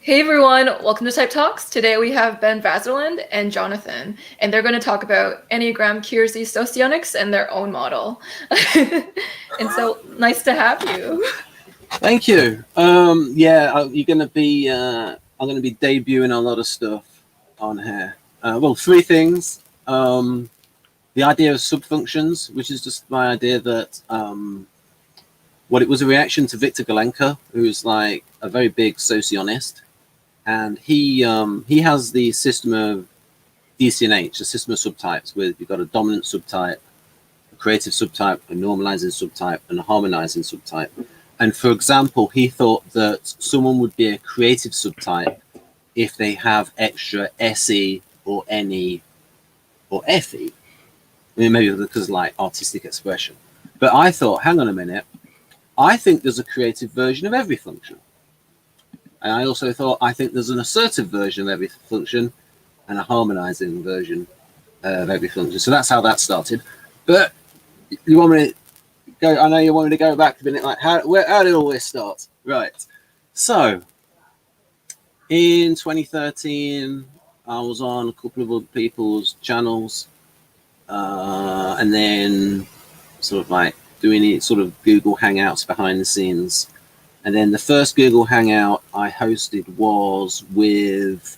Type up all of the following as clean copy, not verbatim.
Hey everyone, welcome to Type Talks. Today we have Ben Vaserlan and Jonathan, and they're going to talk about Enneagram, Keirsey, Socionics, and their own model. And so nice to have you. Thank you. You're going to be. I'm going to be debuting a lot of stuff on here. Well, three things. The idea of subfunctions, which is just my idea that it was a reaction to Victor Galenka, who's like a very big socionist. And he has the system of DCNH, a system of subtypes, where you've got a dominant subtype, a creative subtype, a normalizing subtype, and a harmonizing subtype. And for example, he thought that someone would be a creative subtype if they have extra SE or NE or FE. I mean, maybe because of like artistic expression. But I thought, hang on a minute, I think there's a creative version of every function. And I also thought, I think there's an assertive version of every function and a harmonizing version of every function. So that's how that started. But you want me to go? I know you want me to go back a minute. Like, how did all this start? Right. So in 2013, I was on a couple of other people's channels, and then sort of like doing it, sort of Google Hangouts behind the scenes. And then the first Google Hangout I hosted was with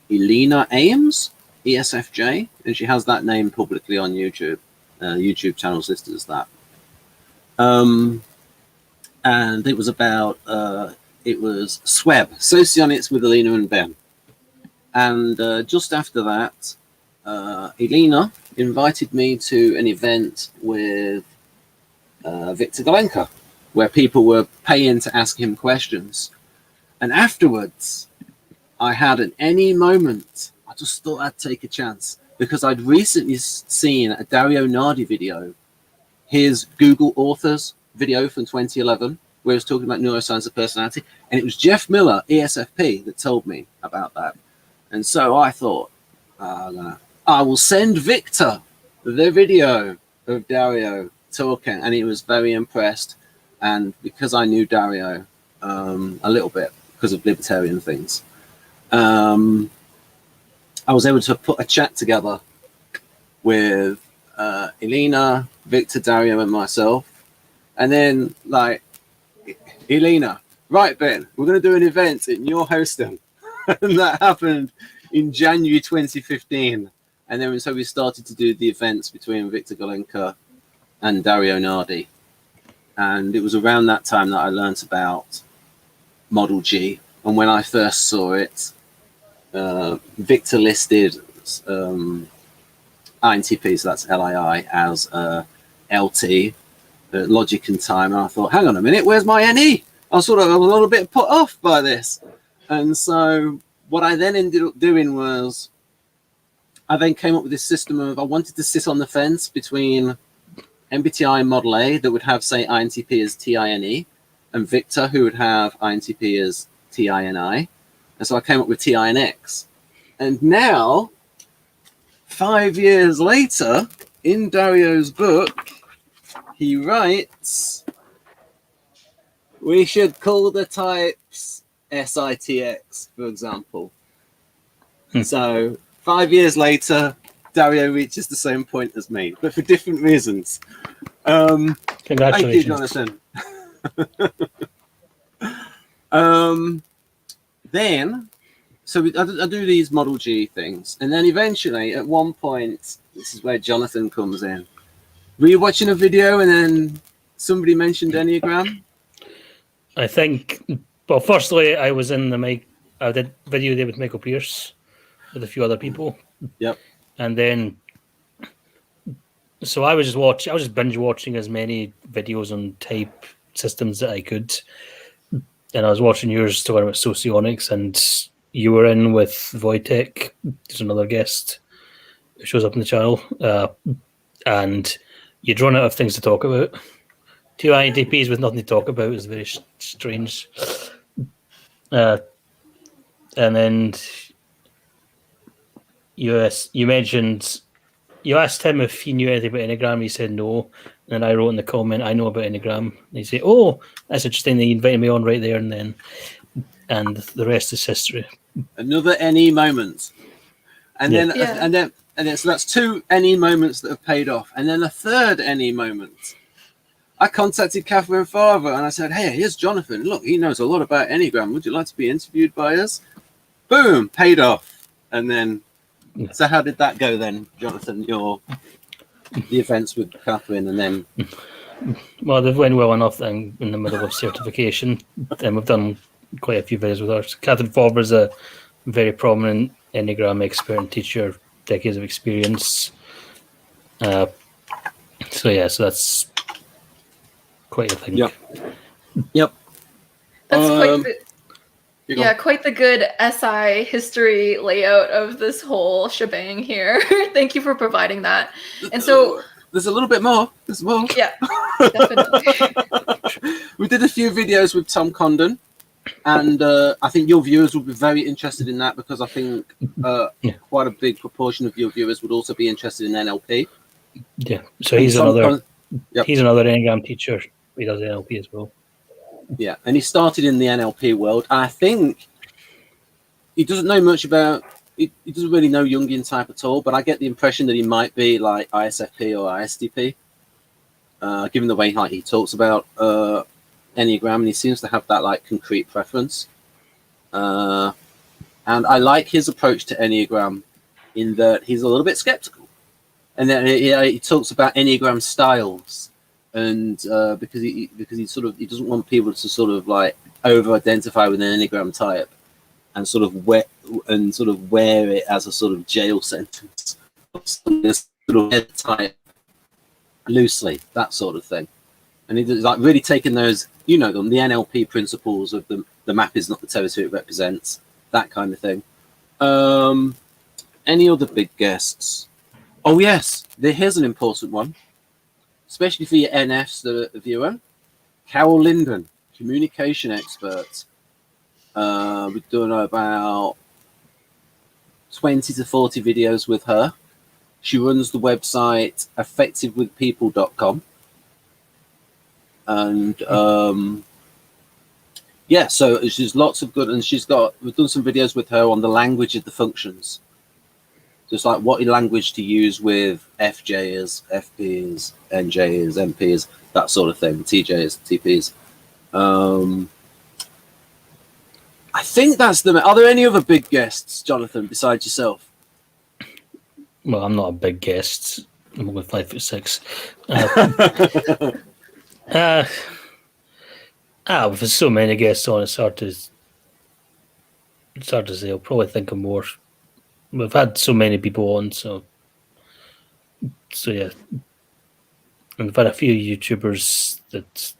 Elena Ames, ESFJ, and she has that name publicly on YouTube. YouTube channel's listed as that. And it was about, it was SWEB, Socionics with Elena and Ben. And just after that, Elena invited me to an event with Victor Galenka, where people were paying to ask him questions. And afterwards, I had an any moment. I just thought I'd take a chance because I'd recently seen a Dario Nardi video, his Google Authors video from 2011, where he was talking about neuroscience of personality. And it was Jeff Miller, ESFP, that told me about that. And so I thought, I will send Victor the video of Dario talking. And he was very impressed. And because I knew Dario a little bit because of libertarian things, I was able to put a chat together with Elena, Victor, Dario, and myself. And then, like, Elena, right, Ben, we're going to do an event in your hosting. And that happened in January 2015. And then so we started to do the events between Victor Galenka and Dario Nardi. And it was around that time that I learned about Model G. And when I first saw it, Victor listed INTP, so that's LII, as LT, logic and time. And I thought, hang on a minute, where's my NE? I was a little bit put off by this. And so what I then ended up doing was I then came up with this system of I wanted to sit on the fence between MBTI Model A that would have, say, INTP as TINE, and Victor, who would have INTP as TINI. And so I came up with TINX. And now, 5 years later, in Dario's book, he writes, we should call the types SITX, for example. So 5 years later, Dario reaches the same point as me, but for different reasons. Congratulations. Thank you, Jonathan. Then, so I do these Model G things, and then eventually, at one point, this is where Jonathan comes in. Were you watching a video and then somebody mentioned Enneagram? I think, well, firstly, I was in I did video there with Michael Pierce with a few other people. Yep. And then, so I was just binge watching as many videos on type systems that I could. And I was watching yours talking about Socionics, and you were in with Wojtek. There's another guest who shows up in the channel. And you'd run out of things to talk about. Two INTPs with nothing to talk about is very strange. And then you mentioned, you asked him if he knew anything about Enneagram. He said no. And I wrote in the comment, I know about Enneagram. And he said, oh, that's interesting. They invited me on right there and then. and the rest is history. Another NE moment. And Yeah. then so that's 2 NE moments that have paid off. And then a third NE moment. I contacted Catherine Farver and I said, hey, here's Jonathan. Look, he knows a lot about Enneagram. Would you like to be interviewed by us? Boom, paid off. And then, so how did that go then, Jonathan? The events with Catherine and then... Well, they've went well enough that I'm in the middle of certification, and we've done quite a few videos with her. Catherine Farber is a very prominent Enneagram expert and teacher, decades of experience. So that's quite a thing. Yep. That's quite the good SI history layout of this whole shebang here. Thank you for providing that. And so there's a little bit more. There's more. Yeah, definitely. We did a few videos with Tom Condon, and I think your viewers will be very interested in that because I think quite a big proportion of your viewers would also be interested in NLP. Yeah, so he's another Enneagram teacher. He does NLP as well. Yeah, and he started in the NLP world. I think he doesn't know much about. He doesn't really know Jungian type at all, but I get the impression that he might be like ISFP or ISTP, given the way he talks about Enneagram, and he seems to have that like concrete preference. And I like his approach to Enneagram in that he's a little bit skeptical, and then he talks about Enneagram styles, and because he doesn't want people to sort of like over-identify with an Enneagram type. And sort of wear it as a sort of jail sentence, sort of type loosely, that sort of thing. And he's like really taking those, the NLP principles of the map is not the territory it represents, that kind of thing. Any other big guests? Oh yes, here's an important one, especially for your NFs that are viewing. Carol Linden, communication expert. We're doing about 20 to 40 videos with her. She runs the website effectivewithpeople.com. And so she's lots of good, and we've done some videos with her on the language of the functions. Just like what language to use with FJs, FPs, NJs, MPs, that sort of thing, TJs, TPs. I think that's them. Are there any other big guests, Jonathan, besides yourself? Well, I'm not a big guest. I'm only 5'6". There's so many guests on. It's hard to say. I'll probably think of more. We've had so many people on, so yeah. And we've had a few YouTubers that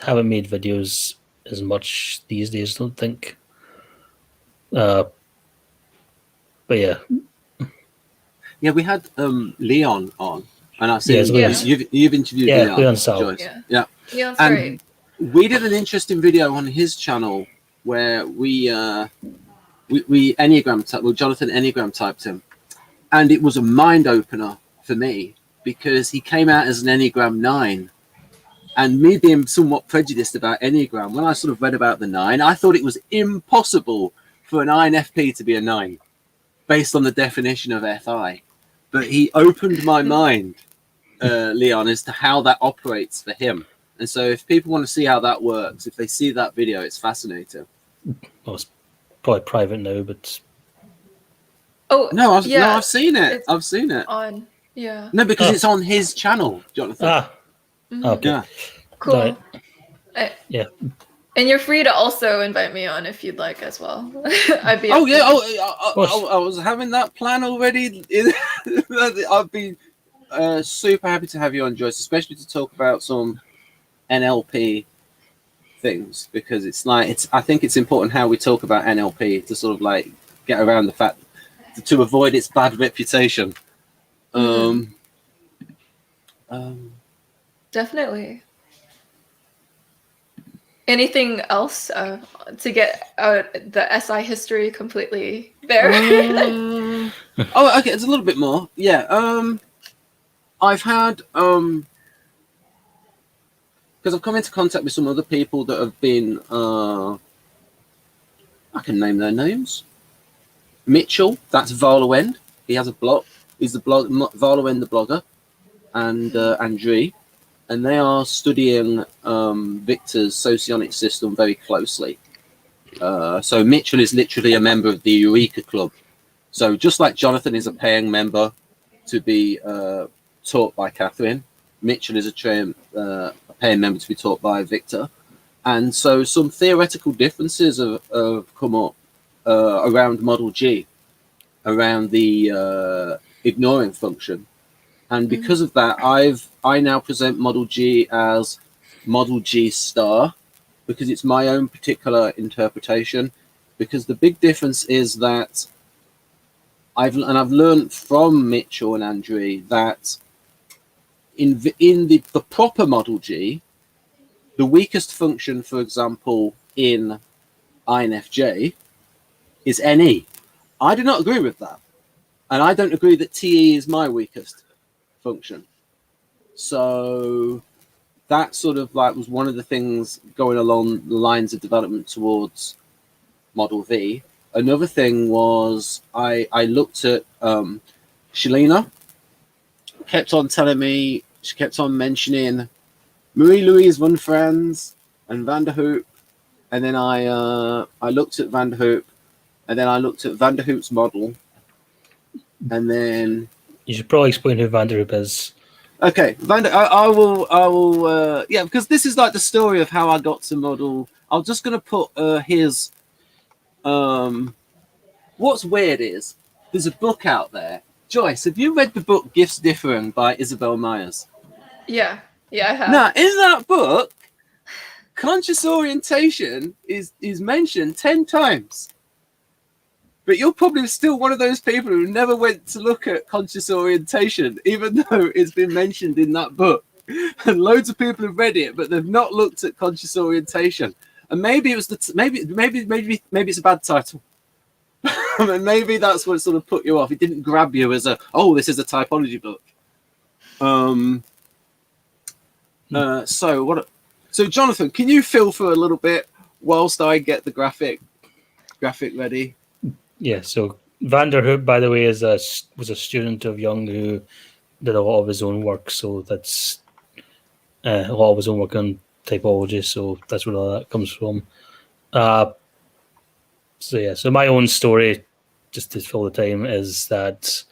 haven't made videos as much these days, I don't think. But yeah, we had Leon on, and I've seen you've interviewed Leon, Joyce. Yeah, Leon's and great. We did an interesting video on his channel where we Enneagram Jonathan Enneagram typed him, and it was a mind opener for me because he came out as an Enneagram 9. And me being somewhat prejudiced about Enneagram, when I sort of read about the 9, I thought it was impossible for an INFP to be a 9 based on the definition of FI. But he opened my mind, Leon, as to how that operates for him. And so if people want to see how that works, if they see that video, it's fascinating. Well, it's probably private now, but... No, I've seen it. I've seen it. No, because it's on his channel, Jonathan. Okay. Yeah. Cool. Right. Yeah. And you're free to also invite me on if you'd like as well. I'd be. Oh yeah. I was having that plan already. I'd be super happy to have you on, Joyce, especially to talk about some NLP things, because I think it's important how we talk about NLP to sort of like get around the fact to avoid its bad reputation. Definitely. Anything else to get the SI history completely there? Okay, it's a little bit more. Yeah. I've had because I've come into contact with some other people that have been I can name their names. Mitchell, that's Vaserlan. He has a blog. He's the blog Vaserlan, the blogger, and Andrei, and they are studying Victor's socionic system very closely. So Mitchell is literally a member of the Eureka Club. So just like Jonathan is a paying member to be taught by Catherine, Mitchell is a paying member to be taught by Victor. And so some theoretical differences have come up around Model G, around the ignoring function. And because of that, I now present Model G as Model G star, because it's my own particular interpretation. Because the big difference is that I've learned from Mitchell and Andrei that in the proper Model G, the weakest function, for example, in INFJ is NE. I do not agree with that. And I don't agree that TE is my weakest function. So that sort of like was one of the things going along the lines of development towards Model V. Another thing was I looked at Shalina, kept on telling me, she kept on mentioning Marie-Louise Van Franz and Vanderhoop, and then I looked at Vanderhoop, and then I looked at Vanderhoop's model, and then You should probably explain who Vanderhoop is. okay, I will yeah, because this is like the story of how I got to model. I'm just gonna put his what's weird is there's a book out there. Joyce, have you read the book Gifts Differing by Isabel Myers? Yeah, I have. Now, in that book, conscious orientation is mentioned 10 times. But you're probably still one of those people who never went to look at conscious orientation, even though it's been mentioned in that book. And loads of people have read it, but they've not looked at conscious orientation. And maybe it was maybe it's a bad title. And maybe that's what sort of put you off. It didn't grab you as this is a typology book. So Jonathan, can you fill for a little bit whilst I get the graphic ready? Yeah, so Vanderhoop, by the way, was a student of Jung who did a lot of his own work. So that's a lot of his own work on typology. So that's where all that comes from. So my own story, just to fill the time, is that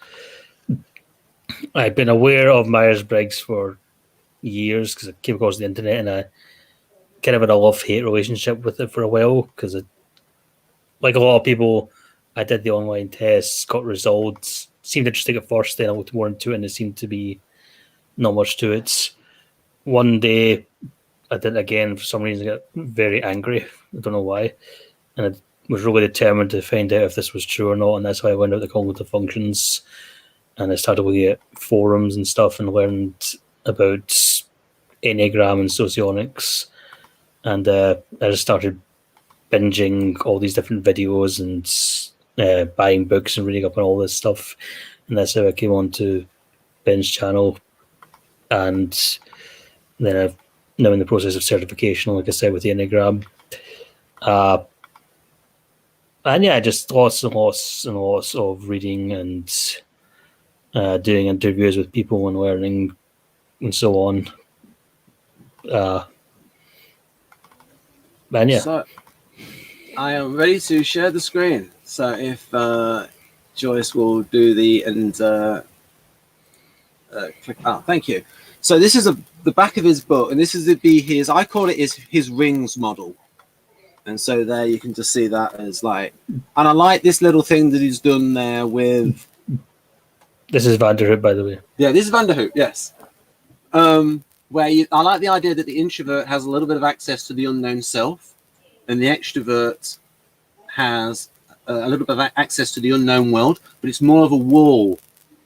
I've been aware of Myers-Briggs for years because I came across the internet, and I kind of had a love-hate relationship with it for a while because, like a lot of people, I did the online tests, got results, seemed interesting at first, then I looked more into it, and it seemed to be not much to it. One day, I did it again for some reason. I got very angry. I don't know why, and I was really determined to find out if this was true or not, and that's why I went out to cognitive functions, and I started looking at forums and stuff and learned about Enneagram and Socionics, and I just started binging all these different videos and buying books and reading up on all this stuff, and that's how I came on to Ben's channel. And then I'm now in the process of certification, like I said, with the Enneagram. And yeah, just lots and lots and lots of reading and doing interviews with people and learning and so on. And yeah. So I am ready to share the screen. So if Joyce will do click. Thank you. So this is the back of his book, and this is his. I call it his rings model. And so there you can just see that as like, and I like this little thing that he's done there with. This is Vanderhoop, by the way. Yeah, this is Vanderhoop. Yes. I like the idea that the introvert has a little bit of access to the unknown self, and the extrovert has a little bit of access to the unknown world, but it's more of a wall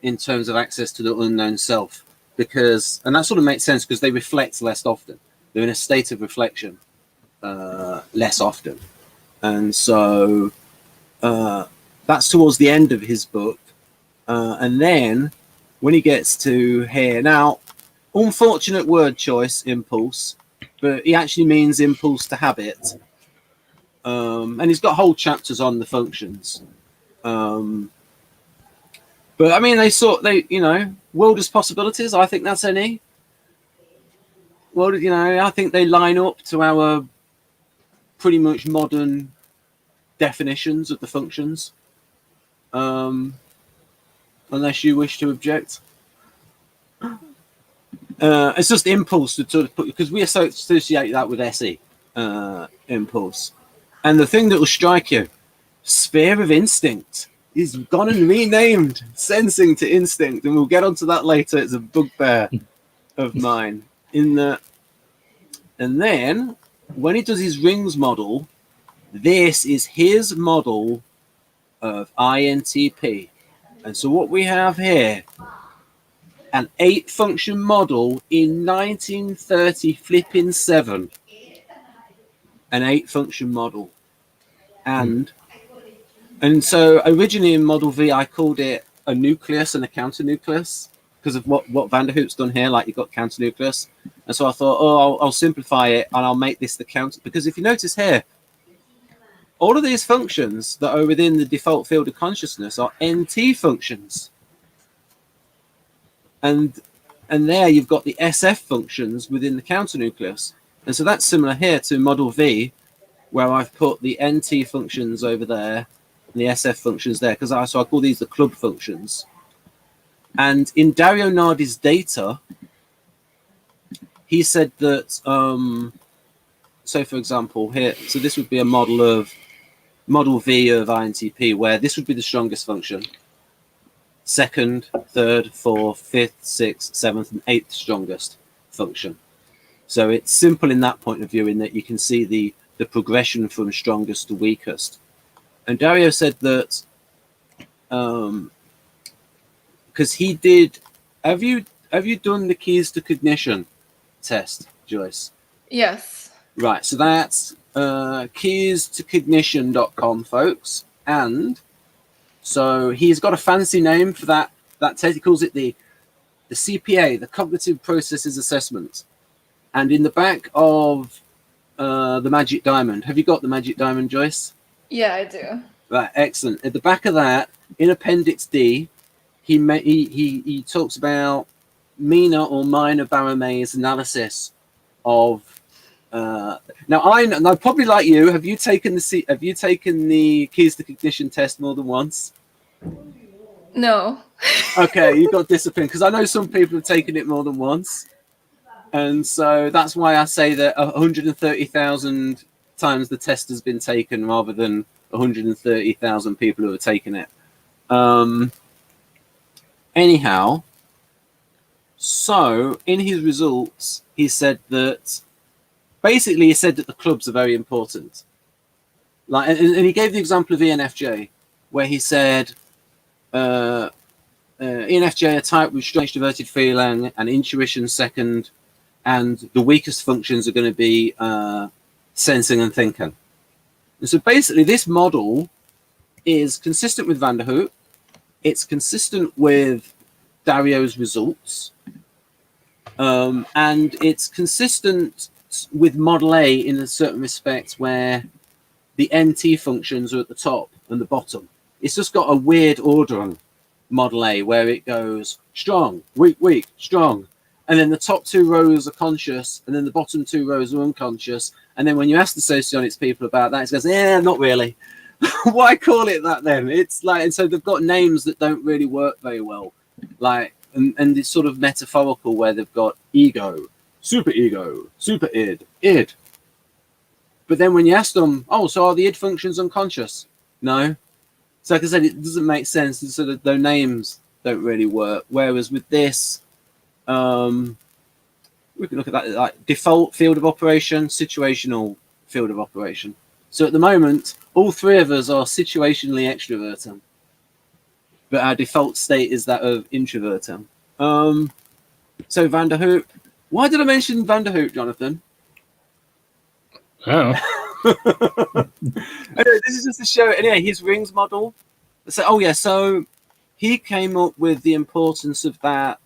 in terms of access to the unknown self, and that sort of makes sense because they reflect less often. They're in a state of reflection less often, and so that's towards the end of his book, and then when he gets to here now. Unfortunate word choice, impulse, but he actually means impulse to habit. And he's got whole chapters on the functions. But I mean, world as possibilities. I think that's NE. Well, I think they line up to our pretty much modern definitions of the functions. Unless you wish to object. It's just impulse to sort of put, because we associate that with SE, impulse. And the thing that will strike you, sphere of instinct, is gone and renamed sensing to instinct, and we'll get onto that later. It's a bugbear of mine. And then when he does his rings model, this is his model of INTP. And so what we have here, an 8-function model in 1937. An 8-function model. And so originally in Model V, I called it a nucleus and a counter nucleus because of what Vanderhoop's done here, like you've got counter nucleus. And so I thought, I'll simplify it and I'll make this the counter. Because if you notice here, all of these functions that are within the default field of consciousness are NT functions. And there you've got the SF functions within the counter nucleus. And so that's similar here to Model V, where I've put the NT functions over there and the SF functions there, because I call these the club functions. And in Dario Nardi's data, he said that, so for example, here, so this would be a Model V of INTP, where this would be the strongest function. 2nd, 3rd, 4th, 5th, 6th, 7th, and 8th strongest function. So it's simple in that point of view, in that you can see the progression from strongest to weakest. And Dario said that because he did, have you done the keys to cognition test, Joyce? Yes. Right, so that's keystoCognition.com, folks. And so he's got a fancy name for that test. He calls it the CPA, the Cognitive Processes Assessment. And in the back of the Magic Diamond, have you got the Magic Diamond, Joyce? Yeah, I do. Right, excellent. At the back of that, in Appendix D, he talks about Mina or minor Baromets analysis of. Now I probably like you. Have you taken the Keys to Cognition test more than once? No. Okay, you got discipline, because I know some people have taken it more than once, and so that's why I say that 130,000 times the test has been taken rather than 130,000 people who have taken it. Anyhow, so in his results, he said that the clubs are very important. Like, and he gave the example of ENFJ, where he said ENFJ are type with strong extroverted feeling and intuition second, and the weakest functions are going to be sensing and thinking. And so basically this model is consistent with Vanderhoop. It's consistent with Dario's results. And it's consistent with Model A in a certain respect, where the NT functions are at the top and the bottom. It's just got a weird ordering, Model A, where it goes strong, weak, weak, strong. And then the top 2 rows are conscious, and then the bottom 2 rows are unconscious. And then when you ask the Socionics people about that, it goes, yeah, not really. Why call it that then? It's like, and so they've got names that don't really work very well. Like, and it's sort of metaphorical, where they've got ego, super id. But then when you ask them, so are the id functions unconscious? No. So like I said, it doesn't make sense. So that their names don't really work. Whereas with this, we can look at that like default field of operation, situational field of operation. So at the moment, all 3 of us are situationally extroverting, but our default state is that of introverting. So Vanderhoop. Why did I mention Vanderhoop, Jonathan? Oh. Anyway, this is just to show anyway his rings model. So so he came up with the importance of that.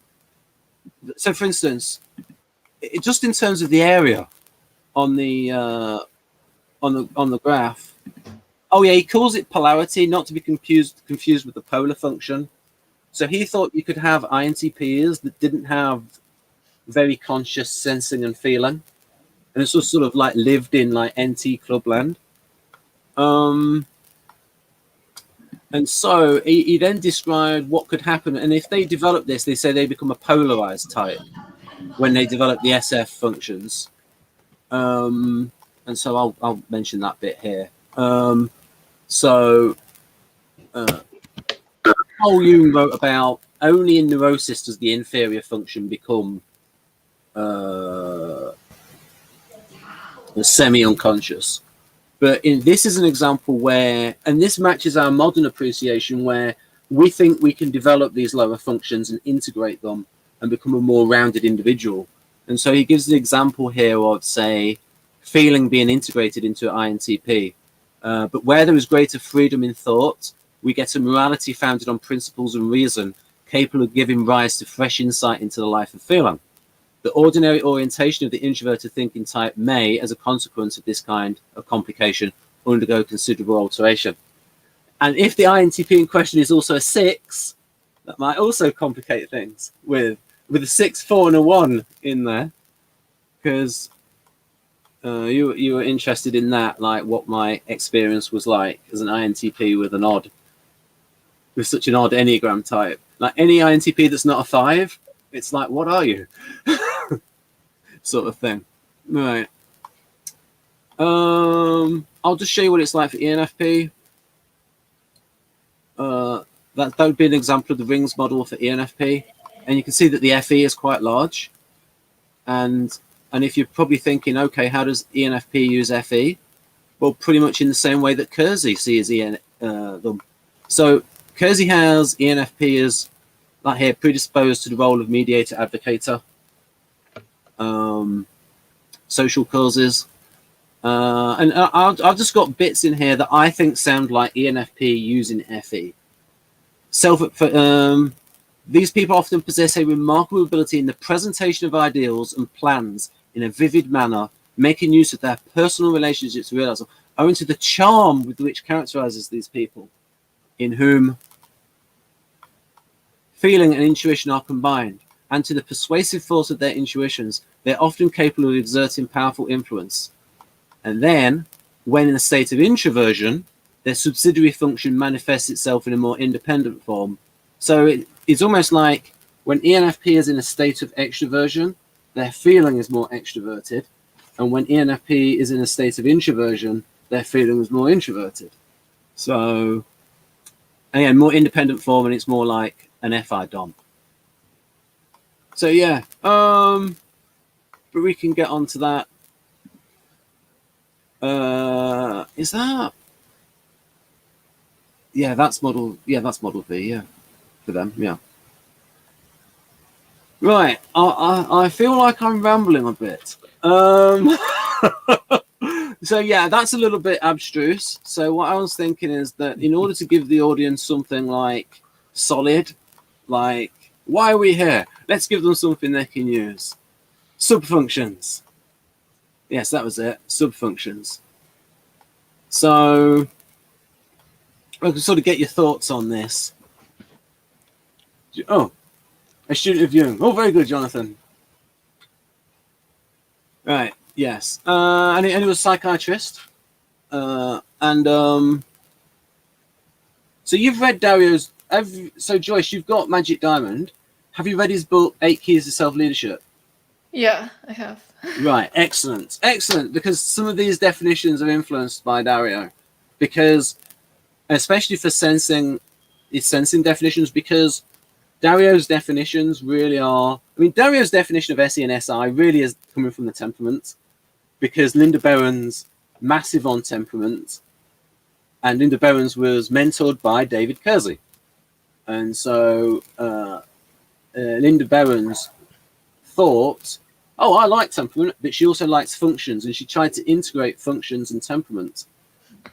So for instance, just in terms of the area on the on the graph. Oh yeah, he calls it polarity, not to be confused with the polar function. So he thought you could have INTPs that didn't have very conscious sensing and feeling, and it's just sort of like lived in like NT clubland. And so he then described what could happen, and if they develop this, they say they become a polarized type when they develop the SF functions. And so I'll mention that bit here. So Carl Jung wrote about only in neurosis does the inferior function become semi-unconscious. But this is an example where, and this matches our modern appreciation, where we think we can develop these lower functions and integrate them and become a more rounded individual. And so he gives the example here of, say, feeling being integrated into INTP. But where there is greater freedom in thought, we get a morality founded on principles and reason, capable of giving rise to fresh insight into the life of feeling. The ordinary orientation of the introverted thinking type may, as a consequence of this kind of complication, undergo considerable alteration. And if the INTP in question is also a 6, that might also complicate things with a 6, 4, and a 1 in there, because you were interested in that, like what my experience was like as an INTP with such an odd Enneagram type. Like any INTP that's not a 5, it's like, what are you? Sort of thing. Right. I'll just show you what it's like for ENFP. That would be an example of the rings model for ENFP. And you can see that the FE is quite large. And if you're probably thinking, okay, how does ENFP use FE? Well, pretty much in the same way that Keirsey sees them. So Keirsey has ENFP as, like here, predisposed to the role of mediator advocator, social causes. And I've just got bits in here that I think sound like ENFP using FE. These people often possess a remarkable ability in the presentation of ideals and plans in a vivid manner, making use of their personal relationships to realize them, owing to the charm with which characterizes these people, in whom feeling and intuition are combined, and to the persuasive force of their intuitions, they're often capable of exerting powerful influence. And then, when in a state of introversion, their subsidiary function manifests itself in a more independent form. So it's almost like when ENFP is in a state of extroversion, their feeling is more extroverted. And when ENFP is in a state of introversion, their feeling is more introverted. So, again, more independent form, and it's more like an FI dom. So yeah, but we can get onto that. Is that? Yeah, that's model. Yeah, that's model V. Yeah, for them. Yeah. Right. I feel like I'm rambling a bit. So yeah, that's a little bit abstruse. So what I was thinking is that in order to give the audience something like solid, like why are we here? Let's give them something they can use. Subfunctions. Yes, that was it. Subfunctions. So I can sort of get your thoughts on this. Oh, a student of Jung. Oh, very good, Jonathan. Right. Yes. And he was a psychiatrist. So you've read Dario's. So Joyce, you've got Magic Diamond. Have you read his book, 8 Keys to Self-Leadership? Yeah, I have. Right, excellent, excellent. Because some of these definitions are influenced by Dario, because especially for sensing, his sensing definitions, because Dario's definitions really are. I mean, Dario's definition of SE and SI really is coming from the temperament, because Linda Berens massive on temperament, and Linda Berens was mentored by David Keirsey, and so Linda Berens thought, oh, I like temperament, but she also likes functions, and she tried to integrate functions and temperament,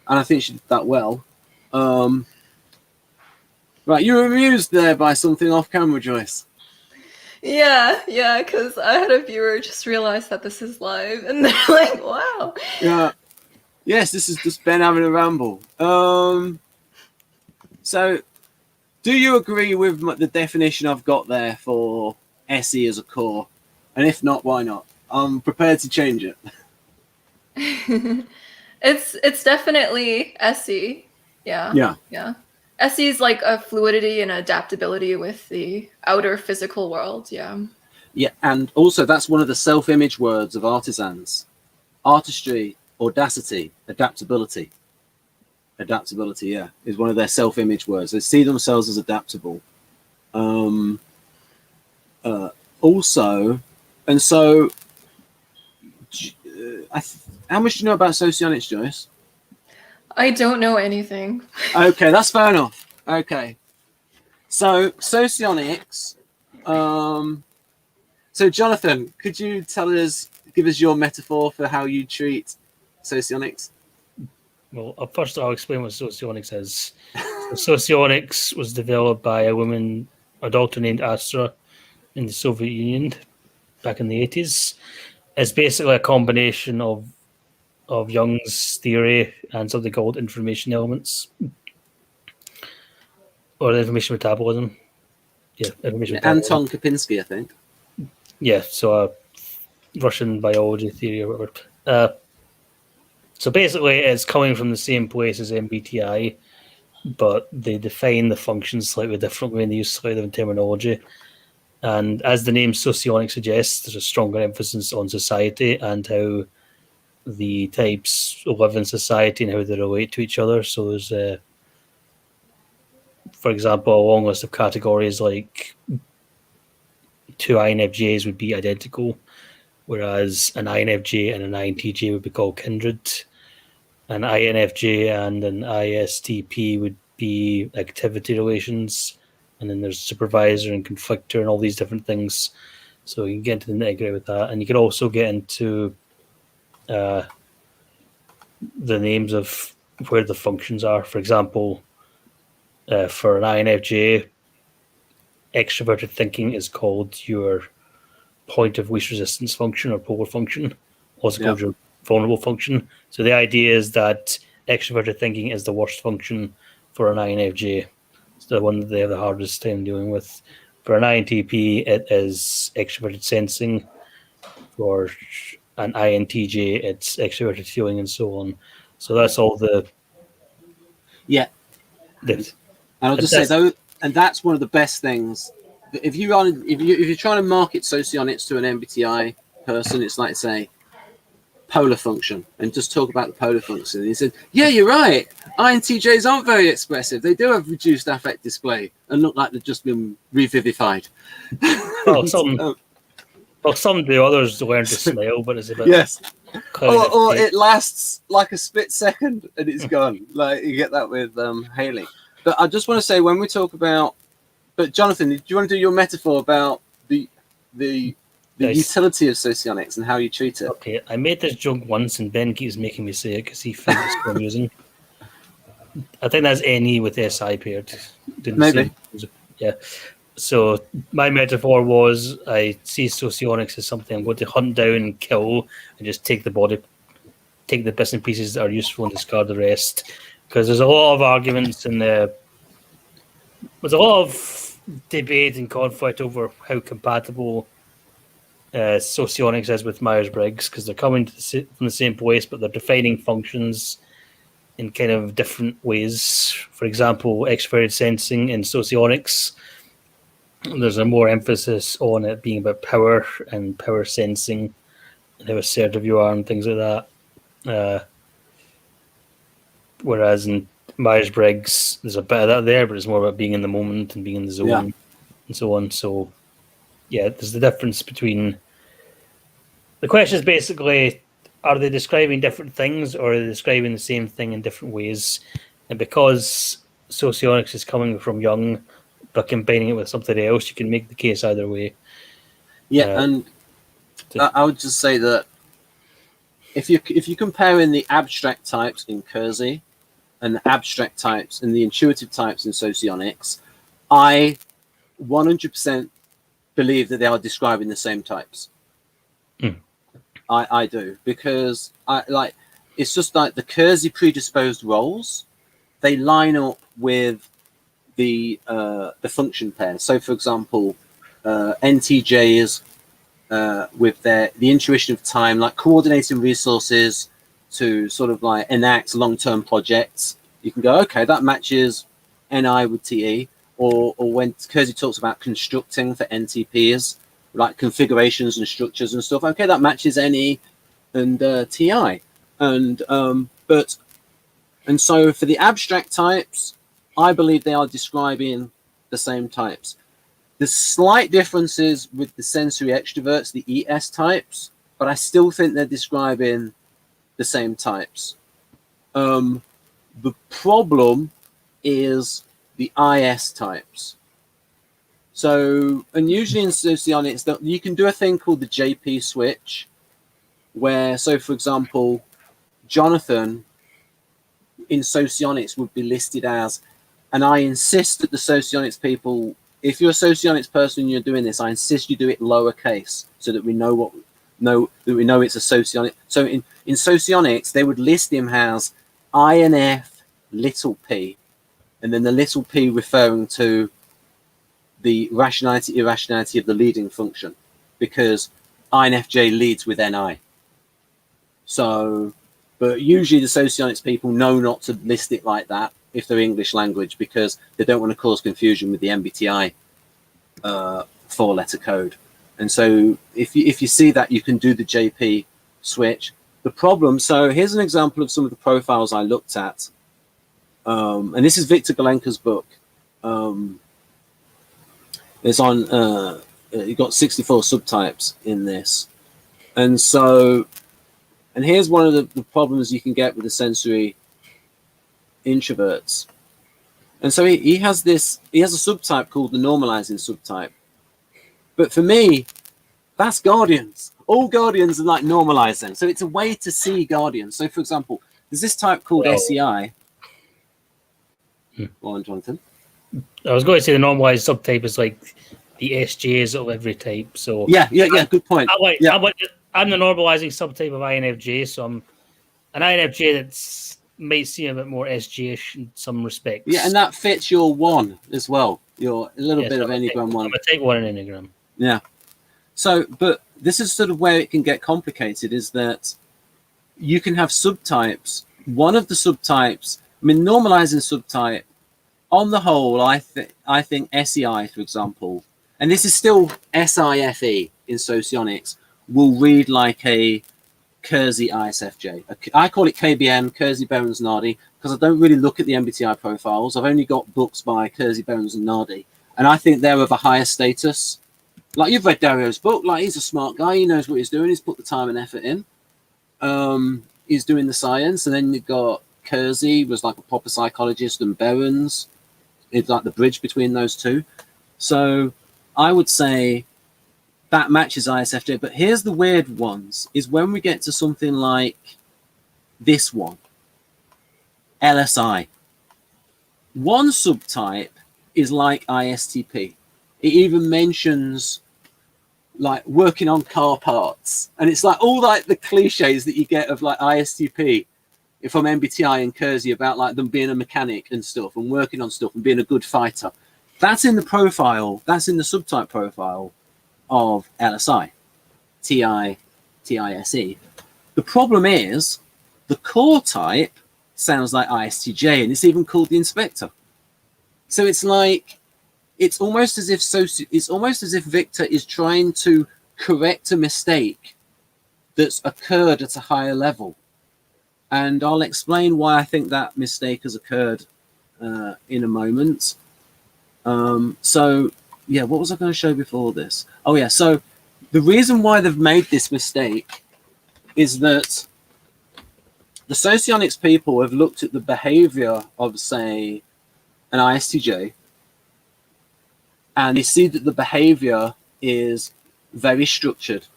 and I think she did that well. Right, you were amused there by something off camera, Joyce. Yeah, because I had a viewer just realize that this is live, and they're like, wow. Yeah. Yes, this is just Ben having a ramble. So, do you agree with the definition I've got there for SE as a core? And if not, why not? I'm prepared to change it. It's definitely SE. Yeah. SE is like a fluidity and adaptability with the outer physical world. Yeah. Yeah, and also that's one of the self-image words of artisans. Artistry, audacity, adaptability. Adaptability, yeah, is one of their self-image words. They see themselves as adaptable. Also, and so, how much do you know about Socionics, Joyce? I don't know anything. Okay, that's fair enough. Okay, so Socionics. So Jonathan, could you give us your metaphor for how you treat Socionics? Well, first I'll explain what Socionics is. So Socionics was developed by a doctor named Astra in the Soviet Union back in the 80s. It's basically a combination of Jung's theory and something called information elements, or information metabolism. Yeah, information metabolism. Anton Kapinski, I think. Yeah, so a Russian biology theory or whatever. So basically, it's coming from the same place as MBTI, but they define the functions slightly differently and they use slightly different terminology. And as the name Socionic suggests, there's a stronger emphasis on society and how the types live in society and how they relate to each other. So there's, for example, a long list of categories like two INFJs would be identical, whereas an INFJ and an INTJ would be called kindred. An INFJ and an ISTP would be activity relations, and then there's supervisor and conflictor and all these different things. So you can get into the nitty-gritty with that, and you can also get into the names of where the functions are. For example, for an INFJ, extraverted thinking is called your point of least resistance function or polar function, also called your vulnerable function. So the idea is that extroverted thinking is the worst function for an INFJ. It's the one that they have the hardest time dealing with. For an INTP, it is extroverted sensing. For an INTJ, it's extroverted feeling, and so on. So that's all the... Yeah. And I'll just say, though, and that's one of the best things. If you're trying to market Socionics to an MBTI person, it's like to say, polar function, and just talk about the polar function. And he said, yeah, you're right, INTJs aren't very expressive, they do have reduced affect display and look like they've just been revivified. Well, some do, others learn to smile, but it's a bit or it lasts like a split second and it's gone. Like you get that with Haley. But I just want to say, when we talk about, but Jonathan, do you want to do your metaphor about the utility of Socionics and how you treat it? Okay, I made this joke once and Ben keeps making me say it because he thinks it's amusing. I think that's NE with SI paired. Maybe. Yeah. So my metaphor was, I see Socionics as something I'm going to hunt down and kill and just take the bits and pieces that are useful and discard the rest. Because there's a lot of arguments and there's a lot of debate and conflict over how compatible Socionics is with Myers-Briggs, because they're coming from the same place, but they're defining functions in kind of different ways. For example, extraverted sensing in Socionics, there's a more emphasis on it being about power and power sensing and how assertive you are and things like that. Whereas in Myers-Briggs, there's a bit of that there, but it's more about being in the moment and being in the zone and so on. So, yeah, there's the difference between... The question is basically, are they describing different things or are they describing the same thing in different ways? And because Socionics is coming from Jung, but combining it with something else, you can make the case either way. Yeah, and I would just say that if you're comparing the abstract types in Keirsey and the abstract types and the intuitive types in Socionics, I 100% believe that they are describing the same types. I do, because it's just like the Keirsey predisposed roles, they line up with the function pair. So for example, NTJs with the intuition of time, like coordinating resources to sort of like enact long-term projects. You can go, okay, that matches NI with TE, or when Keirsey talks about constructing for NTPs, like configurations and structures and stuff, okay, that matches NE and TI. And so for the abstract types, I believe they are describing the same types. The slight differences with the sensory extroverts, the ES types, but I still think they're describing the same types. The problem is the IS types. So, and usually in Socionics, you can do a thing called the JP switch, where, so for example, Jonathan in Socionics would be listed as, and I insist that the Socionics people, if you're a Socionics person and you're doing this, I insist you do it lowercase so that we know it's a Socionic. So in Socionics, they would list him as INF little p, and then the little p referring to the rationality, irrationality of the leading function, because INFJ leads with NI. So, but usually the Socionics people know not to list it like that if they're English language, because they don't want to cause confusion with the MBTI 4-letter code. And so if you see that, you can do the JP switch. The problem, so here's an example of some of the profiles I looked at. And this is Victor Galenka's book. It's on, you've got 64 subtypes in this. And so, and here's one of the problems you can get with the sensory introverts. And so he has a subtype called the normalizing subtype. But for me, that's guardians. All guardians are like normalizing. So it's a way to see guardians. So for example, there's this type called SEI. Go on, Jonathan. I was going to say the normalized subtype is like the SJs of every type. So yeah, good point. I'm the normalizing subtype of INFJ, so I'm an INFJ that's might seem a bit more SJ-ish in some respects. Yeah, and that fits your one as well. You're a little bit of Enneagram one. I'm a type 1 in Enneagram. Yeah. So, but this is sort of where it can get complicated, is that you can have subtypes. One of the subtypes, I mean, normalizing subtype, on the whole, I think SEI, for example, and this is still SIFE in Socionics, will read like a Keirsey ISFJ. I call it KBN, Keirsey, Behrens, Nardi, because I don't really look at the MBTI profiles. I've only got books by Keirsey, Behrens, and Nardi, and I think they're of a higher status. Like, you've read Dario's book. Like, he's a smart guy. He knows what he's doing. He's put the time and effort in. He's doing the science. And then you've got Keirsey, was like a proper psychologist, and Behrens. It's like the bridge between those two. So I would say that matches ISFJ. But here's the weird ones, is when we get to something like this one, LSI. One subtype is like ISTP. It even mentions like working on car parts, and it's like all like the cliches that you get of like ISTP from MBTI and Keirsey about like them being a mechanic and stuff and working on stuff and being a good fighter. That's in the profile, that's in the subtype profile of LSI, TISE. The problem is the core type sounds like ISTJ, and it's even called the inspector. So it's like, it's almost as if Victor is trying to correct a mistake that's occurred at a higher level. And I'll explain why I think that mistake has occurred in a moment. So, yeah, what was I going to show before this? Oh, yeah, so the reason why they've made this mistake is that the Socionics people have looked at the behavior of, say, an ISTJ, and they see that the behavior is very structured.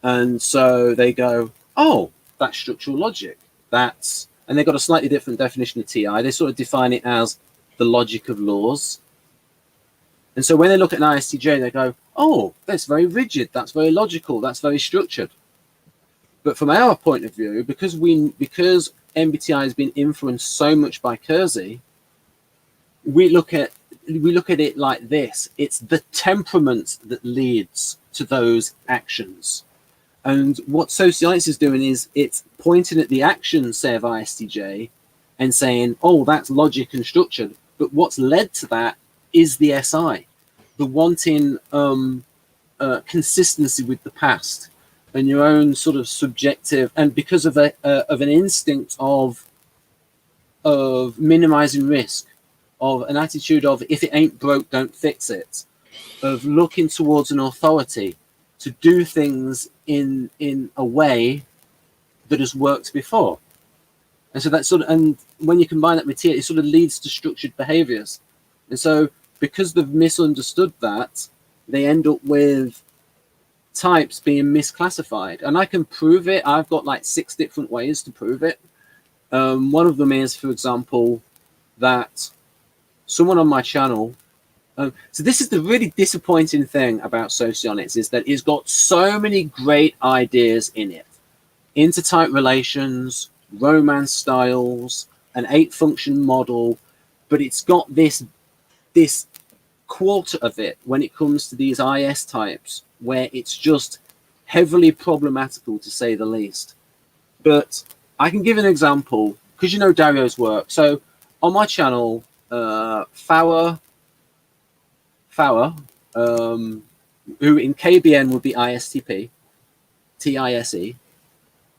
And so they go, oh, that's structural logic. And they've got a slightly different definition of TI. They sort of define it as the logic of laws. And so when they look at an ISTJ, they go, oh, that's very rigid. That's very logical. That's very structured. But from our point of view, because MBTI has been influenced so much by Keirsey, we look at it like this: it's the temperament that leads to those actions. And what Socionics is doing is it's pointing at the actions, say, of ISTJ and saying, oh, that's logic and structure. But what's led to that is the SI, the wanting consistency with the past and your own sort of subjective, and because of an instinct of minimizing risk, of an attitude of if it ain't broke, don't fix it, of looking towards an authority to do things in a way that has worked before. And so that and when you combine that with T, it sort of leads to structured behaviors. And so because they've misunderstood that, they end up with types being misclassified. And I can prove it. I've got like 6 different ways to prove it. One of them is, for example, that someone on my channel, so this is the really disappointing thing about Socionics, is that it's got so many great ideas in it. Intertype relations, romance styles, an 8-function model, but it's got this quarter of it when it comes to these IS types, where it's just heavily problematical, to say the least. But I can give an example, because you know Dario's work. So on my channel, Fowler, who in KBN would be ISTP, TISE,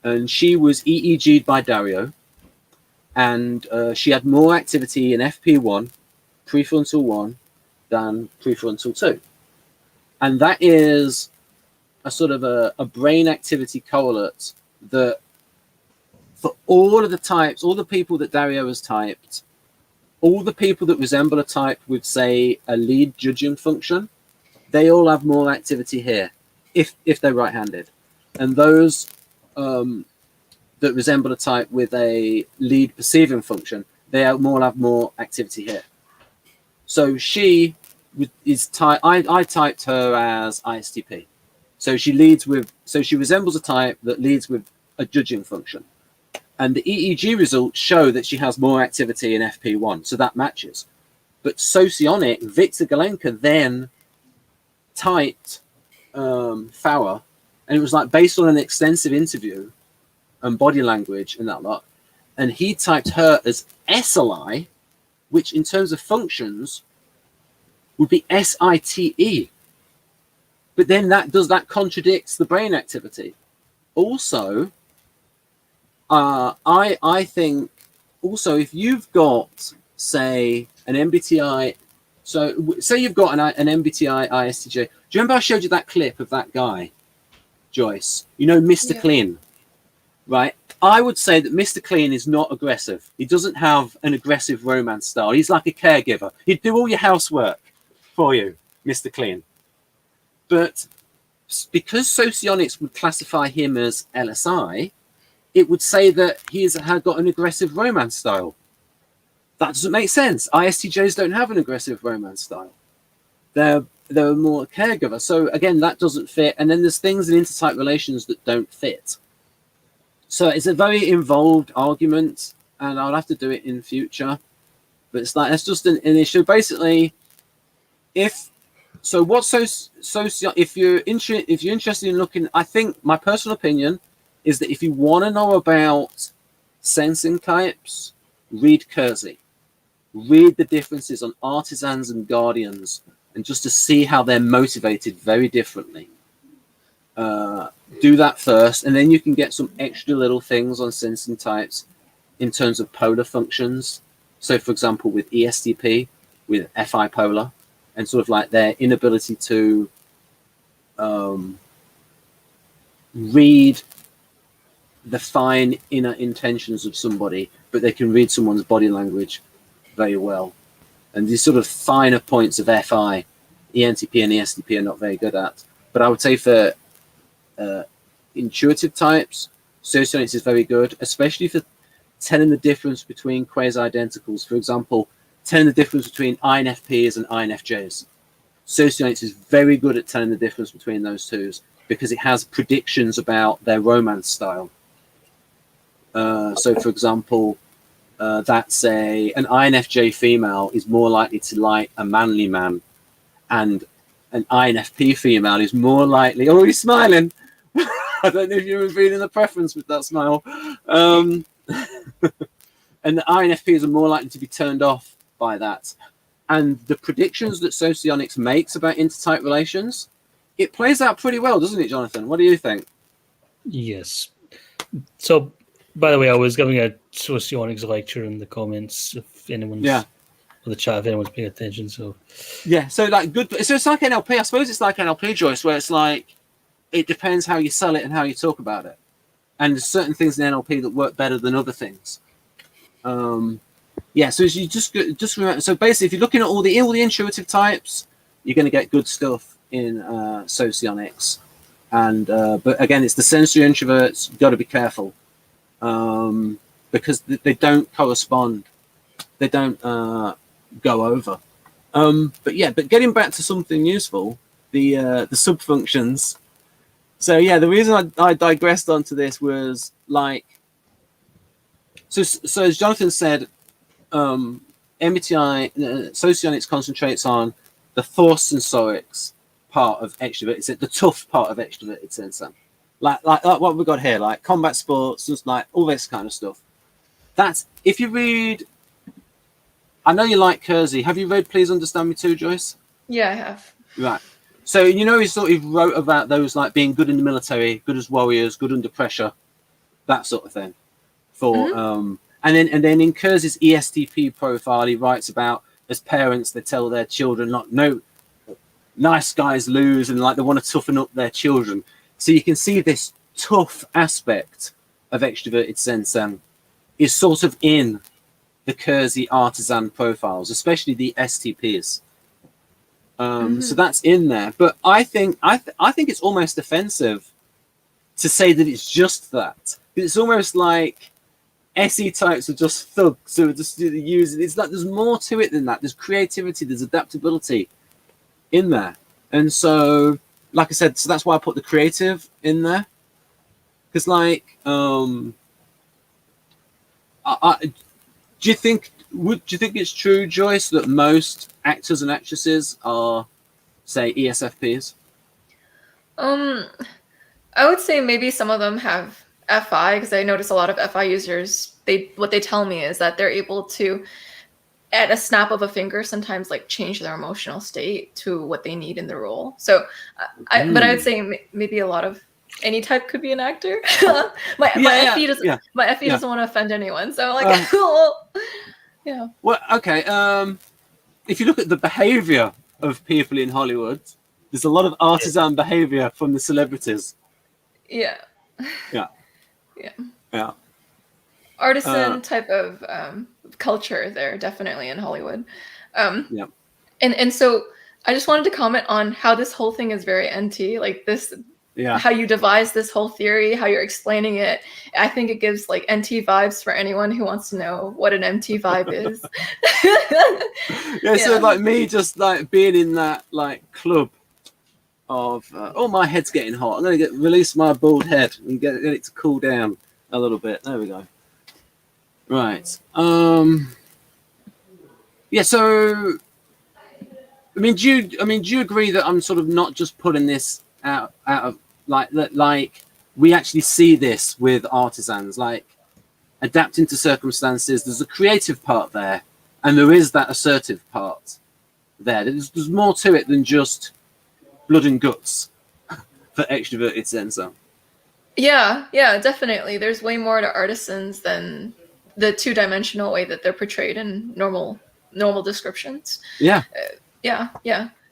and she was EEG'd by Dario, and she had more activity in FP1, prefrontal 1, than prefrontal 2. And that is a sort of a brain activity correlate that for all of the types, all the people that Dario has typed, all the people that resemble a type with, say, a lead judging function, they all have more activity here, if they're right-handed. And those that resemble a type with a lead perceiving function, they have more activity here. So she is I typed her as ISTP. So she resembles a type that leads with a judging function. And the EEG results show that she has more activity in FP1, so that matches. But Socionic, Victor Galenka then typed Fowler, and it was like based on an extensive interview and body language and that lot. And he typed her as SLI, which in terms of functions would be SITE. But then that contradicts the brain activity. Also, I think also if you've got, say, an MBTI, so say you've got an MBTI ISTJ. Do you remember I showed you that clip of that guy, Joyce? You know, Mr. Clean, right? I would say that Mr. Clean is not aggressive. He doesn't have an aggressive romance style. He's like a caregiver. He'd do all your housework for you, Mr. Clean. But because Socionics would classify him as LSI, it would say that he has got an aggressive romance style. That doesn't make sense. ISTJs don't have an aggressive romance style. They're more caregiver. So again, that doesn't fit. And then there's things in intertype relations that don't fit. So it's a very involved argument, and I'll have to do it in future. But it's like, it's just an issue. Basically, if you're interested in looking, I think my personal opinion is that if you want to know about sensing types, read Keirsey. Read the differences on artisans and guardians, and just to see how they're motivated very differently. Do that first, and then you can get some extra little things on sensing types in terms of polar functions. So, for example, with ESTP, with FI polar, and sort of like their inability to read the fine inner intentions of somebody, but they can read someone's body language very well. And these sort of finer points of FI, ENTP and ESTP are not very good at. But I would say for intuitive types, Socionics is very good, especially for telling the difference between quasi-identicals. For example, telling the difference between INFPs and INFJs. Socionics is very good at telling the difference between those twos. because it has predictions about their romance style. So, for example, that's an INFJ female is more likely to like a manly man, and an INFP female is more likely. Oh, he's smiling. I don't know if you're revealing the preference with that smile. And the INFPs are more likely to be turned off by that. And the predictions that Socionics makes about intertype relations, it plays out pretty well, doesn't it, Jonathan? What do you think? Yes. So, by the way, I was giving a Socionics lecture in the comments if anyone's or the chat if anyone's paying attention. So yeah, so like good. So it's like NLP. I suppose it's like NLP, Joyce, where it's like it depends how you sell it and how you talk about it. And there's certain things in NLP that work better than other things. Yeah, so you just remember. So basically, if you're looking at all the intuitive types, you're going to get good stuff in Socionics. And but again, it's the sensory introverts. You've got to be careful because they don't correspond. They don't go over. But yeah, but getting back to something useful, the subfunctions. So yeah, the reason I digressed onto this was like, so as Jonathan said, MBTI Socionics concentrates on the thorsensorics part of extroverted. It's the tough part of extroverted sensing, like what we've got here, like combat sports, just like all this kind of stuff. That's if you read. I know you like Keirsey. Have you read Please Understand Me Too, Joyce? Yeah, I have. Right. So you know he sort of wrote about those like being good in the military, good as warriors, good under pressure, that sort of thing. For and then in Keirsey's ESTP profile, he writes about as parents they tell their children no nice guys lose, and like they want to toughen up their children. So you can see this tough aspect of extroverted sensing is sort of in the Keirsey Artisan profiles, especially the STPs. So that's in there. But I think it's almost offensive to say that it's just that. It's almost like SE types are just thugs who are just using. It's like there's more to it than that. There's creativity, there's adaptability in there. And so, like I said, so that's why I put the creative in there. Because like, do you think it's true, Joyce, that most actors and actresses are, say, ESFPs? I would say maybe some of them have FI, because I notice a lot of FI users, what they tell me is that they're able to, at a snap of a finger, sometimes like change their emotional state to what they need in the role. So, but I would say maybe a lot of any type could be an actor. My FE doesn't want to offend anyone, so like, yeah. Well, okay. If you look at the behavior of people in Hollywood, there's a lot of artisan behavior from the celebrities. Yeah. Yeah. Yeah. Yeah. Artisan type of culture there, definitely in Hollywood. Yeah. And so I just wanted to comment on how this whole thing is very NT, like this. Yeah. How you devise this whole theory, how you're explaining it. I think it gives like NT vibes for anyone who wants to know what an MT vibe is. Yeah, so like me just like being in that like club of oh, my head's getting hot. I'm gonna release my bald head and get it to cool down a little bit. There we go. Right. Yeah, so I mean, do you agree that I'm sort of not just putting this out of like we actually see this with artisans, like adapting to circumstances. There's a creative part there, and there is that assertive part there. There's more to it than just blood and guts for extroverted sensing. Yeah, definitely. There's way more to artisans than the two-dimensional way that they're portrayed in normal descriptions. Yeah. Yeah.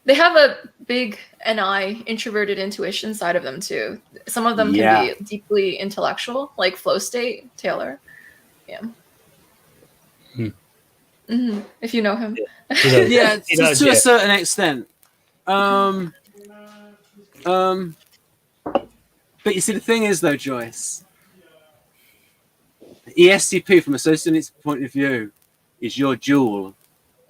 They have a big NI, introverted intuition side of them too. Some of them can be deeply intellectual, like flow state, Taylor. Yeah. If you know him. Yeah, to a certain extent. But you see, the thing is though, Joyce, ESTP from a Socionics point of view is your jewel.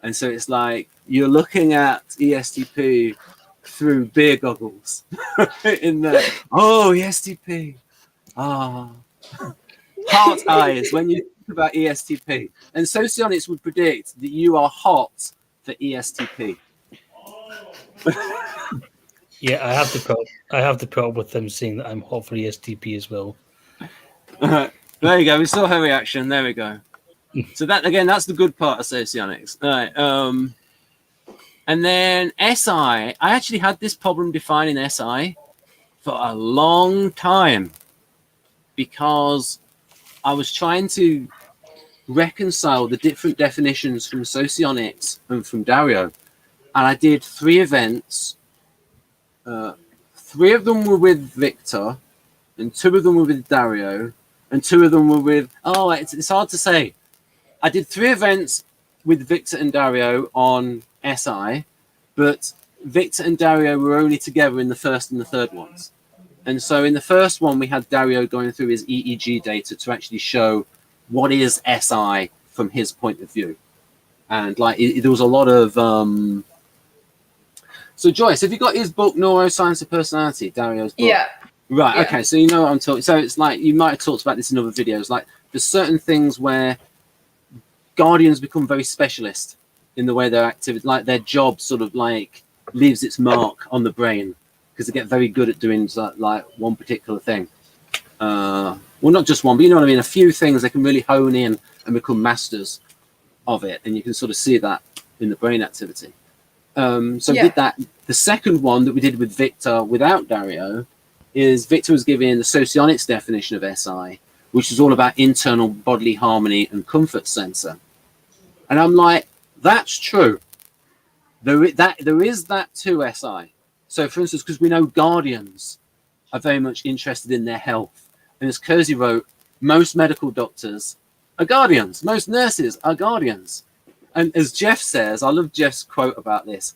And so it's like you're looking at ESTP through beer goggles in the ESTP. Heart eyes when you think about ESTP. And Socionics would predict that you are hot for ESTP. Yeah, I have to put up with them saying that I'm hot for ESTP as well. There you go. We saw her reaction. There we go. So that again, that's the good part of Socionics. All right. And then SI. I actually had this problem defining SI for a long time because I was trying to reconcile the different definitions from Socionics and from Dario. And I did 3 events. 3 of them were with Victor, and 2 of them were with Dario, and 2 of them were with... Oh, it's hard to say. I did 3 events with Victor and Dario on SI, but Victor and Dario were only together in the first and the third ones. And so in the first one, we had Dario going through his EEG data to actually show what is SI from his point of view. And like there was a lot of... So Joyce, have you got his book, Neuroscience of Personality, Dario's book? Yeah. Right, Yeah. okay, so you know what I'm talking... So it's like, you might have talked about this in other videos, like there's certain things where Guardians become very specialist in the way their activity, like their job sort of like leaves its mark on the brain because they get very good at doing like one particular thing. Well, not just one, but you know what I mean? A few things they can really hone in and become masters of it. And you can sort of see that in the brain activity. So we did that. The second one that we did with Victor without Dario is Victor was giving the Socionics definition of SI, which is all about internal bodily harmony and comfort sensor. And I'm like, that's true. There is that to SI. So for instance, because we know Guardians are very much interested in their health. And as Keirsey wrote, most medical doctors are Guardians. Most nurses are Guardians. And as Jeff says, I love Jeff's quote about this,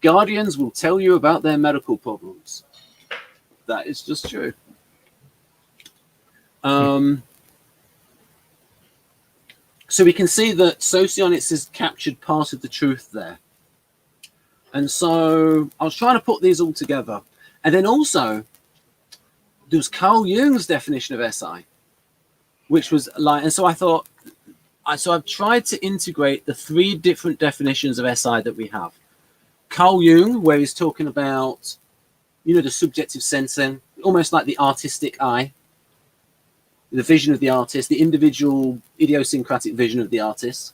Guardians will tell you about their medical problems. That is just true. So we can see that Socionics has captured part of the truth there. And so I was trying to put these all together. And then also, there was Carl Jung's definition of SI, which was like, and so I thought, so I've tried to integrate the 3 different definitions of SI that we have. Carl Jung, where he's talking about, you know, the subjective sensing, almost like the artistic eye, the vision of the artist, the individual idiosyncratic vision of the artist.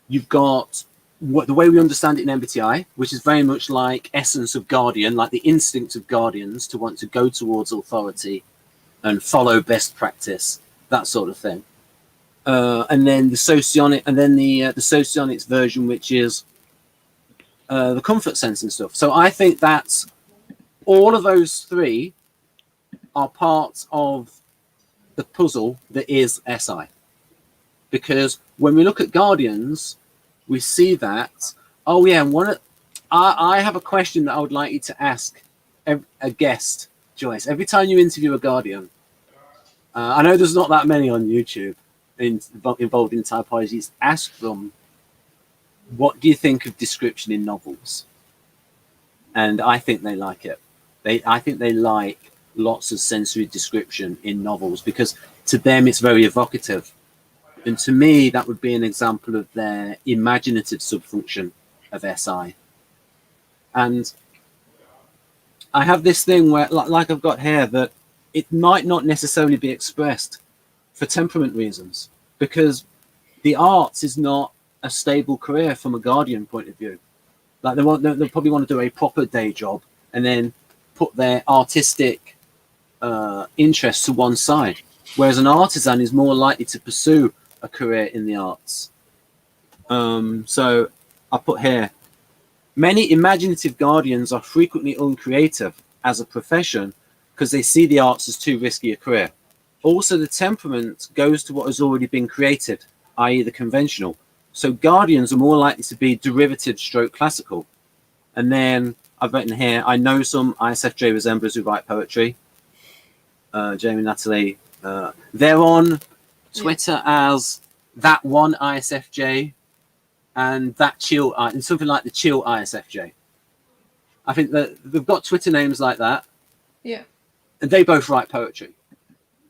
You've got the way we understand it in MBTI, which is very much like essence of guardian, like the instinct of guardians to want to go towards authority and follow best practice, that sort of thing. And then the Socionic, and then the Socionics version, which is the comfort sensing stuff. So I think that's all of those 3 are parts of the puzzle that is SI. Because when we look at Guardians, we see that, oh yeah, I have a question that I would like you to ask a guest, Joyce. Every time you interview a Guardian, I know there's not that many on YouTube involved in typologies, ask them, what do you think of description in novels? And I think they like it. I think they like lots of sensory description in novels because to them it's very evocative. And to me, that would be an example of their imaginative subfunction of SI. And I have this thing where, like I've got here, that it might not necessarily be expressed for temperament reasons because the arts is not a stable career from a Guardian point of view. Like they'll probably want to do a proper day job and then put their artistic interests to one side. Whereas an artisan is more likely to pursue a career in the arts. So I put here, many imaginative Guardians are frequently uncreative as a profession because they see the arts as too risky a career. Also, the temperament goes to what has already been created, i.e. the conventional. So Guardians are more likely to be derivative stroke classical. And then I've written here, I know some ISFJ resemblers who write poetry. Jamie, Natalie, they're on Twitter as that one ISFJ and that chill, and something like the chill ISFJ. I think that they've got Twitter names like that. Yeah. And they both write poetry.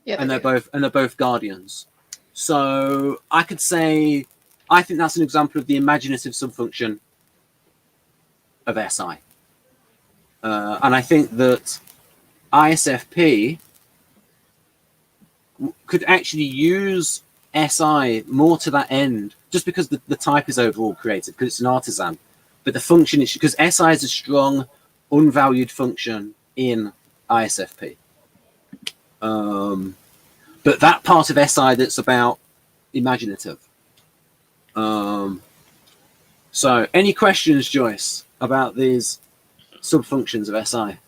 Yeah. And they're both guardians. So I could say, I think that's an example of the imaginative subfunction of SI. And I think that ISFP could actually use SI more to that end, just because the type is overall creative, because it's an artisan. But the function is, because SI is a strong, unvalued function in ISFP. But that part of SI that's about imaginative. So any questions, Joyce, about these subfunctions of SI?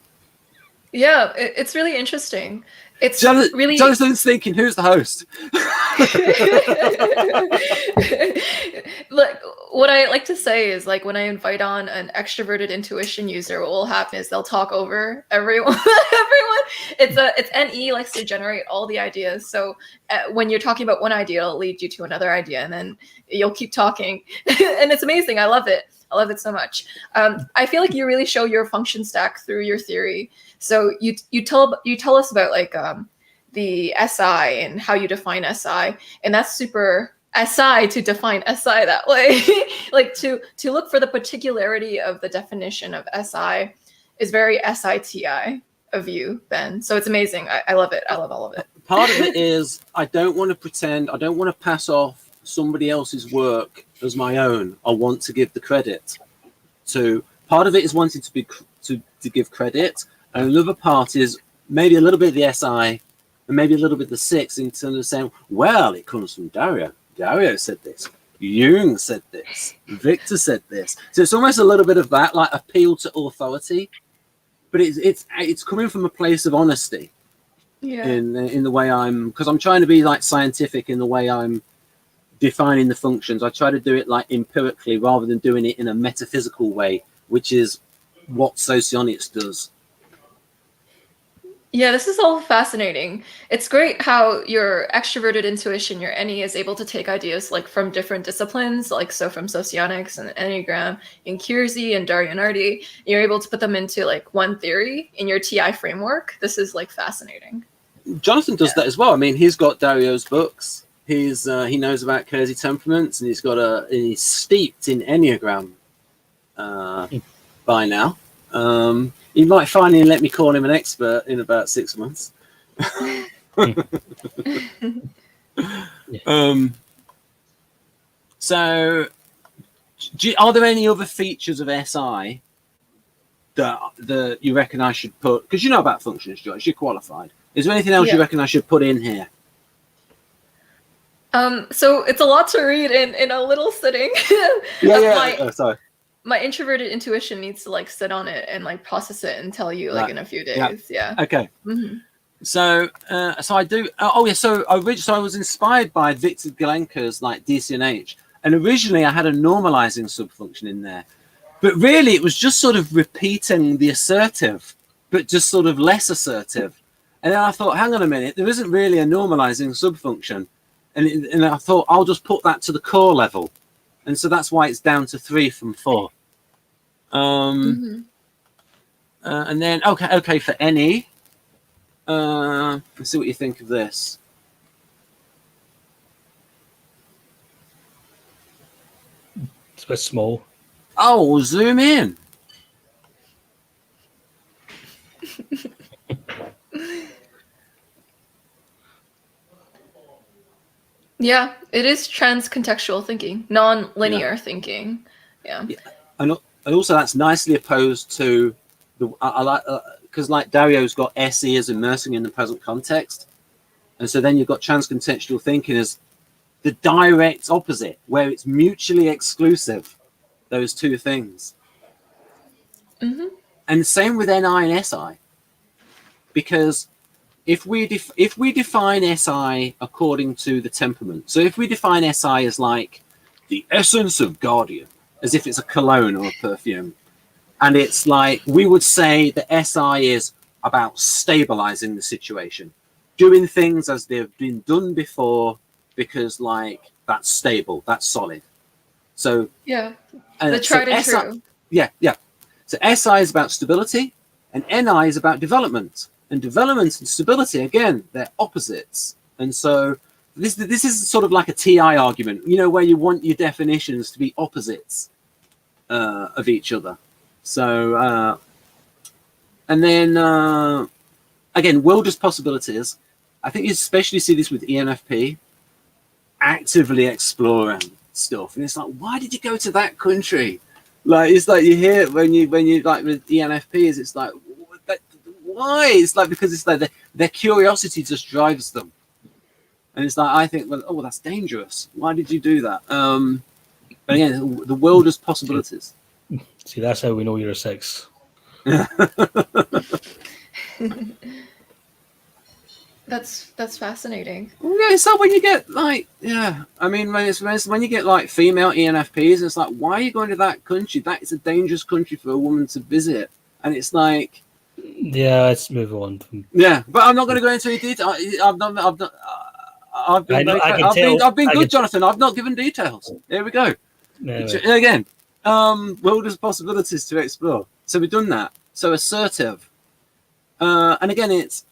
Yeah, it's really interesting. It's really Jonathan's thinking, who's the host? Look, what I like to say is, like, when I invite on an extroverted intuition user, what will happen is they'll talk over everyone. It's NE likes to generate all the ideas. So when you're talking about one idea, it'll lead you to another idea, and then you'll keep talking. And it's amazing. I love it. I love it so much. I feel like you really show your function stack through your theory. So you tell us about, like, the SI and how you define SI, and that's super SI to define SI that way. Like, to look for the particularity of the definition of SI is very SITI of you, Ben. So it's amazing. I love it. I love all of it. Part of it is I don't want to pretend. I don't want to pass off somebody else's work as my own. I want to give the credit to. Part of it is wanting to give credit, and another part is maybe a little bit of the SI and maybe a little bit of the 6 in terms of saying, well, it comes from Dario. Dario said this. Jung said this. Victor said this. So it's almost a little bit of that, like appeal to authority, but it's coming from a place of honesty. Yeah. In the way because I'm trying to be, like, scientific in the way I'm defining the functions. I try to do it, like, empirically rather than doing it in a metaphysical way, which is what Socionics does. Yeah, this is all fascinating. It's great how your extroverted intuition, your NE, is able to take ideas, like, from different disciplines, like, so from Socionics and Enneagram and Keirsey and Daryanardi, you're able to put them into, like, one theory in your TI framework. This is, like, fascinating. Jonathan does that as well. I mean, he's got Dario's books. He knows about Keirsey temperaments, and he's steeped in Enneagram by now. He might finally let me call him an expert in about 6 months. So, are there any other features of SI that you reckon I should put? Because you know about functions, Joyce. You're qualified. Is there anything else you reckon I should put in here? So it's a lot to read in a little sitting. Sorry. My introverted intuition needs to, like, sit on it and, like, process it and tell you, like, in a few days. Yeah. Okay. Mm-hmm. So I do. So I was inspired by Victor Galenka's, like, DCNH, and originally I had a normalizing subfunction in there, but really it was just sort of repeating the assertive, but just sort of less assertive. And then I thought, hang on a minute, there isn't really a normalizing subfunction, and I thought I'll just put that to the core level, and so that's why it's down to 3 from 4. And then okay for NE. Let's see what you think of this. It's a bit small. Oh, we'll zoom in. Yeah, it is trans-contextual thinking, non-linear thinking. Yeah. And also that's nicely opposed to the I like because, like, Dario's got SE as immersing in the present context, and so then you've got trans-contextual thinking as the direct opposite, where it's mutually exclusive, those two things. And same with NI and SI, because if we define SI according to the temperament, so if we define SI as, like, the essence of guardian, as if it's a cologne or a perfume, and it's like, we would say that SI is about stabilizing the situation, doing things as they've been done before, because, like, that's stable, that's solid. So Yeah, the tried and true. Yeah. So SI is about stability, and NI is about development. And development and stability, again, they're opposites. And so this is sort of like a TI argument, you know, where you want your definitions to be opposites of each other. So, and then, again, world as possibilities. I think you especially see this with ENFP, actively exploring stuff. And it's like, why did you go to that country? Like, it's like you hear when you like with ENFPs, it's like, why? It's like, because it's like their curiosity just drives them. And it's like, I think, well, oh, that's dangerous. Why did you do that? But again, the world has possibilities. See, that's how we know you're a 6. That's fascinating. Yeah, it's like when you get like, yeah, I mean, when you get like female ENFPs, it's like, why are you going to that country? That is a dangerous country for a woman to visit. And it's like, yeah, let's move on. Yeah, but I'm not going to go into any detail. I've been good, Jonathan. I've not given details. Here we go. Anyway. Again, world has possibilities to explore. So we've done that. So assertive, and again, it's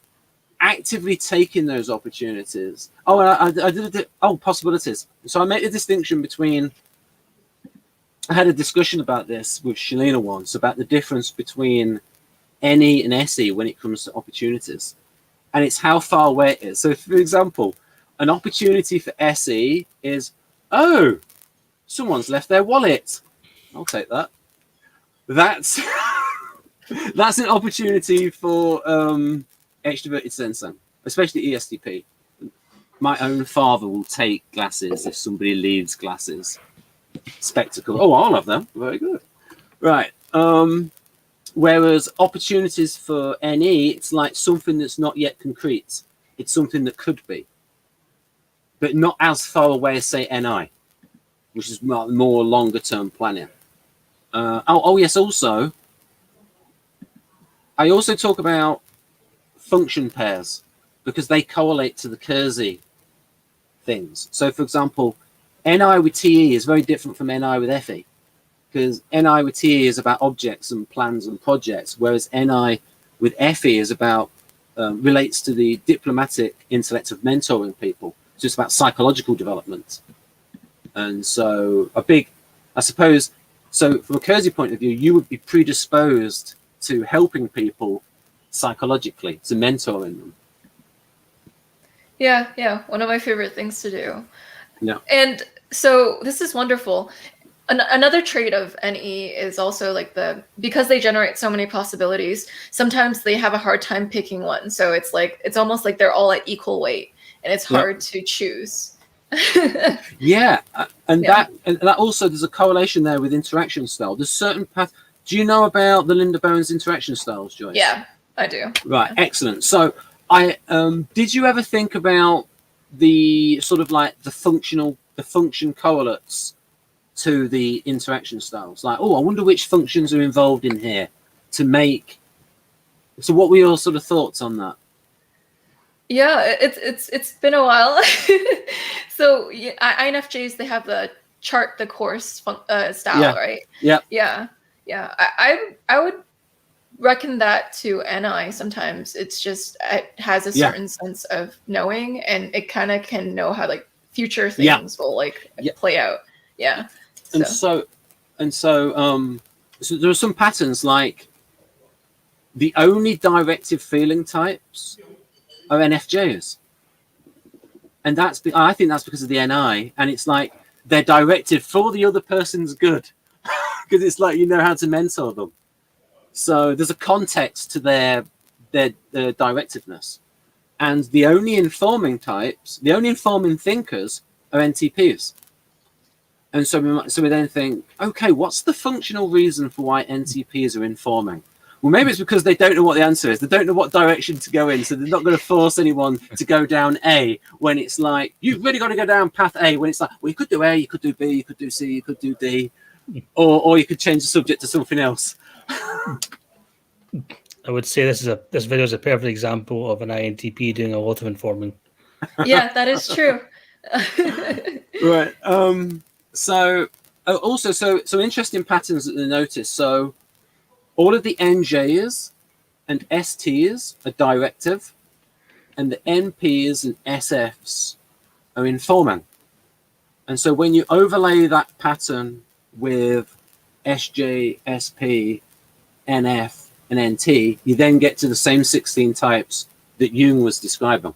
actively taking those opportunities. Oh, I did it. Oh, possibilities. So I made a distinction between. I had a discussion about this with Shalina once about the difference between NE and SE when it comes to opportunities, and it's how far away it is. So, for example, an opportunity for SE is, oh, someone's left their wallet. I'll take that. That's that's an opportunity for extroverted sensing, especially ESTP. My own father will take glasses if somebody leaves glasses. Spectacle. Oh, I'll have them. Very good. Right. Whereas opportunities for NE, it's like something that's not yet concrete. It's something that could be, but not as far away as, say, NI, which is more longer-term planning. Yes, also, I also talk about function pairs because they correlate to the Keirsey things. So, for example, NI with TE is very different from NI with FE. Because NI with TE is about objects and plans and projects, whereas NI with FE is about relates to the diplomatic intellect of mentoring people. It's just about psychological development. And so I suppose, so from a Keirsey point of view, you would be predisposed to helping people psychologically, to mentoring them. Yeah. One of my favorite things to do. Yeah. And so this is wonderful. Another trait of NE is also like because they generate so many possibilities, sometimes they have a hard time picking one. So it's almost like they're all at equal weight and it's hard to choose. Yeah. That also, there's a correlation there with interaction style. There's certain paths. Do you know about the Linda Bowen's interaction styles, Joyce? Yeah, I do. Right. Excellent. So did you ever think about the sort of like the function correlates to the interaction styles? Like, oh, I wonder which functions are involved in here to make. So what were your sort of thoughts on that? Yeah, it's been a while. So INFJs, they have the chart the course style, right? Yeah. I would reckon that to NI sometimes. It's just, it has a certain sense of knowing, and it kind of can know how like future things will like play out. Yeah. So there are some patterns, like the only directive feeling types are NFJs. And I think that's because of the NI, and it's like they're directed for the other person's good because it's like, you know how to mentor them. So there's a context to their directiveness. And the only informing thinkers are NTPs. And so we then think, okay, what's the functional reason for why NTPs are informing? Well, maybe it's because they don't know what the answer is. They don't know what direction to go in. So they're not going to force anyone to go down A when it's like, you've really got to go down path A, when it's like, well, you could do A, you could do B, you could do C, you could do D, or you could change the subject to something else. I would say this video is a perfect example of an INTP doing a lot of informing. Yeah, that is true. Right. So interesting patterns that they notice. So All of the NJs and STs are directive, and the NPs and SFs are informant. And so when you overlay that pattern with SJ, SP, NF, and NT, you then get to the same 16 types that Jung was describing.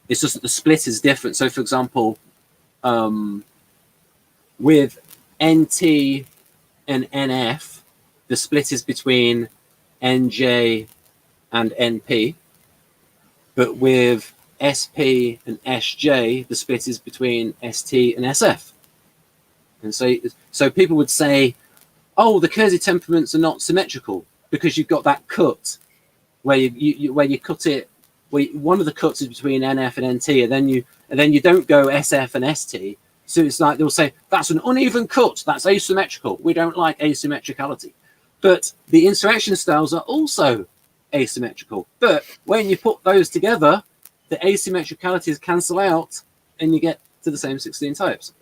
It's just that the split is different. So, for example, with NT and NF, the split is between NJ and NP. But with SP and SJ, the split is between ST and SF. And so people would say, oh, the Keirsey temperaments are not symmetrical because you've got that cut where you cut it. One of the cuts is between NF and NT, and then you don't go SF and ST. So it's like they'll say that's an uneven cut. That's asymmetrical. We don't like asymmetricality. But the interaction styles are also asymmetrical. But when you put those together, the asymmetricalities cancel out, and you get to the same 16 types.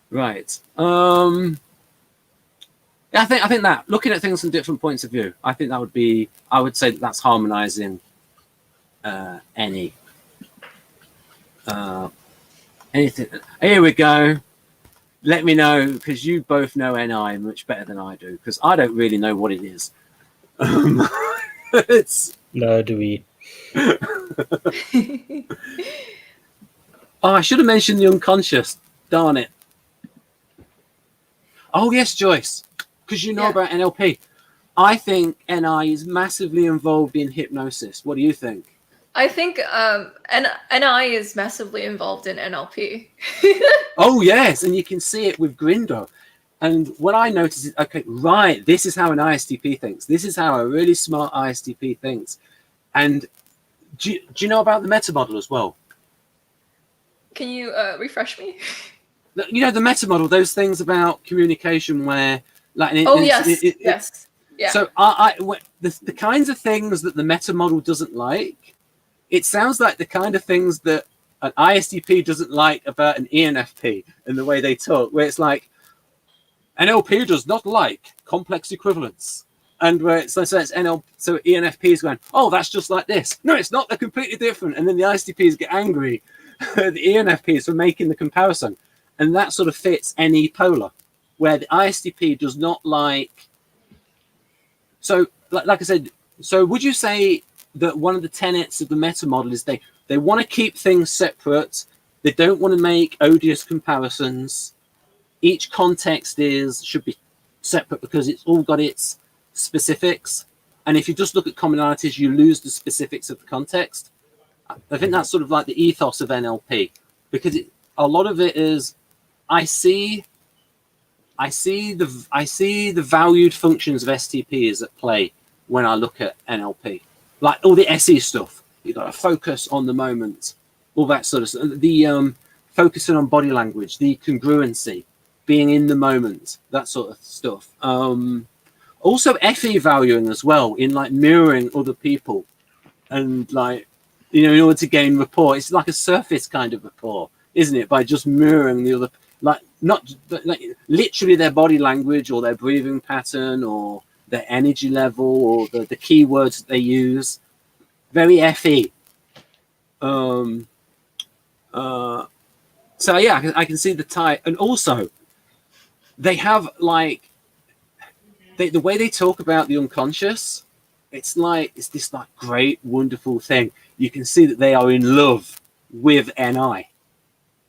Right. I think that looking at things from different points of view, I think that would be. I would say that's harmonizing. Anything. Here we go. Let me know, because you both know NI much better than I do, because I don't really know what it is. No, do we? Oh, I should have mentioned the unconscious. Darn it. Oh yes, Joyce, because you know about NLP. I think NI is massively involved in hypnosis. What do you think? I think NI is massively involved in NLP. Oh yes, and you can see it with Grinder. And what I noticed is, okay, right, this is how an ISTP thinks. This is how a really smart ISTP thinks. And do you know about the meta model as well? Can you refresh me? You know, the meta model, those things about communication where, like, yes. Yeah. So the kinds of things that the meta model doesn't like, it sounds like the kind of things that an ISTP doesn't like about an ENFP and the way they talk, where it's like, NLP does not like complex equivalence. And where it's so ENFP is going, oh, that's just like this. No, it's not. They're completely different. And then the ISTPs get angry at the ENFPs for making the comparison. And that sort of fits any polar, where the ISTP does not like. So, like I said, so would you say that one of the tenets of the meta model is they want to keep things separate. They don't want to make odious comparisons. Each context should be separate because it's all got its specifics. And if you just look at commonalities, you lose the specifics of the context. I think that's sort of like the ethos of NLP, because a lot of it is, I see the valued functions of STPs at play when I look at NLP, like all the SE stuff. You've got to focus on the moment, all that sort of stuff. The focusing on body language, the congruency, being in the moment, that sort of stuff. Also FE valuing as well, in like mirroring other people, and like, you know, in order to gain rapport. It's like a surface kind of rapport, isn't it? By just mirroring the other, like not like literally their body language or their breathing pattern or their energy level or the keywords that they use. Very FE. So yeah, I can see the type, and also they have like the way they talk about the unconscious. It's this like great, wonderful thing. You can see that they are in love with NI.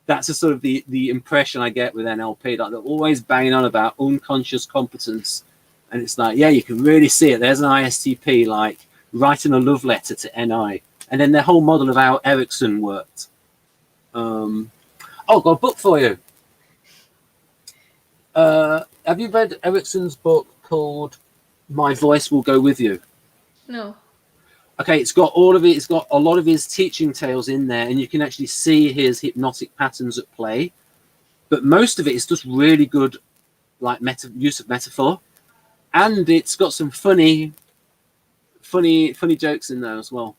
That's a sort of the impression I get with NLP. Like they're always banging on about unconscious competence, and it's like, yeah, you can really see it. There's an ISTP like writing a love letter to NI, and then their whole model of how Erikson worked. I've got a book for you. Have you read Erikson's book called My Voice Will Go With You? No. Okay, it's got all of it. It's got a lot of his teaching tales in there, and you can actually see his hypnotic patterns at play. But most of it is just really good, like use of metaphor, and it's got some funny jokes in there as well.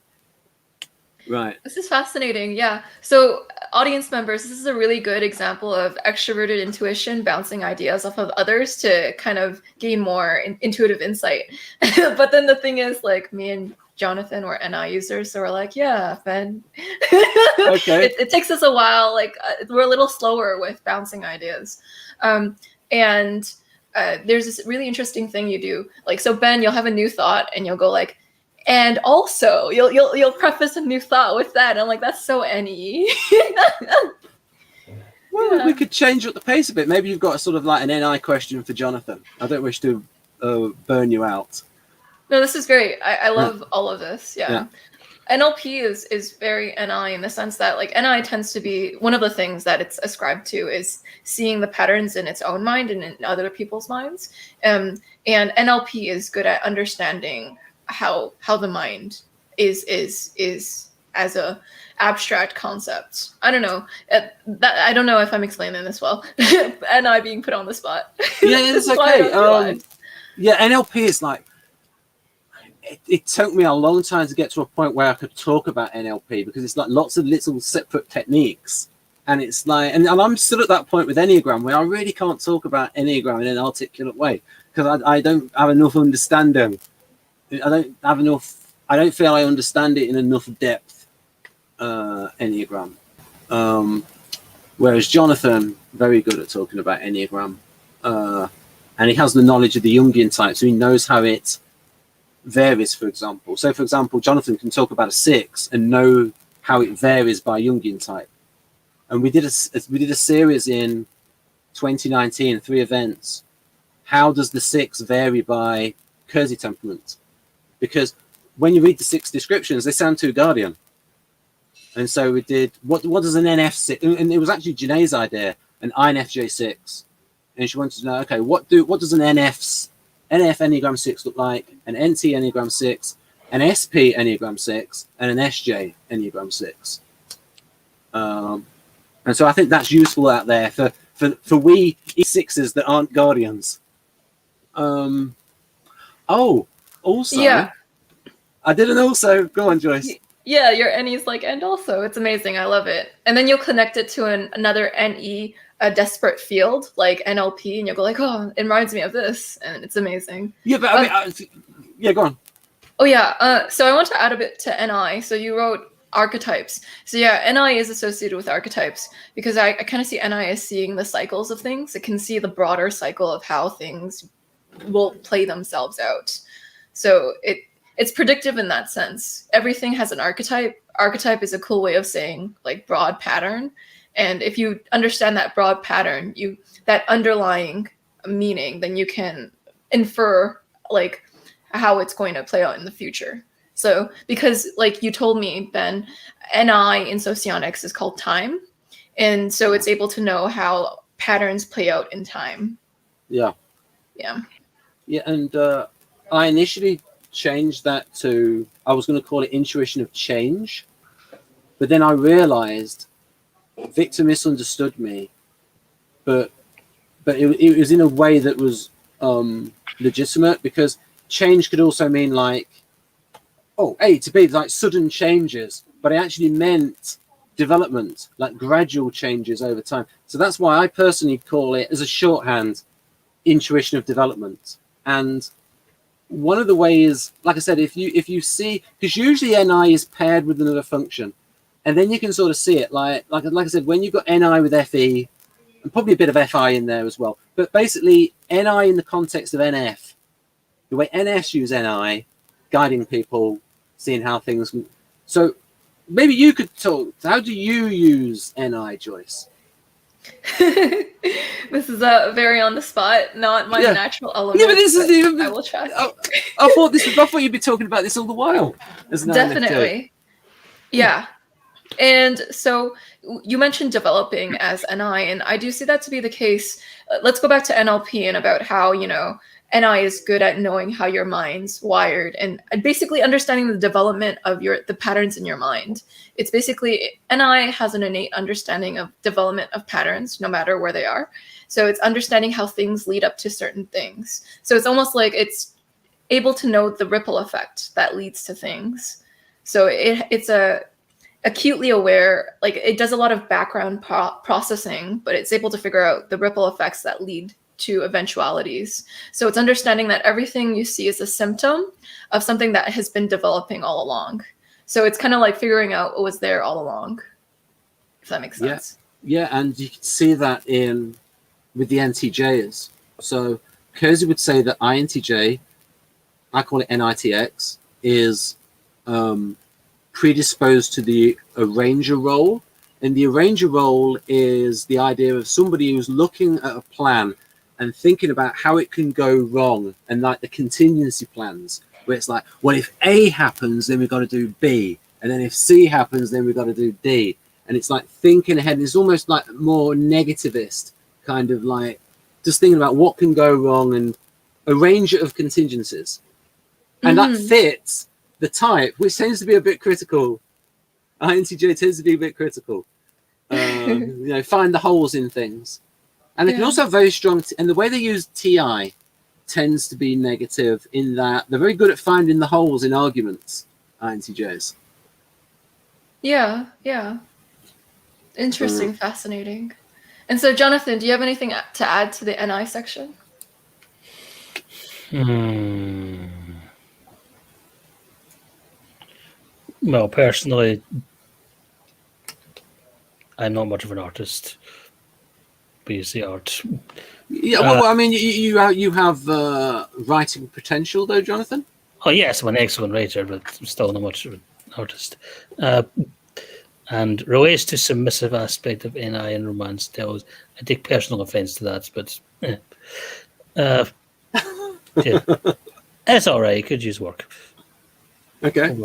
Right. This is fascinating. Yeah. So, audience members, this is a really good example of extroverted intuition bouncing ideas off of others to kind of gain more intuitive insight. But then the thing is, like, me and Jonathan were NI users, so we're like, yeah, Ben. Okay. It takes us a while. Like, we're a little slower with bouncing ideas. And there's this really interesting thing you do. Like, so Ben, you'll have a new thought, and you'll go like, and also you'll preface a new thought with that. And I'm like, that's so NE. Well, Yeah. we could change up the pace a bit. Maybe you've got a sort of like an NI question for Jonathan. I don't wish to burn you out. No, this is great. I love all of this. Yeah. Yeah. NLP is very NI in the sense that like NI tends to be one of the things that it's ascribed to is seeing the patterns in its own mind and in other people's minds. And NLP is good at understanding how the mind is as a abstract concept. I don't know. I don't know if I'm explaining this well. NI being put on the spot. Yeah, it's That's why I okay. don't realize. Yeah, NLP is like, it took me a long time to get to a point where I could talk about NLP because it's like lots of little separate techniques. And it's like, and I'm still at that point with Enneagram where I really can't talk about Enneagram in an articulate way because I don't have enough understanding. I don't feel I understand it in enough depth, Enneagram. Whereas Jonathan, very good at talking about Enneagram. And he has the knowledge of the Jungian type, so he knows how it varies, for example. So, for example, Jonathan can talk about a 6 and know how it varies by Jungian type. And we did a series in 2019, 3 events. How does the 6 vary by Keirsey temperament? Because when you read the 6 descriptions, they sound too guardian. And so we did, what does an NF6, and it was actually Janae's idea, an INFJ6. And she wanted to know, okay, what does an NF Enneagram 6 look like, an NT Enneagram 6, an SP Enneagram 6, and an SJ Enneagram 6. And so I think that's useful out there for we E6s that aren't guardians. Also, Yeah. I did an also. Go on, Joyce. Yeah, your NE's like, and also, it's amazing. I love it. And then you'll connect it to another NE, a desperate field, like NLP, and you'll go like, oh, it reminds me of this, and it's amazing. Yeah, but I mean, yeah, go on. Oh, yeah. So I want to add a bit to NI. So you wrote archetypes. So yeah, NI is associated with archetypes because I kind of see NI as seeing the cycles of things. It can see the broader cycle of how things will play themselves out. So it's predictive in that sense. Everything has an archetype. Archetype is a cool way of saying like broad pattern. And if you understand that broad pattern, that underlying meaning, then you can infer like how it's going to play out in the future. So because like you told me, Ben, NI in Socionics is called time. And so it's able to know how patterns play out in time. Yeah. Yeah. Yeah, and I initially changed that to, I was going to call it intuition of change. But then I realized Victor misunderstood me, but it was in a way that was legitimate because change could also mean like, A to B, like sudden changes, but it actually meant development, like gradual changes over time. So that's why I personally call it, as a shorthand, intuition of development. And one of the ways, like I said, if you see, because usually NI is paired with another function, and then you can sort of see it like I said, when you've got NI with FE, and probably a bit of FI in there as well, but basically NI in the context of NF, the way NFs use NI, guiding people, seeing how things. So maybe you could talk. How do you use NI, Joyce? This is a very on the spot, not my natural element. Yeah, but this is even. I will try. I thought you'd be talking about this all the while. Definitely. Yeah. And so you mentioned developing as NI, and I do see that to be the case. Let's go back to NLP and about how, NI is good at knowing how your mind's wired and basically understanding the development of the patterns in your mind. It's basically, NI has an innate understanding of development of patterns, no matter where they are. So it's understanding how things lead up to certain things. So it's almost like it's able to know the ripple effect that leads to things. So it's a acutely aware, like it does a lot of background processing, but it's able to figure out the ripple effects that lead to eventualities. So it's understanding that everything you see is a symptom of something that has been developing all along. So it's kind of like figuring out what was there all along, if that makes sense. Yeah, and you can see that with the NTJs. So Keirsey would say that INTJ, I call it NITX, is predisposed to the arranger role. And the arranger role is the idea of somebody who's looking at a plan and thinking about how it can go wrong, and like the contingency plans, where it's like, well, if A happens, then we've got to do B. And then if C happens, then we've got to do D. And it's like thinking ahead. And it's almost like more negativist, kind of like just thinking about what can go wrong and a range of contingencies. And that fits the type, which tends to be a bit critical. INTJ tends to be a bit critical. Find the holes in things. And they can also have very strong, and the way they use TI tends to be negative in that they're very good at finding the holes in arguments, INTJs. Yeah. Interesting, fascinating. And so, Jonathan, do you have anything to add to the NI section? Well, personally, I'm not much of an artist. But you see art. Yeah, well, I mean, you have writing potential, though, Jonathan? Oh, yes, I'm an excellent writer, but I'm still not much of an artist. And relates to submissive aspect of NI and romance tells. I take personal offense to that, but yeah. It's all right. It could use work. Okay.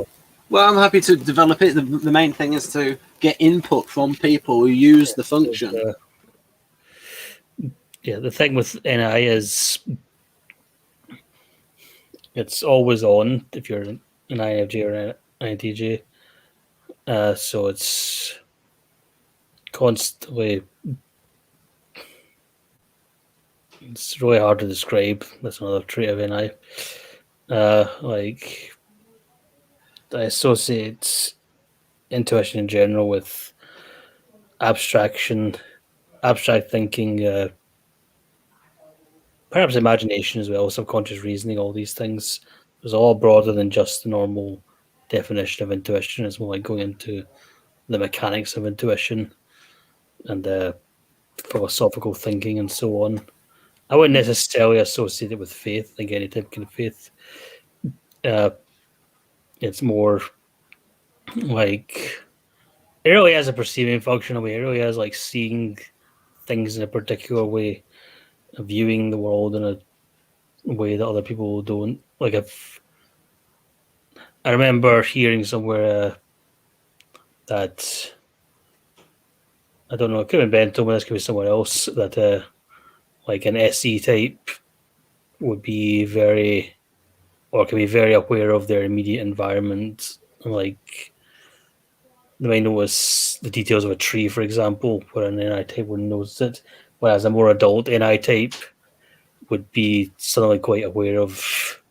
Well, I'm happy to develop it. The main thing is to get input from people who use the function. The thing with NI is it's always on if you're an INFJ or an INTJ. So it's constantly, it's really hard to describe. That's another trait of NI. I associate intuition in general with abstract thinking, perhaps imagination as well, subconscious reasoning, all these things. It's all broader than just the normal definition of intuition. It's more like going into the mechanics of intuition and philosophical thinking and so on. I wouldn't necessarily associate it with faith, like any type of faith. It's more like it really has a perceiving function. It really has like seeing things in a particular way, viewing the world in a way that other people don't. Like if I remember hearing somewhere that I don't know, it could have been Ben told me, this could be someone else, that like an SE type would be very aware of their immediate environment. Like they might notice the details of a tree, for example, where an NI type wouldn't notice it, whereas a more adult NI type would be suddenly quite aware of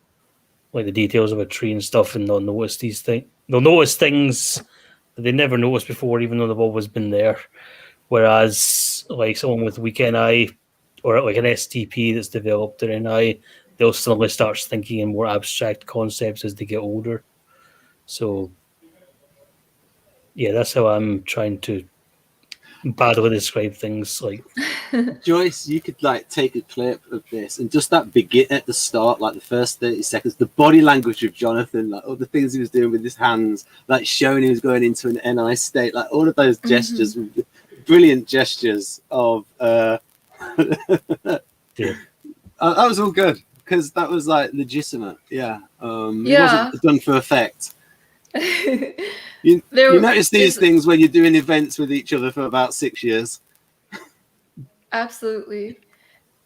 like the details of a tree and stuff, and they'll notice these things. They'll notice things that they never noticed before, even though they've always been there. Whereas like someone with weak NI or like an STP that's developed their NI, they'll suddenly start thinking in more abstract concepts as they get older. So yeah, that's how I'm trying to badly describe things. Like Joyce, you could like take a clip of this and just that begin at the start, like the first 30 seconds, the body language of Jonathan, like all the things he was doing with his hands, like showing he was going into an NI state, like all of those gestures, brilliant gestures of that was all good because that was like legitimate. It wasn't done for effect. You notice these things when you're doing events with each other for about 6 years. Absolutely.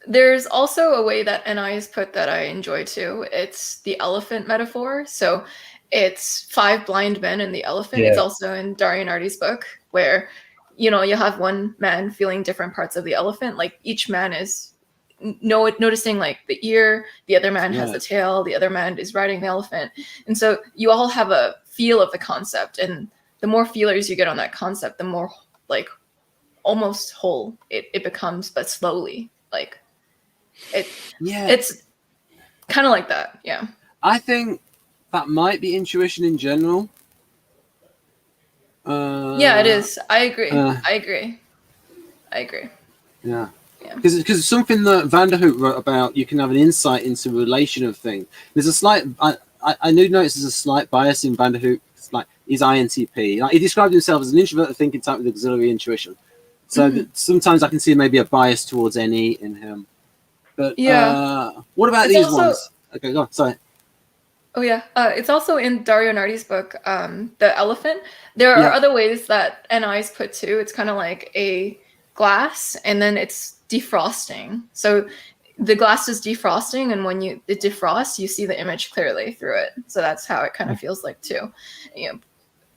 There's also a way that NI is put that I enjoy too. It's the elephant metaphor. So it's 5 blind men and the elephant. It's also in Daria Nardi's book where, you have one man feeling different parts of the elephant. Like each man is noticing like the ear, the other man has the tail, the other man is riding the elephant. And so you all have a feel of the concept. And the more feelers you get on that concept, the more like almost whole it becomes, but slowly. Like it's kind of like that. Yeah. I think that might be intuition in general. Yeah, it is. I agree. Yeah. Because something that Vanderhoop wrote about, you can have an insight into relation of thing. There's a slight, I do notice there's a slight bias in Vanderhoop. It's like he's INTP. Like, he described himself as an introverted thinking type with auxiliary intuition. So sometimes I can see maybe a bias towards NE in him. But what about these ones? Okay, go on. Sorry. Oh yeah, it's also in Dario Nardi's book, The Elephant. There are other ways that NI is put too. It's kind of like a glass, and then it's defrosting. So the glass is defrosting, and when it defrosts, you see the image clearly through it. So that's how it kind of feels like too. Yeah.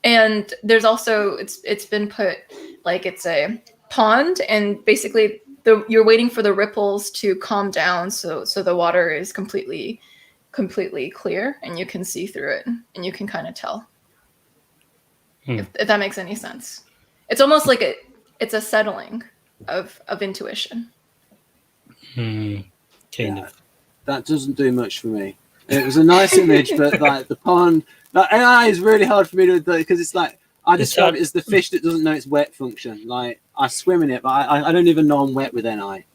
And there's also it's been put like it's a pond, and basically you're waiting for the ripples to calm down, so the water is completely clear, and you can see through it, and you can kind of tell. If that makes any sense. It's almost like it's a settling of intuition. Kind of. That doesn't do much for me. It was a nice image, but like the pond, like AI is really hard for me to do, because it's like I describe it as the fish that doesn't know it's wet function. Like I swim in it, but I don't even know I'm wet with NI.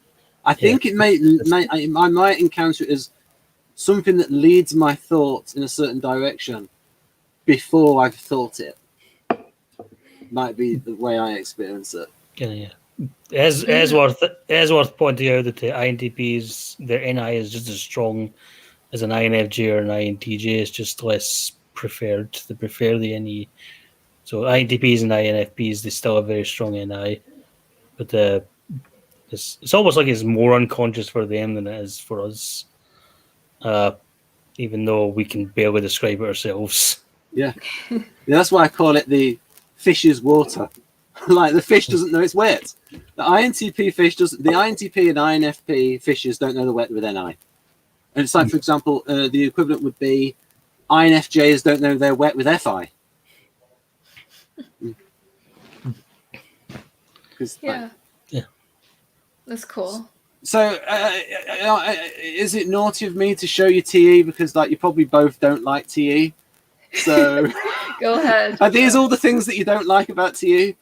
I think I might encounter it as something that leads my thoughts in a certain direction before I've thought it. Might be the way I experience it. Yeah. As worth pointing out that the INTPs, their NI is just as strong as an INFJ or an INTJ. It's just less preferred. They prefer the NE. So INTPs and INFPs, they still have very strong NI, but it's almost like it's more unconscious for them than it is for us. Even though we can barely describe it ourselves. Yeah, that's why I call it the fish's water. Like the fish doesn't know it's wet. The INTP fish doesn't. The INTP and INFP fishes don't know they're wet with NI. And it's like, for example, the equivalent would be INFJs don't know they're wet with FI. Yeah, that's cool. So, is it naughty of me to show you TE because, like, you probably both don't like TE? So, go ahead. Are these all the things that you don't like about TE?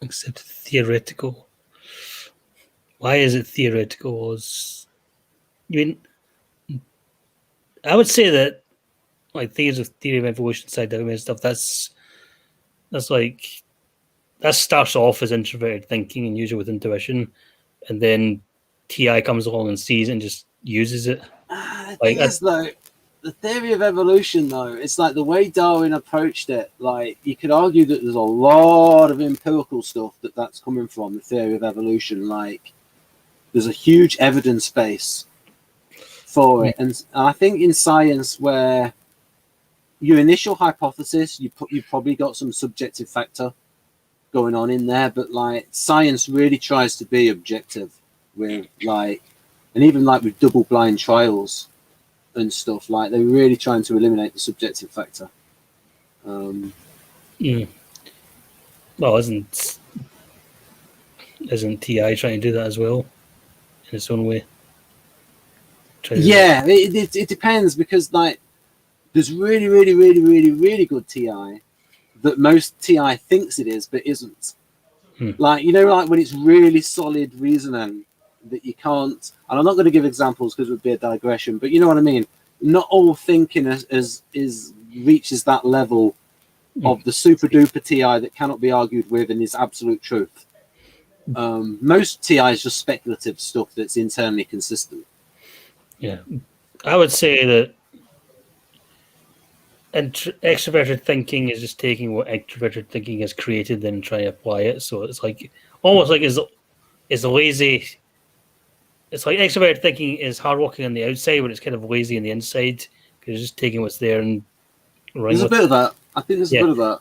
Except theoretical. Why is it theoretical? I would say that, like, things with theory of evolution, side and stuff, that starts off as introverted thinking and usually with intuition, and then TI comes along and sees it and just uses it. The thing is, though, the theory of evolution, though, it's like the way Darwin approached it. Like, you could argue that there's a lot of empirical stuff that's coming from the theory of evolution. Like, there's a huge evidence base for it, and I think in science, where your initial hypothesis, you probably got some subjective factor going on in there, but like science really tries to be objective with like, and even like with double-blind trials and stuff, like they're really trying to eliminate the subjective factor. Well, isn't TI trying to do that as well in its own way? Yeah, it depends, because like there's really good TI that most TI thinks it is but isn't. Like, you know, like when it's really solid reasoning that you can't, and I'm not going to give examples because it would be a digression, but you know what I mean. Not all thinking reaches that level of the super duper TI that cannot be argued with and is absolute truth. Most TI is just speculative stuff that's internally consistent. Yeah, I would say that extroverted thinking is just taking what extroverted thinking has created and trying to apply it. So it's like almost like it's lazy. It's like extroverted thinking is hardworking on the outside, but it's kind of lazy on the inside because it's just taking what's there and running. There's a bit of that. I think there's a bit of that.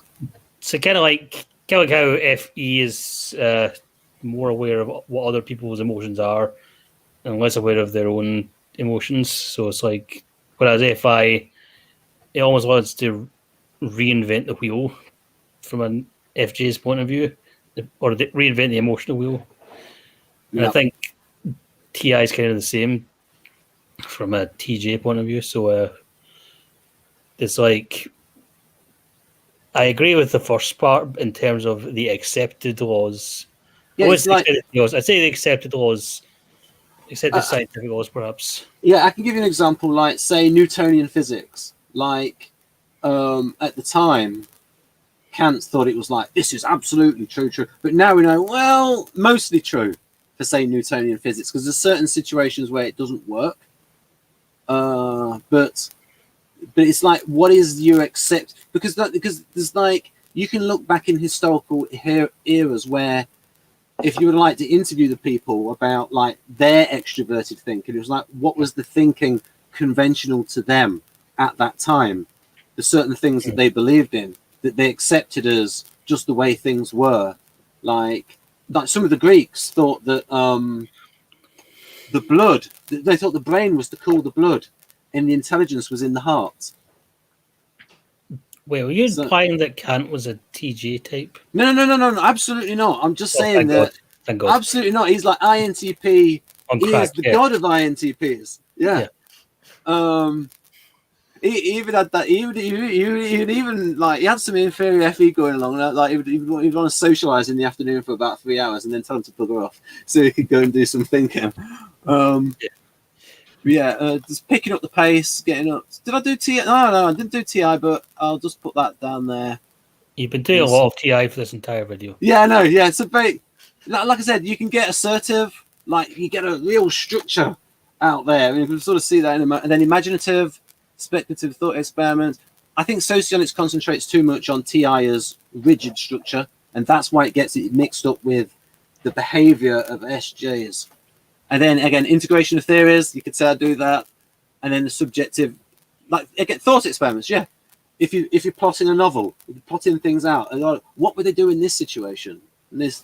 So kind of like how FE is more aware of what other people's emotions are, and less aware of their own emotions. So it's like, whereas FI, it almost wants to reinvent the wheel from an FJ's point of view, or reinvent the emotional wheel. And I think TI is kind of the same from a TJ point of view. So it's like, I agree with the first part in terms of the accepted laws. Yeah, it's like, I'd say the accepted laws, accepted scientific laws, perhaps. Yeah, I can give you an example, like, say, Newtonian physics. Like, at the time, Kant thought it was like, this is absolutely true. But now we know, well, mostly true for, say, Newtonian physics, because there's certain situations where it doesn't work. But it's like, what is you accept? Because there's like, you can look back in historical eras where, if you would like to interview the people about like their extroverted thinking, it was like, what was the thinking conventional to them at that time? The certain things that they believed in, that they accepted as just the way things were. Like some of the Greeks thought that the blood, they thought the brain was to cool the blood, and the intelligence was in the heart. Wait, were you implying that Kant was a TJ type? No, absolutely not. I'm just saying that. Thank God. Absolutely not. He's like INTP. He is the god of INTPs. Yeah. He even had that. He would even like, he had some inferior FE going along. Like he'd want to socialize in the afternoon for about 3 hours and then tell him to bugger off so he could go and do some thinking. Just picking up the pace, getting up. Did I do TI? No, I didn't do TI, but I'll just put that down there. You've been doing a lot of TI for this entire video. Yeah, I know. Yeah, it's a very, like I said, you can get assertive, like you get a real structure out there. And you can sort of see that, and then imaginative, speculative thought experiment. I think Socionics concentrates too much on TI as rigid structure, and that's why it gets it mixed up with the behavior of SJs. And then again, integration of theories, you could say I do that. And then the subjective, like again, thought experiments, yeah. If you're plotting a novel, if you're plotting things out, and like, what would they do in this situation? And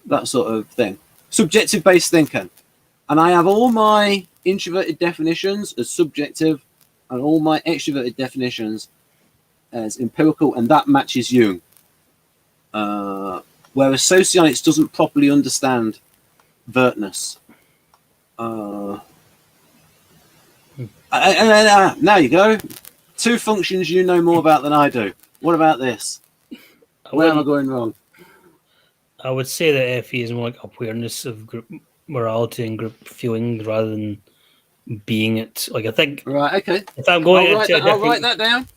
that sort of thing. Subjective based thinking. And I have all my introverted definitions as subjective and all my extroverted definitions as empirical, and that matches Jung. Whereas Socionics doesn't properly understand Vertness. Now you go. 2 functions you know more about than I do. What about this? Where am I going wrong? I would say that FE is more like awareness of group morality and group feeling rather than being it. Like, I think. Right. Okay. If I'm going I'll write that down.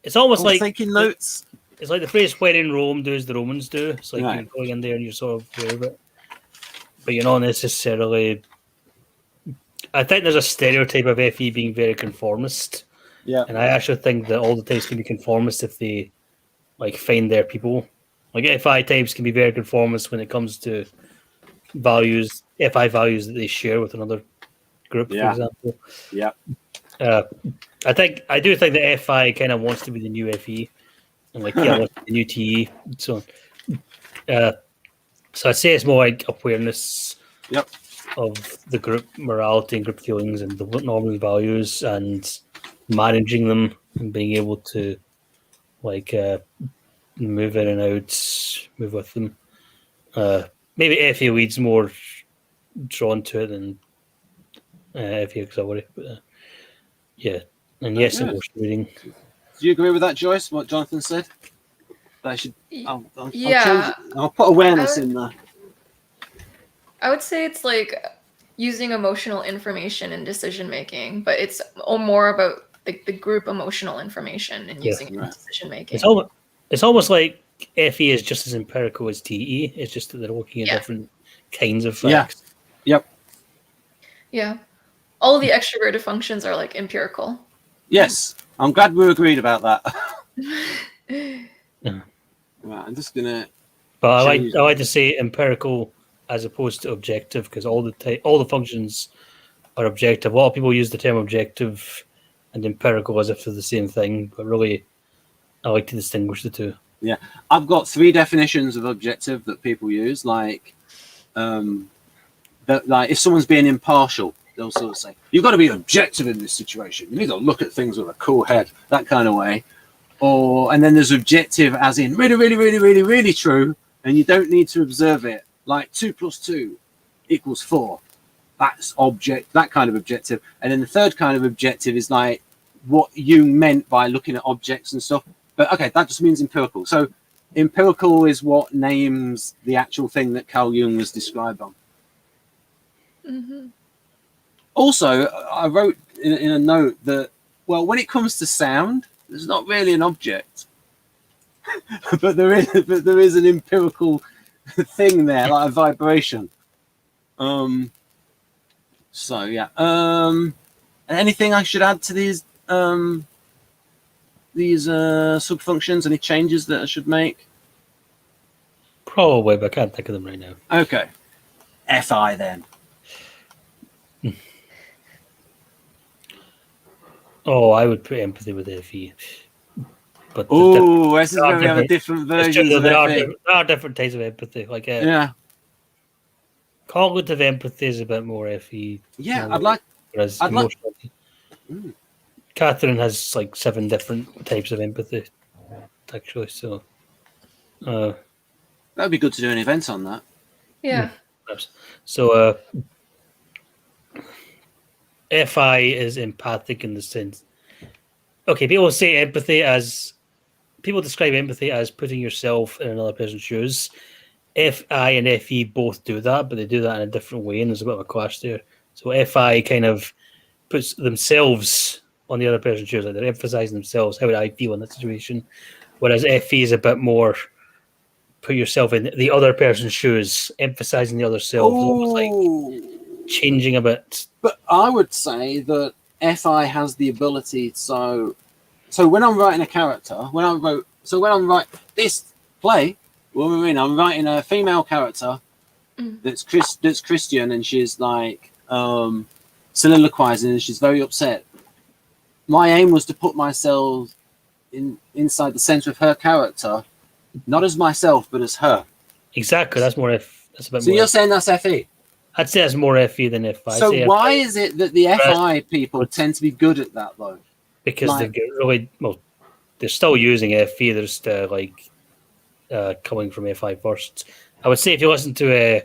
It's almost like taking notes. It's like the phrase "when in Rome, do as the Romans do." It's like right. You're going in there and you're sort of aware of it, but you're not necessarily. I think there's a stereotype of FE being very conformist. Yeah. And I actually think that all the types can be conformist if they like find their people. Like FI types can be very conformist when it comes to values, FI values that they share with another group, for example. Yeah. I do think that FI kind of wants to be the new FE, and like the new TE. So I'd say it's more like awareness. Yep. Of the group morality and group feelings and the normal values and managing them and being able to like move in and out, move with them. Maybe FE leads more drawn to it than FE auxiliary, but yeah. And yes, emotion reading. Do you agree with that, Joyce? What Jonathan said? That I should. I'll put awareness in there. I would say it's like using emotional information in decision making, but it's more about the group emotional information and using it in decision making. It's almost like FE is just as empirical as TE. It's just that they're looking at different kinds of facts. Yeah. Yep. Yeah. All the extroverted functions are like empirical. Yes. I'm glad we agreed about that. Yeah. Right, I'm just gonna. But I like to say empirical as opposed to objective, because all the functions are objective. A lot of people use the term objective and empirical as if they're the same thing, but really, I like to distinguish the two. Yeah, I've got 3 definitions of objective that people use, like that, like, if someone's being impartial, they'll sort of say, you've got to be objective in this situation. You need to look at things with a cool head, that kind of way. And then there's objective as in really, really, really, really, really true. And you don't need to observe it. Like 2 + 2 = 4. That's that kind of objective. And then the third kind of objective is like what Jung meant by looking at objects and stuff. But okay, that just means empirical. So empirical is what names the actual thing that Carl Jung was described on. Mm-hmm. Also, I wrote in a note that, well, when it comes to sound, there's not really an object, but there is an empirical thing there, like a vibration. So yeah. Anything I should add to these subfunctions? Any changes that I should make? Probably, but I can't think of them right now. Okay. FI then. Oh, I would put empathy with FE. But oh, this is where we have a different versions of there FE. are different types of empathy. Like yeah. Cognitive empathy is a bit more FE. Yeah, I'd like. Catherine has like 7 different types of empathy, actually. So that'd be good to do an event on that. Yeah. So FI is empathic in the sense. Okay, people describe empathy as putting yourself in another person's shoes. FI and FE both do that, but they do that in a different way, and there's a bit of a clash there. So FI kind of puts themselves on the other person's shoes, like they're emphasizing themselves. How would I feel in that situation? Whereas FE is a bit more put yourself in the other person's shoes, emphasizing the other self, almost like changing a bit. But I would say that FI has the ability. So when I'm writing a character, when I'm writing this play. Well, I'm writing a female character that's Christian, and she's like soliloquizing, and she's very upset. My aim was to put myself inside the center of her character, not as myself, but as her. Exactly. That's more That's a bit. So more you're saying that's FE? I'd say it's more FE than FI. So why is it that the FI people tend to be good at that though? Because they get really well. They're still using FE. They're just coming from FI first. I would say if you listen to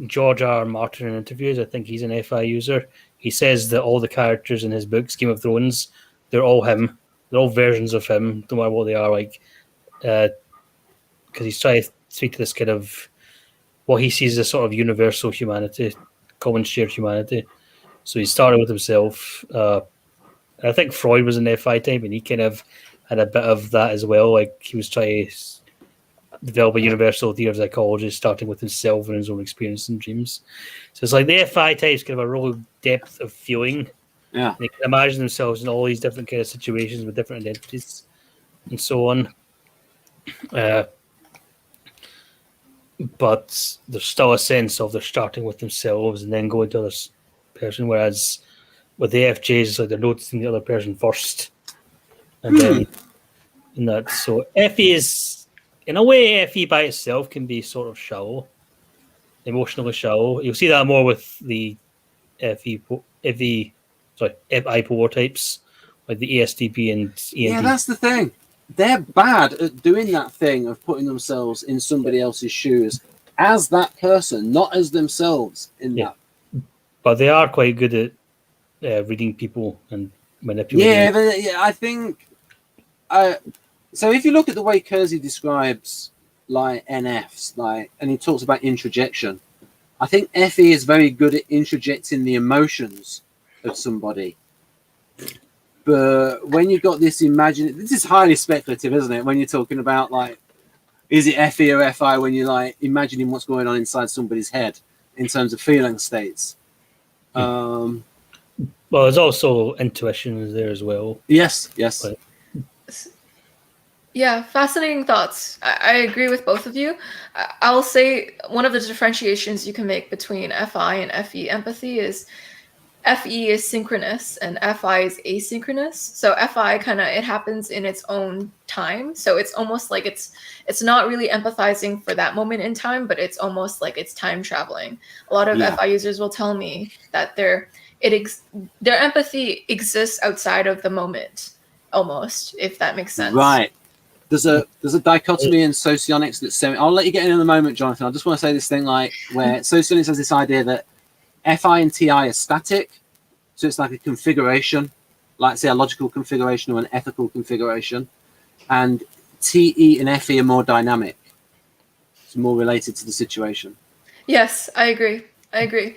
George R. R. Martin in interviews, I think he's an FI user. He says that all the characters in his books, Game of Thrones, they're all him. They're all versions of him, no matter what they are. Like, because he's trying to speak to this kind of what he sees as sort of universal humanity, common shared humanity. So he started with himself. I think Freud was an FI type, and he kind of had a bit of that as well. Like he was trying to develop a universal theory of psychology, starting with himself and his own experience and dreams. So it's like the FI types kind of a real depth of feeling. Yeah, and they can imagine themselves in all these different kind of situations with different identities and so on. But there's still a sense of they're starting with themselves and then going to the other person, whereas with the FJs, it's like they're noticing the other person first. And then in that, so FE is, in a way, FE by itself can be sort of shallow, emotionally shallow. You'll see that more with the FI polar types, like the ESTP and ENTP. Yeah, that's the thing. They're bad at doing that thing of putting themselves in somebody else's shoes as that person, not as themselves in that. But they are quite good at reading people and manipulating. Yeah, I think. So if you look at the way Keirsey describes like NFs, and he talks about introjection, I think FE is very good at introjecting the emotions of somebody. But when you've got this this is highly speculative, isn't it? When you're talking about is it FE or FI when you're imagining what's going on inside somebody's head in terms of feeling states. Well, there's also intuition there as well. Yes. But, yeah, fascinating thoughts. I agree with both of you. I'll say one of the differentiations you can make between FI and FE empathy is FE is synchronous and FI is asynchronous. So FI it happens in its own time. So it's almost like it's not really empathizing for that moment in time, but it's almost like it's time traveling. A lot of FI users will tell me that their empathy exists outside of the moment, almost, if that makes sense. Right. There's a dichotomy in socionics that's I'll let you get in a moment, Jonathan. I just want to say this thing like where socionics has this idea that FI and TI are static, so it's like a configuration, like say a logical configuration or an ethical configuration, and TE and FE are more dynamic. It's more related to the situation. Yes, I agree.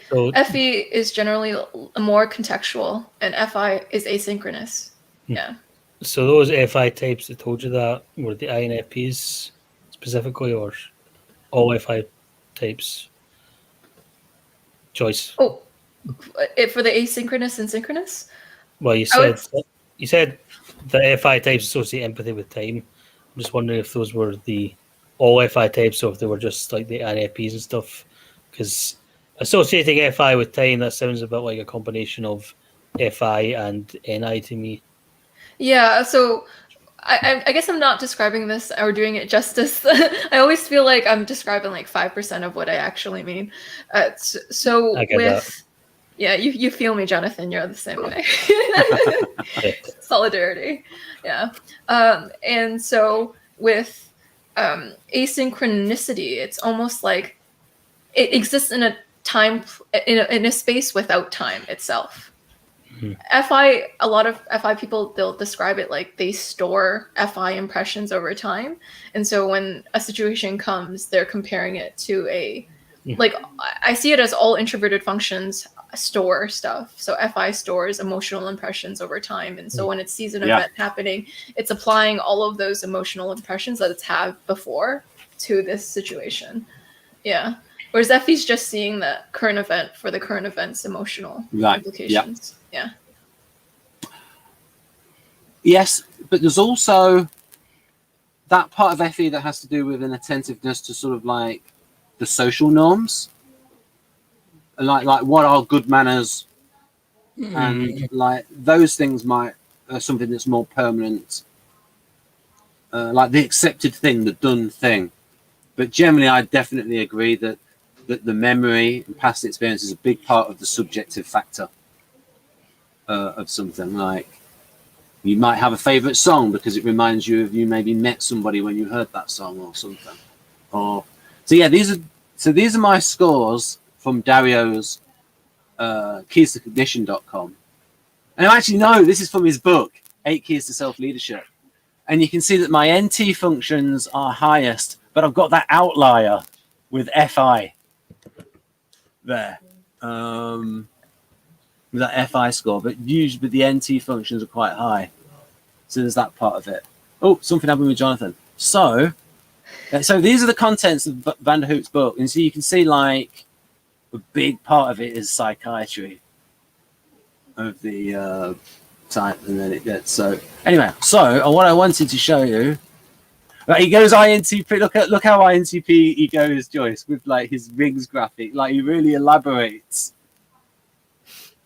So, FE is generally more contextual, and FI is asynchronous. Yeah. So those FI types that told you that were the INFPs specifically, or all FI types? Joyce. Oh, for the asynchronous and synchronous? Well, you said the FI types associate empathy with time. I'm just wondering if those were the all FI types, or if they were just like the INFPs and stuff. Because associating FI with time, that sounds a bit like a combination of FI and NI to me. Yeah, so I guess I'm not describing this or doing it justice. I always feel like I'm describing like 5% of what I actually mean. So I get that. Yeah, you feel me, Jonathan. You're the same way. Solidarity. Yeah. And so with asynchronicity, it's almost like it exists in a time, in a space without time itself. FI, a lot of FI people, they'll describe it like they store FI impressions over time. And so when a situation comes, they're comparing it to like, I see it as all introverted functions store stuff. So FI stores emotional impressions over time. And so when it sees an event happening, it's applying all of those emotional impressions that it's had before to this situation. Yeah. Whereas FE's just seeing the current event for the current event's emotional implications. Yeah. Yes, but there's also that part of FE that has to do with an attentiveness to sort of like the social norms, and like what are good manners, and like those things might something that's more permanent, like the accepted thing, the done thing. But generally, I definitely agree that the memory and past experience is a big part of the subjective factor of something. Like you might have a favorite song because it reminds you of you maybe met somebody when you heard that song or something. Or so yeah, these are my scores from Dario's keystocognition.com. And actually no, this is from his book, 8 Keys to Self-Leadership. And you can see that my NT functions are highest, but I've got that outlier with FI there. With that FI score, but usually the NT functions are quite high. So there's that part of it. Oh, something happened with Jonathan. So these are the contents of Vanderhoop's book. And so you can see like a big part of it is psychiatry of the type, and then it gets so anyway. So what I wanted to show you, like he goes INTP. Look how INTP he goes, Joyce, with like his rings graphic. Like he really elaborates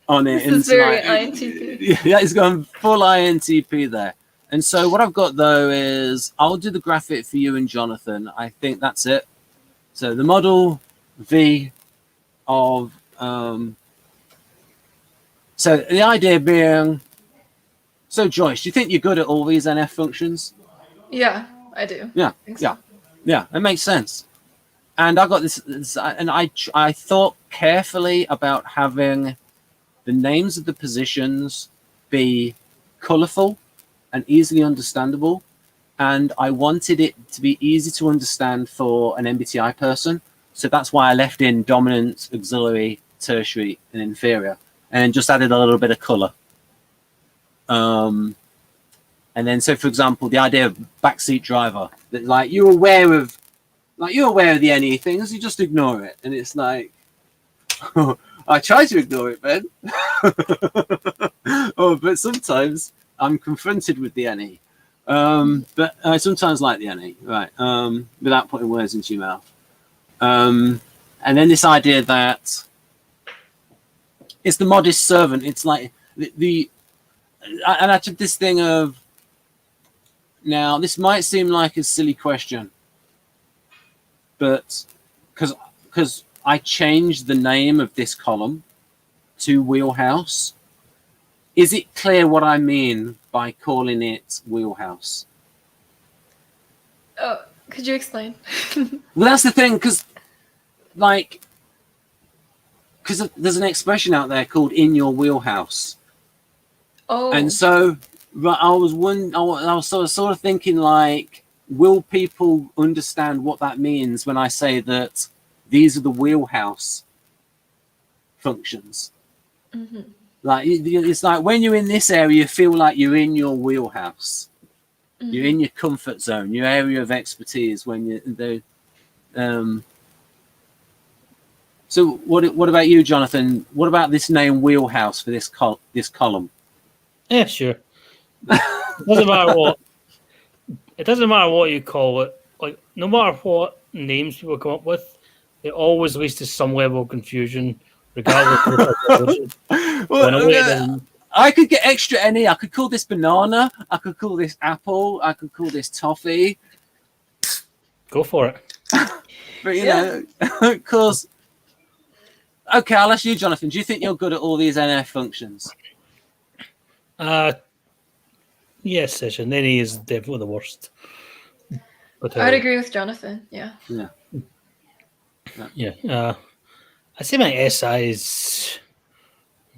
on it. This is very INTP. Yeah, he's gone full INTP there. And so what I've got though is I'll do the graphic for you and Jonathan. I think that's it. So the model V of so the idea being, so Joyce, do you think you're good at all these NF functions? Yeah, I do. Yeah, yeah, it makes sense. And I got this and I thought carefully about having the names of the positions be colorful and easily understandable. And I wanted it to be easy to understand for an MBTI person. So that's why I left in dominant, auxiliary, tertiary, and inferior, and just added a little bit of color. And then, so for example, the idea of backseat driver, that like you're aware of the NE things, you just ignore it. And it's like, I try to ignore it, Ben. But sometimes I'm confronted with the NE. But I sometimes like the NE, right? Without putting words into your mouth. And then this idea that it's the modest servant. It's like and I took this thing of, now this might seem like a silly question, but because I changed the name of this column to Wheelhouse, is it clear what I mean by calling it Wheelhouse? Oh, could you explain? Well, that's the thing, because there's an expression out there called "in your wheelhouse," Oh, and so I was sort of thinking, like, will people understand what that means when I say that these are the wheelhouse functions? mm-hmm. Like, it's like when you're in this area, you feel like you're in your wheelhouse. Mm-hmm. You're in your comfort zone, your area of expertise. When you're so what about you, Jonathan? What about this name Wheelhouse for this column? Yeah, sure. It doesn't matter what. It doesn't matter what you call it. Like, no matter what names people come up with, it always leads to some level of confusion, regardless of the typology. Well, In a way, it doesn't. I could get extra any. I could call this banana. I could call this apple. I could call this toffee. Go for it. But you know, because okay, I'll ask you, Jonathan. Do you think you're good at all these NF functions? Yes, and then he is definitely the worst. But I'd agree with Jonathan. Yeah. Yeah. I say my SI is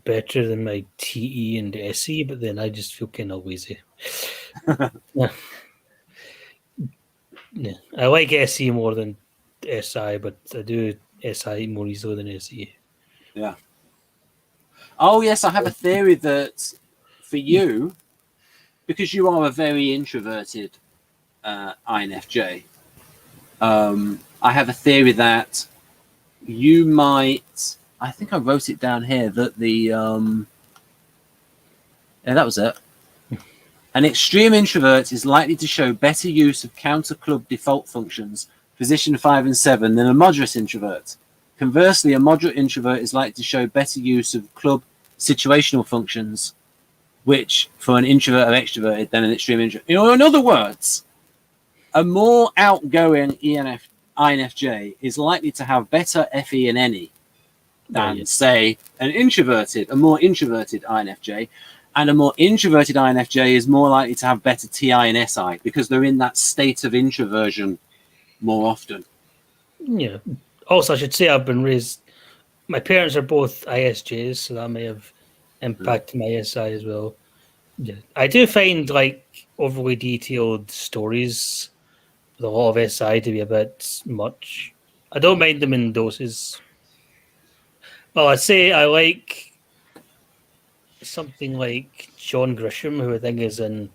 better than my TE and SE, but then I just feel kind of lazy. Yeah. I like SE more than SI, but I do SI more easily than SE. Yeah. Oh yes, I have a theory that for you, because you are a very introverted INFJ, I have a theory that you might. I think I wrote it down here that yeah, that was it. An extreme introvert is likely to show better use of counter club default functions, position 5 and 7, than a moderate introvert. Conversely, a moderate introvert is likely to show better use of club situational functions, which for an introvert or extroverted than an extreme introvert. You know, in other words, a more outgoing INFJ is likely to have better FE and NE than, say, a more introverted INFJ. And a more introverted INFJ is more likely to have better TI and SI because they're in that state of introversion more often. Yeah. Also, I should say I've been raised. My parents are both ISJs, so that may have impacted my SI as well. Yeah, I do find like overly detailed stories with a lot of SI to be a bit much. I don't mind them in doses. Well, I'd say I like something like John Grisham, who I think is in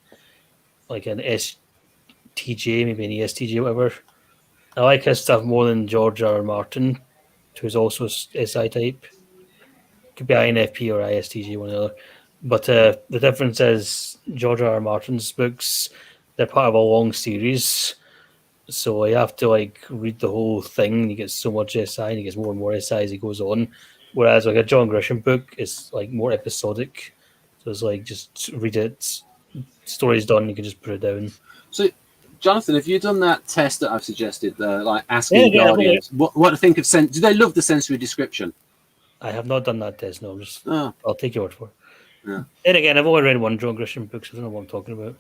like an STJ, maybe an ESTJ, whatever. I like his stuff more than George R. R. Martin, who's also SI type. Could be INFP or ISTJ, one or the other. But the difference is George R. R. Martin's books, they're part of a long series. So you have to like read the whole thing. He gets so much SI and he gets more and more SI as he goes on. Whereas like a John Grisham book is like more episodic. So it's like just read it, story's done, you can just put it down. So, Jonathan, have you done that test that I've suggested, like asking the audience what to think of do they love the sensory description? I have not done that test, no. I'll take your word for it. Yeah. And again, I've only read one John Grisham book, so I don't know what I'm talking about.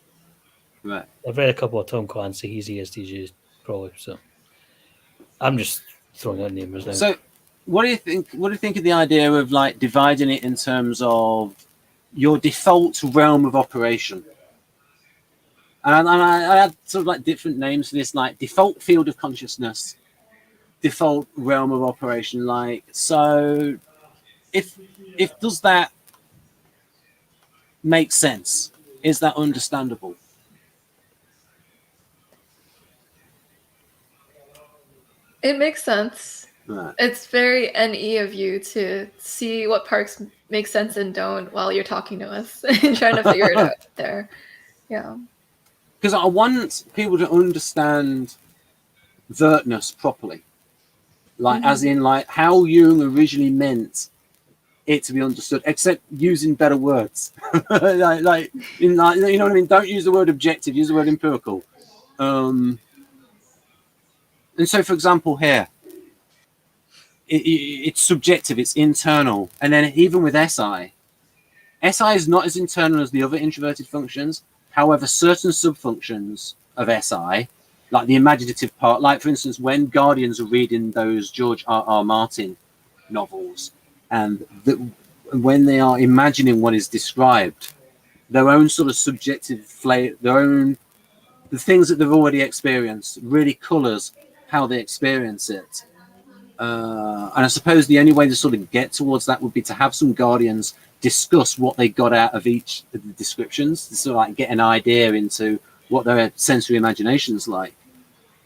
Right. I've read a couple of Tom Clancy, he's ESTJs, probably, so I'm just throwing out names now. So what do you think of the idea of like dividing it in terms of your default realm of operation? And I had sort of like different names for this, like default field of consciousness, default realm of operation. Like, so if does that make sense? Is that understandable? It makes sense. Right. It's very NE of you to see what parts make sense and don't while you're talking to us and trying to figure it out there. Yeah. Because I want people to understand Vertness properly. Like, as in, like, how Jung originally meant it to be understood, except using better words. like, you know what I mean? Don't use the word objective, use the word empirical. And so, for example, here, it's subjective, it's internal. And then even with SI is not as internal as the other introverted functions. However, certain subfunctions of SI, like the imaginative part, like, for instance, when Guardians are reading those George R.R. Martin novels, and when they are imagining what is described, their own sort of subjective flavor, the things that they've already experienced really colors how they experience it. And I suppose the only way to sort of get towards that would be to have some Guardians discuss what they got out of each of the descriptions, to sort of like get an idea into what their sensory imagination's like.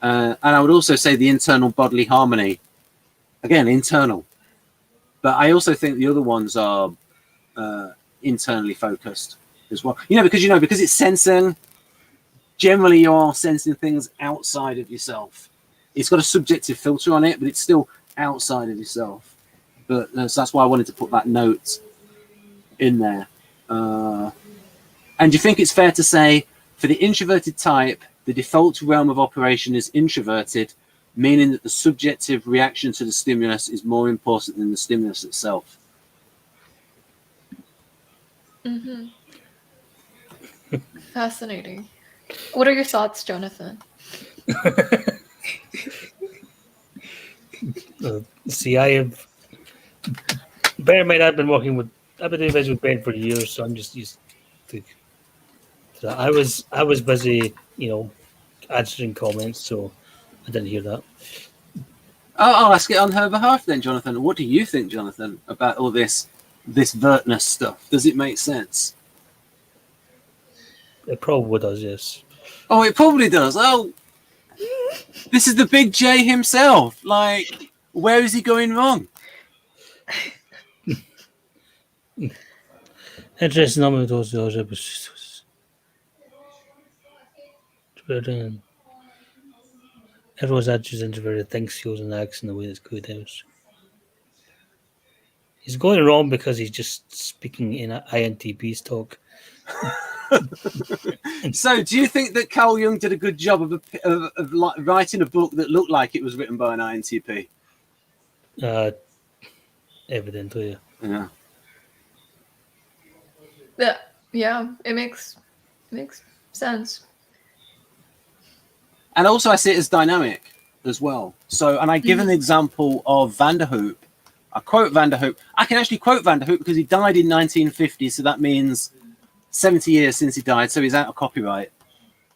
And I would also say the internal bodily harmony, again, internal. But I also think the other ones are internally focused as well. Because it's sensing, generally you are sensing things outside of yourself. It's got a subjective filter on it, but it's still outside of yourself. But so that's why I wanted to put that note in there. And do you think it's fair to say, for the introverted type, the default realm of operation is introverted, meaning that the subjective reaction to the stimulus is more important than the stimulus itself? Mm-hmm. Fascinating. What are your thoughts, Jonathan? See, I have. Bear in mind, I've been doing this with Ben for years, so I'm just used to that. I was busy, answering comments, so I didn't hear that. I'll ask it on her behalf then, Jonathan. What do you think, Jonathan, about all this Vertness stuff? Does it make sense? It probably does, yes. Oh, it probably does. Oh, this is the big J himself. Like, where is he going wrong? Interesting number of those everyone's attitudes introverted thinks, feels, and acts in a way that's good. He's going wrong because he's just speaking in an INTP talk. So, do you think that Carl Jung did a good job of writing a book that looked like it was written by an INTP? Evidently, yeah. Yeah, it makes sense. And also, I see it as dynamic as well. So, and I give an example of Vanderhoop. I quote Vanderhoop. I can actually quote Vanderhoop because he died in 1950, so that means 70 years since he died. So he's out of copyright.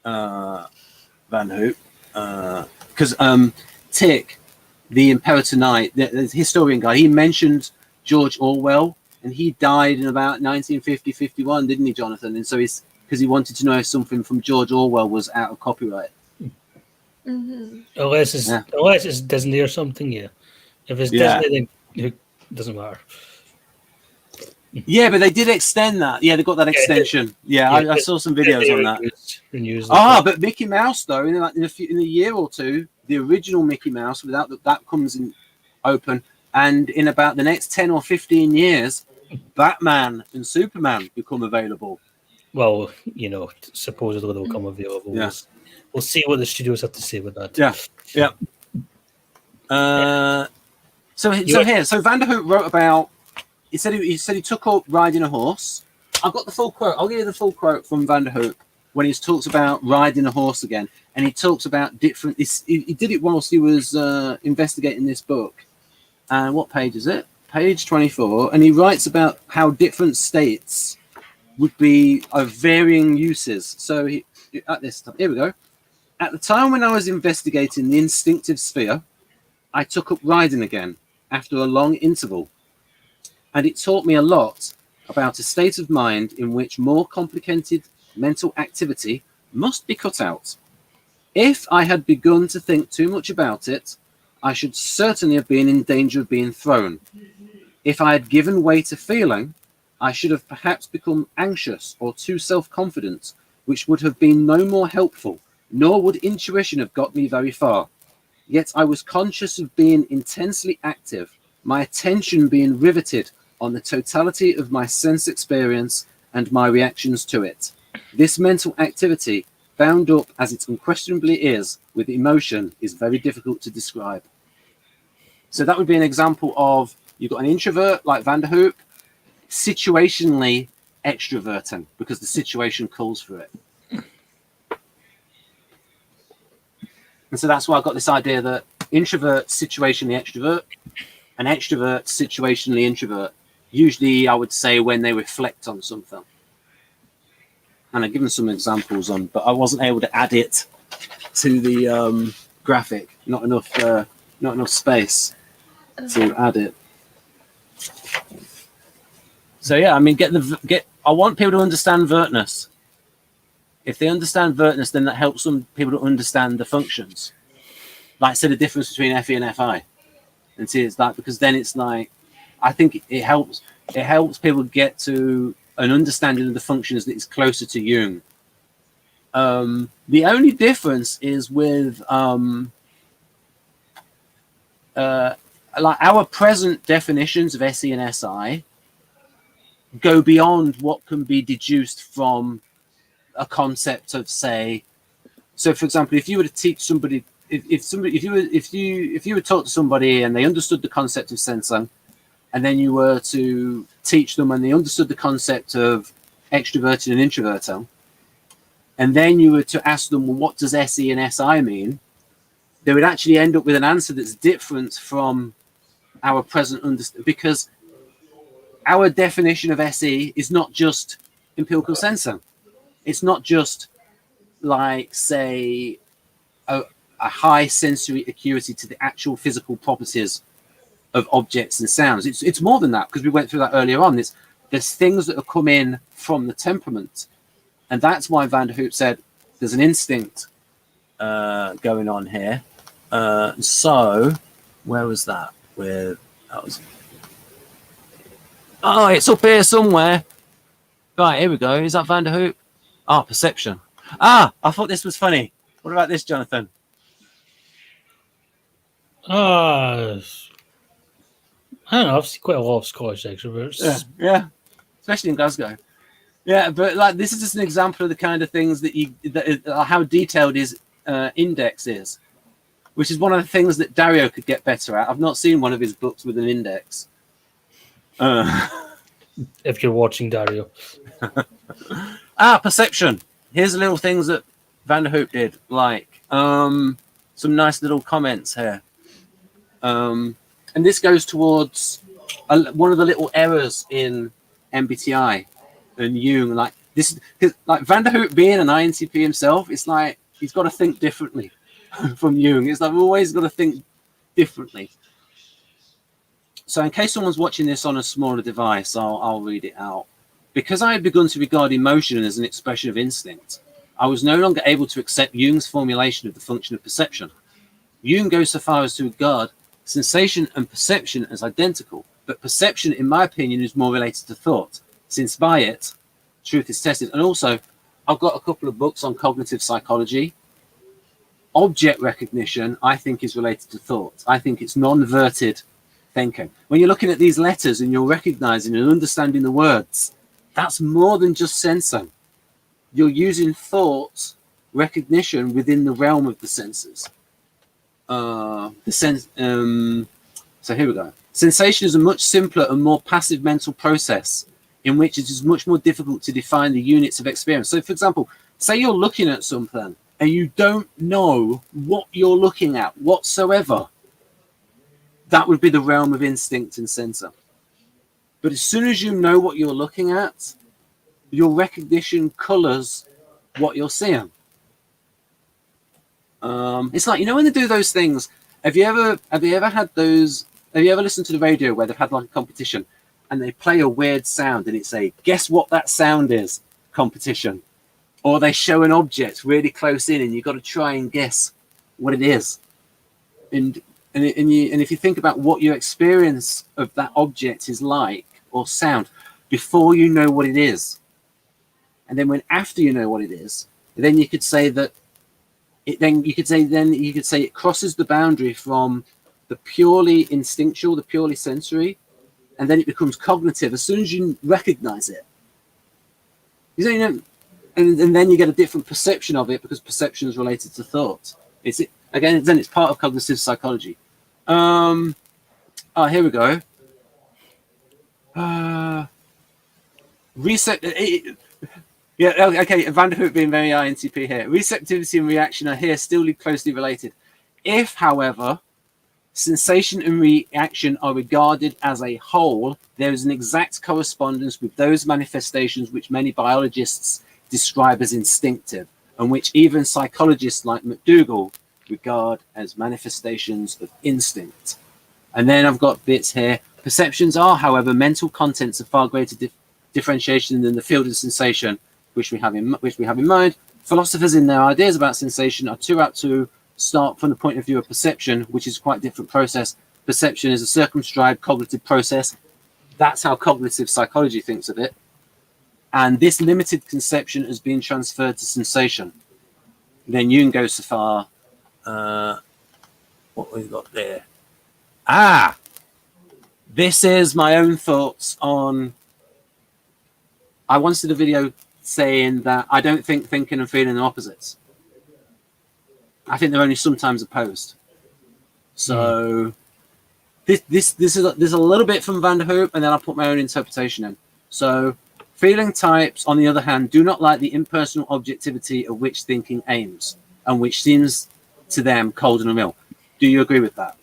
Vanderhoop, because Tick, the Imperator Knight, the historian guy, he mentioned George Orwell, and he died in about 1950-51, didn't he, Jonathan? And so he's because he wanted to know if something from George Orwell was out of copyright. Mm-hmm. Unless it's Disney or something, yeah. If it's Disney, then it doesn't matter. Yeah, but they did extend that. Yeah, they got that extension. I saw some videos on that. But Mickey Mouse, though, in a year or two, the original Mickey Mouse, without that comes in open, and in about the next 10 or 15 years, Batman and Superman become available. Well, supposedly they'll come available. Yeah. We'll see what the studios have to say with that. Yeah. So Vanderhoop wrote about. He said he took up riding a horse. I've got the full quote. I'll give you the full quote from Vanderhoop when he talks about riding a horse again, and he talks about different. He did it whilst he was investigating this book. And what page is it? Page 24. And he writes about how different states would be of varying uses. So here we go. At the time when I was investigating the instinctive sphere, I took up riding again after a long interval. And it taught me a lot about a state of mind in which more complicated mental activity must be cut out. If I had begun to think too much about it, I should certainly have been in danger of being thrown. If I had given way to feeling, I should have perhaps become anxious or too self-confident, which would have been no more helpful, nor would intuition have got me very far. Yet I was conscious of being intensely active, my attention being riveted on the totality of my sense experience and my reactions to it. This mental activity, bound up as it unquestionably is with emotion, is very difficult to describe. So that would be an example of, you've got an introvert like Vanderhoop, situationally extroverting because the situation calls for it. And so that's why I've got this idea that introvert situationally extrovert and extrovert situationally introvert, usually I would say when they reflect on something. And I've given some examples on, but I wasn't able to add it to the graphic. Not enough space to add it. So yeah, I mean, I want people to understand Vertness. If they understand Vertness, then that helps some people to understand the functions. Like, say the difference between FE and FI. And see, it's like, because then it's like, I think it helps people get to an understanding of the functions that is closer to Jung. The only difference is with like our present definitions of SE and SI go beyond what can be deduced from a concept of, say, so for example, if you were to teach somebody, if you were taught to somebody and they understood the concept of sensing, and then you were to teach them and they understood the concept of extroverted and introverted, and then you were to ask them, well, what does SE and SI mean? They would actually end up with an answer that's different from our present understanding, because our definition of SE is not just empirical sensing. It's not just like, say, a high sensory acuity to the actual physical properties of objects and sounds. It's more than that, because we went through that earlier on. There's things that have come in from the temperament, and that's why Vanderhoop said there's an instinct going on here. So where was that? Oh, it's up here somewhere. Right, here we go. Is that Vanderhoop? Ah, perception. Ah, I thought this was funny. What about this, Jonathan? I don't know. I've seen quite a lot of Scottish extroverts. Yeah, especially in Glasgow. Yeah, but like, this is just an example of the kind of things how detailed his index is, which is one of the things that Dario could get better at. I've not seen one of his books with an index. If you're watching Dario. Perception. Here's the little things that Vanderhoop did, like some nice little comments here. And this goes towards one of the little errors in MBTI and Jung. Like this, like Vanderhoop being an INTP himself, it's like he's got to think differently from Jung. It's like we've always got to think differently. So in case someone's watching this on a smaller device, I'll read it out. Because I had begun to regard emotion as an expression of instinct, I was no longer able to accept Jung's formulation of the function of perception. Jung goes so far as to regard sensation and perception as identical, but perception, in my opinion, is more related to thought, since by it, truth is tested. And also, I've got a couple of books on cognitive psychology. Object recognition, I think, is related to thought. I think it's non-verted thinking. When you're looking at these letters and you're recognizing and understanding the words, that's more than just sensing. You're using thought recognition within the realm of the senses. So here we go. Sensation is a much simpler and more passive mental process in which it is much more difficult to define the units of experience. So, for example, say you're looking at something and you don't know what you're looking at whatsoever. That would be the realm of instinct and sensor. But as soon as you know what you're looking at, your recognition colors what you're seeing. It's like, you know, when they do those things, have you ever listened to the radio where they've had like a competition and they play a weird sound and it's a guess what that sound is competition, or they show an object really close in and you've got to try and guess what it is, and if you think about what your experience of that object is like or sound before you know what it is, and then after you know what it is, then you could say that it crosses the boundary from the purely instinctual, the purely sensory, and then it becomes cognitive as soon as you recognize it. You know, and then you get a different perception of it because perception is related to thought. Then it's part of cognitive psychology. Here we go. Vanderhoop being very INTP here. Receptivity and reaction are here still closely related. If, however, sensation and reaction are regarded as a whole, there is an exact correspondence with those manifestations which many biologists describe as instinctive, and which even psychologists like McDougall regard as manifestations of instinct. And then I've got bits here. Perceptions are, however, mental contents of far greater differentiation than the field of sensation, which we have in mind. Philosophers in their ideas about sensation are too apt to start from the point of view of perception, which is quite a different process. Perception is a circumscribed cognitive process. That's how cognitive psychology thinks of it. And this limited conception has been transferred to sensation. Then you can go so far. What we've got there. This is my own thoughts on. I once did a video saying that I don't think thinking and feeling are opposites. I think they're only sometimes opposed. So there's a little bit from Vanderhoop, and then I'll put my own interpretation in. So feeling types, on the other hand, do not like the impersonal objectivity of which thinking aims, and which seems to them cold and unreal. Do you agree with that?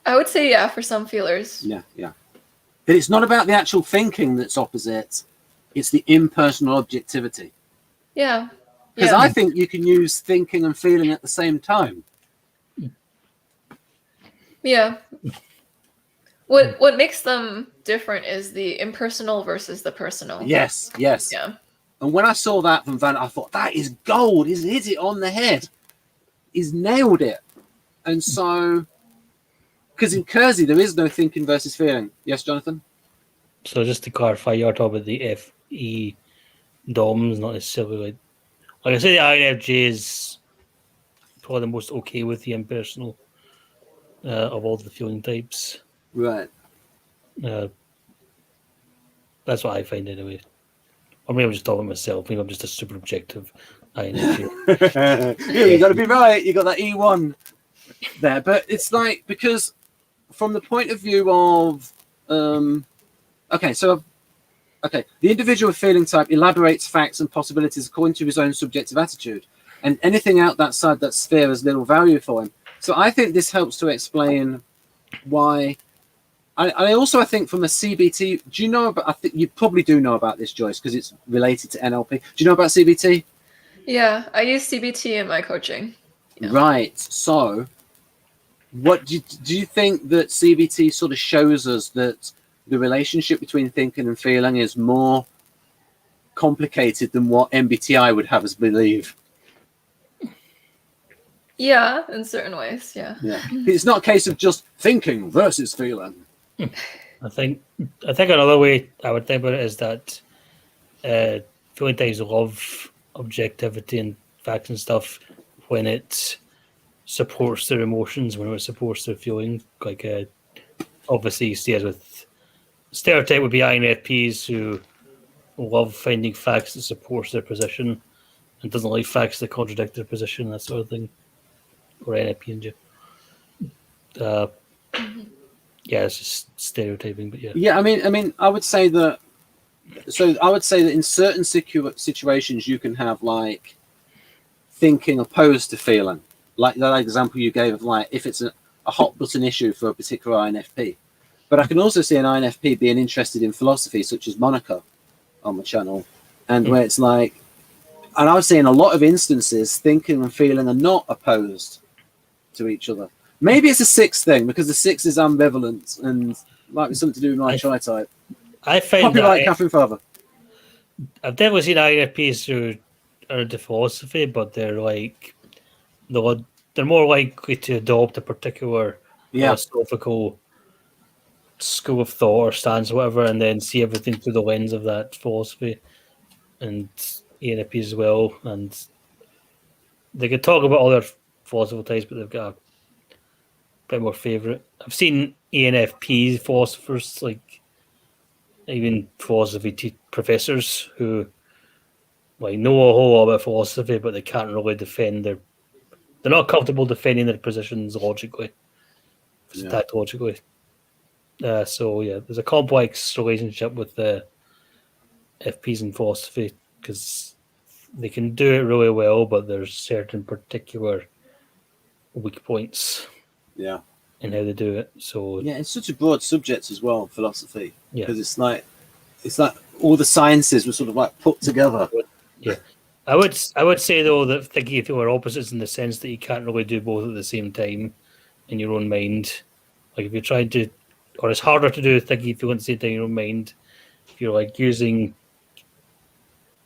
I would say yeah for some feelers. Yeah. But it's not about the actual thinking that's opposite. It's the impersonal objectivity. Yeah. Because I think you can use thinking and feeling at the same time. Yeah. What makes them different is the impersonal versus the personal. Yes. Yeah. And when I saw that from Van, I thought, that is gold. He's hit it on the head. He's nailed it. And so, because in Keirsey, there is no thinking versus feeling. Yes, Jonathan? So just to clarify, you're talking about the FE DOMs, not necessarily like I say, the INFJ is probably the most okay with the impersonal of all the feeling types. Right. That's what I find anyway. Or maybe I'm just talking myself. Maybe I'm just a super objective INFJ. Yeah, you got to be right. You got that E1 there. But it's like, because from the point of view of, the individual feeling type elaborates facts and possibilities according to his own subjective attitude, and anything outside that sphere has little value for him. So I think this helps to explain why. I think from a CBT, do you know about? I think you probably do know about this, Joyce, because it's related to NLP. Do you know about CBT? Yeah, I use CBT in my coaching. Yeah. Right. So, what do you think that CBT sort of shows us that the relationship between thinking and feeling is more complicated than what MBTI would have us believe? Yeah, in certain ways, yeah. It's not a case of just thinking versus feeling. I think another way I would think about it is that feeling types love objectivity and facts and stuff when it supports their emotions, when it supports their feeling. Like obviously you see as with stereotype would be INFPs who love finding facts that supports their position and doesn't like facts that contradict their position, that sort of thing. Or NLP in general. Yeah, it's just stereotyping, but yeah. Yeah, I mean, I would say that. So I would say that in certain situations you can have like thinking opposed to feeling, like that example you gave of like if it's a hot button issue for a particular INFP. But I can also see an INFP being interested in philosophy, such as Monica on my channel, and where it's like, and I would say in a lot of instances, thinking and feeling are not opposed to each other. Maybe it's a sixth thing because the six is ambivalent and might be something to do with my tri type. I find Copyright Catherine Father. I've definitely seen INFPs who are into philosophy, but they're more likely to adopt a particular philosophical school of thought or stance or whatever, and then see everything through the lens of that philosophy. And ENFPs as well, and they could talk about other philosophical types, but they've got a bit more favourite. I've seen ENFP philosophers, like even philosophy professors who like know a whole lot about philosophy, but they can't really defend they're not comfortable defending their positions logically, tautologically. So yeah, there's a complex relationship with the FPs in philosophy because they can do it really well, but there's certain particular weak points. Yeah. In how they do it. So yeah, it's such a broad subject as well, philosophy. Yeah. Because it's like all the sciences were sort of like put together. Yeah. I would say though that thinking if you were opposites in the sense that you can't really do both at the same time in your own mind. Like if you're trying to, or it's harder to do thinking if you want to say it in your own mind. If you're like using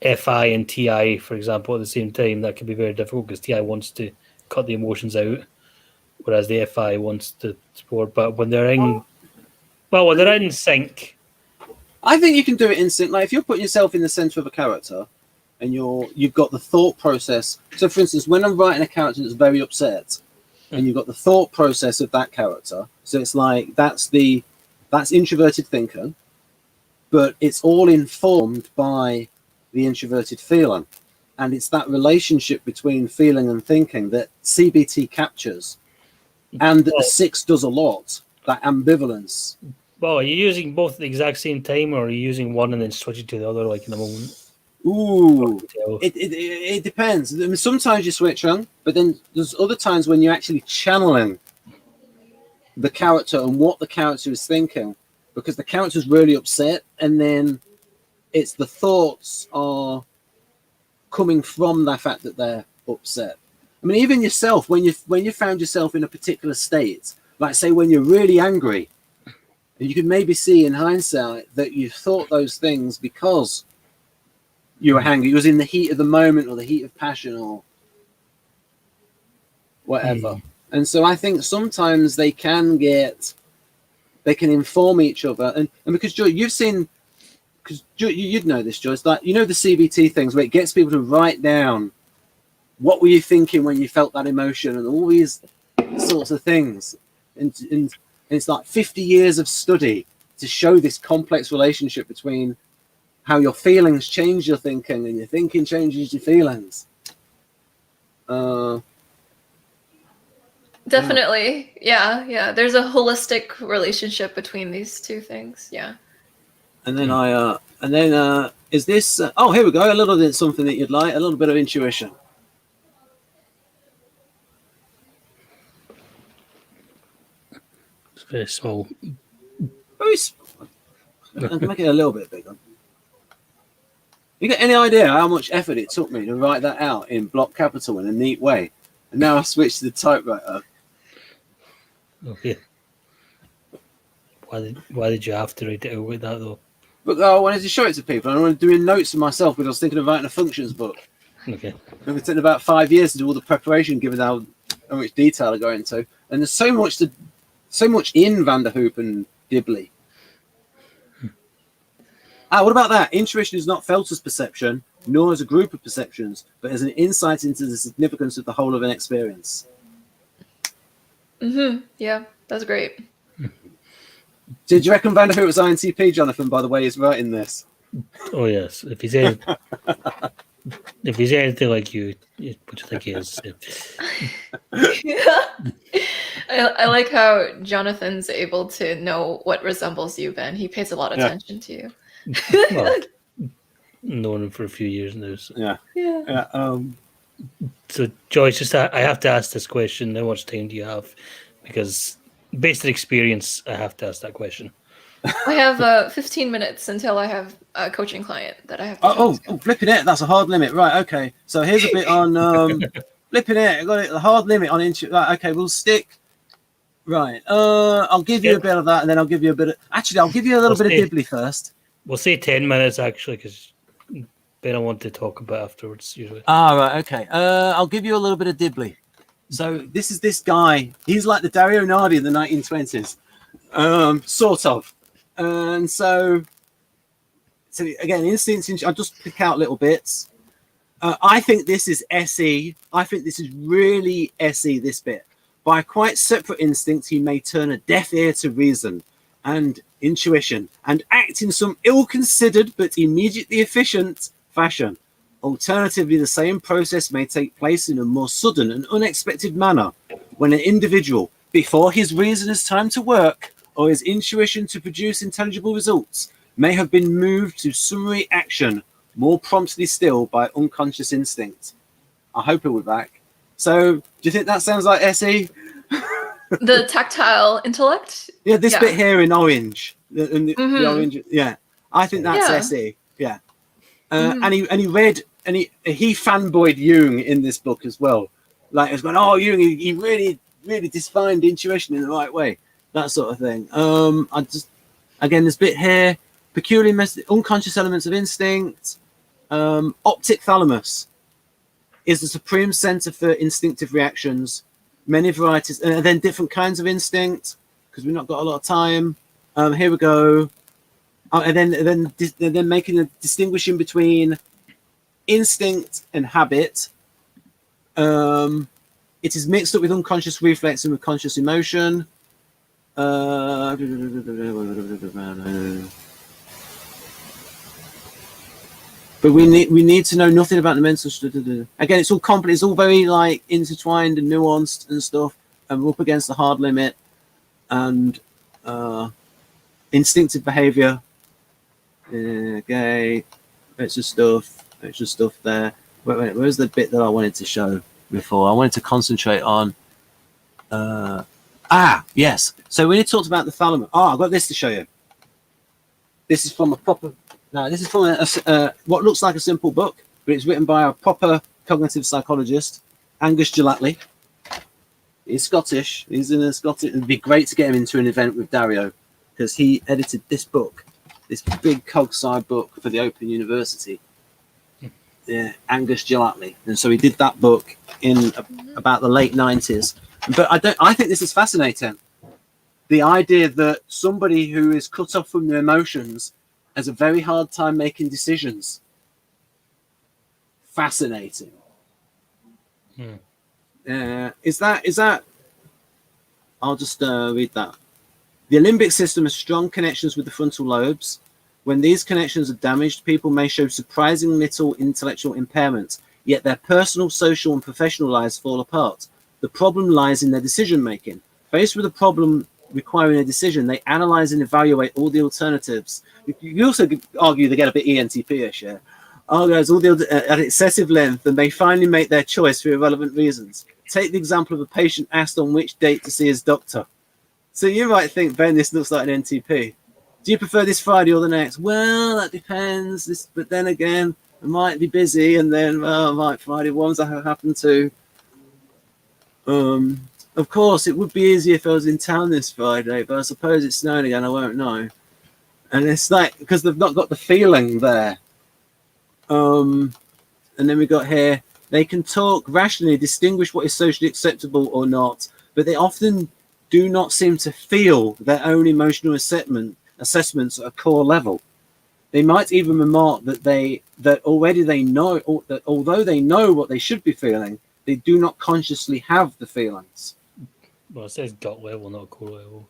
FI and TI, for example, at the same time, that can be very difficult because TI wants to cut the emotions out, whereas the FI wants to support. But when they're in, when they're in sync, I think you can do it in sync. Like if you're putting yourself in the center of a character, and you've got the thought process. So, for instance, when I'm writing a character that's very upset, and you've got the thought process of that character, so it's like that's introverted thinking, but it's all informed by the introverted feeling, and it's that relationship between feeling and thinking that CBT captures, and that the 6 does a lot. That ambivalence. Well, are you using both at the exact same time, or are you using one and then switching to the other, like in a moment? Ooh, it depends. I mean, sometimes you switch on, but then there's other times when you're actually channeling the character and what the character is thinking, because the character's really upset, and then it's the thoughts are coming from the fact that they're upset. I mean, even yourself, when you found yourself in a particular state, like say when you're really angry, you can maybe see in hindsight that you thought those things because you were angry. It was in the heat of the moment or the heat of passion or whatever. And so I think sometimes they can inform each other. And because Joyce, you've seen, because you'd know this, Joyce, like, you know, the CBT things where it gets people to write down what were you thinking when you felt that emotion and all these sorts of things. And it's like 50 years of study to show this complex relationship between how your feelings change your thinking and your thinking changes your feelings. Definitely. Yeah. There's a holistic relationship between these two things. Yeah. And then is this, oh, here we go. A little bit something that you'd like, a little bit of intuition. It's very small. Very small. I can make it a little bit bigger. You got any idea how much effort it took me to write that out in block capital in a neat way? And now I switched to the typewriter. Okay. Why did you have to write it out like that though? But I wanted to show it to people. I wanted to do notes for myself because I was thinking of writing a functions book. Okay. It's taken about 5 years to do all the preparation, given how much detail I go into. And there's so much in Vanderhoop and Dibley. What about that? Intuition is not felt as perception, nor as a group of perceptions, but as an insight into the significance of the whole of an experience. Yeah, that's great. Did you reckon Vanderhoop was INTP, Jonathan, by the way he's writing this? Oh, yes. If he's anything like you, what do you think he is? Yeah. I like how Jonathan's able to know what resembles you, Ben. He pays a lot of attention to you. Well, known him for a few years now. So. Yeah. So, Joyce, I have to ask this question. How much time do you have? Because based on experience, I have to ask that question. I have 15 minutes until I have a coaching client that I have to flipping it. That's a hard limit. Right, okay. So here's a bit on flipping it. I got it. The hard limit on intuition. Right, okay, we'll stick. Right. I'll give you a bit of that, and then I'll give you a bit of... Actually, I'll give you a little bit of Dibley first. We'll say 10 minutes, actually, because Ben I want to talk about afterwards, usually. Right, okay. I'll give you a little bit of Dibley. So this is this guy. He's like the Dario Nardi in the 1920s. Sort of. And so again, instincts, I'll just pick out little bits. I think this is SE. I think this is really SE, this bit. By quite separate instincts, he may turn a deaf ear to reason and intuition and act in some ill-considered but immediately efficient fashion. Alternatively, the same process may take place in a more sudden and unexpected manner when an individual, before his reason has time to work or his intuition to produce intelligible results, may have been moved to summary action more promptly still by unconscious instinct. I hope it will be back. So, do you think that sounds like SE? The tactile intellect? Yeah, this bit here in orange. The orange, yeah. I think that's Yeah. SE, yeah. And he fanboyed Jung in this book as well. Like, it's going, oh, Jung, he really defined intuition in the right way. That sort of thing. Again, this bit here, peculiar unconscious elements of instinct. Optic thalamus is the supreme center for instinctive reactions, many varieties, and then different kinds of instinct, because we've not got a lot of time. Here we go. And then making a distinguishing between instinct and habit. It is mixed up with unconscious reflex and with conscious emotion. But we need to know nothing about the mental. Again, it's all complex. It's all very like intertwined and nuanced and stuff. And we're up against the hard limit and instinctive behavior. Okay, extra stuff there. Wait, where's the bit that I wanted to show before? I wanted to concentrate on. Yes. So when you talked about the thalamus, I've got this to show you. This is from a proper. No, this is from what looks like a simple book, but it's written by a proper cognitive psychologist, Angus Gellatley. He's Scottish. He's in a Scottish. It'd be great to get him into an event with Dario, because he edited this book, this big cog-sci book for the Open University. Yeah, Angus Gellatley, and so he did that book in about the late 90s. But I think this is fascinating. The idea that somebody who is cut off from their emotions has a very hard time making decisions. Fascinating. Is that? I'll just read that. The limbic system has strong connections with the frontal lobes. When these connections are damaged, people may show surprising little intellectual impairment, yet their personal, social, and professional lives fall apart. The problem lies in their decision making. Faced with a problem requiring a decision, they analyze and evaluate all the alternatives. You also could argue they get a bit ENTP-ish, yeah? Argues all the at excessive length, and they finally make their choice for irrelevant reasons. Take the example of a patient asked on which date to see his doctor. So you might think, Ben, this looks like an NTP. Do you prefer this Friday or the next? Well, that depends. But then again, I might be busy, and then like Friday ones I happen to. Of course, it would be easier if I was in town this Friday, but I suppose it's snowing again. I won't know. And it's like, because they've not got the feeling there. And then we got here, they can talk rationally, distinguish what is socially acceptable or not, but they often do not seem to feel their own emotional assessments at a core level. They might even remark that already they know, or that although they know what they should be feeling, they do not consciously have the feelings. Well, it says gut level, not core level.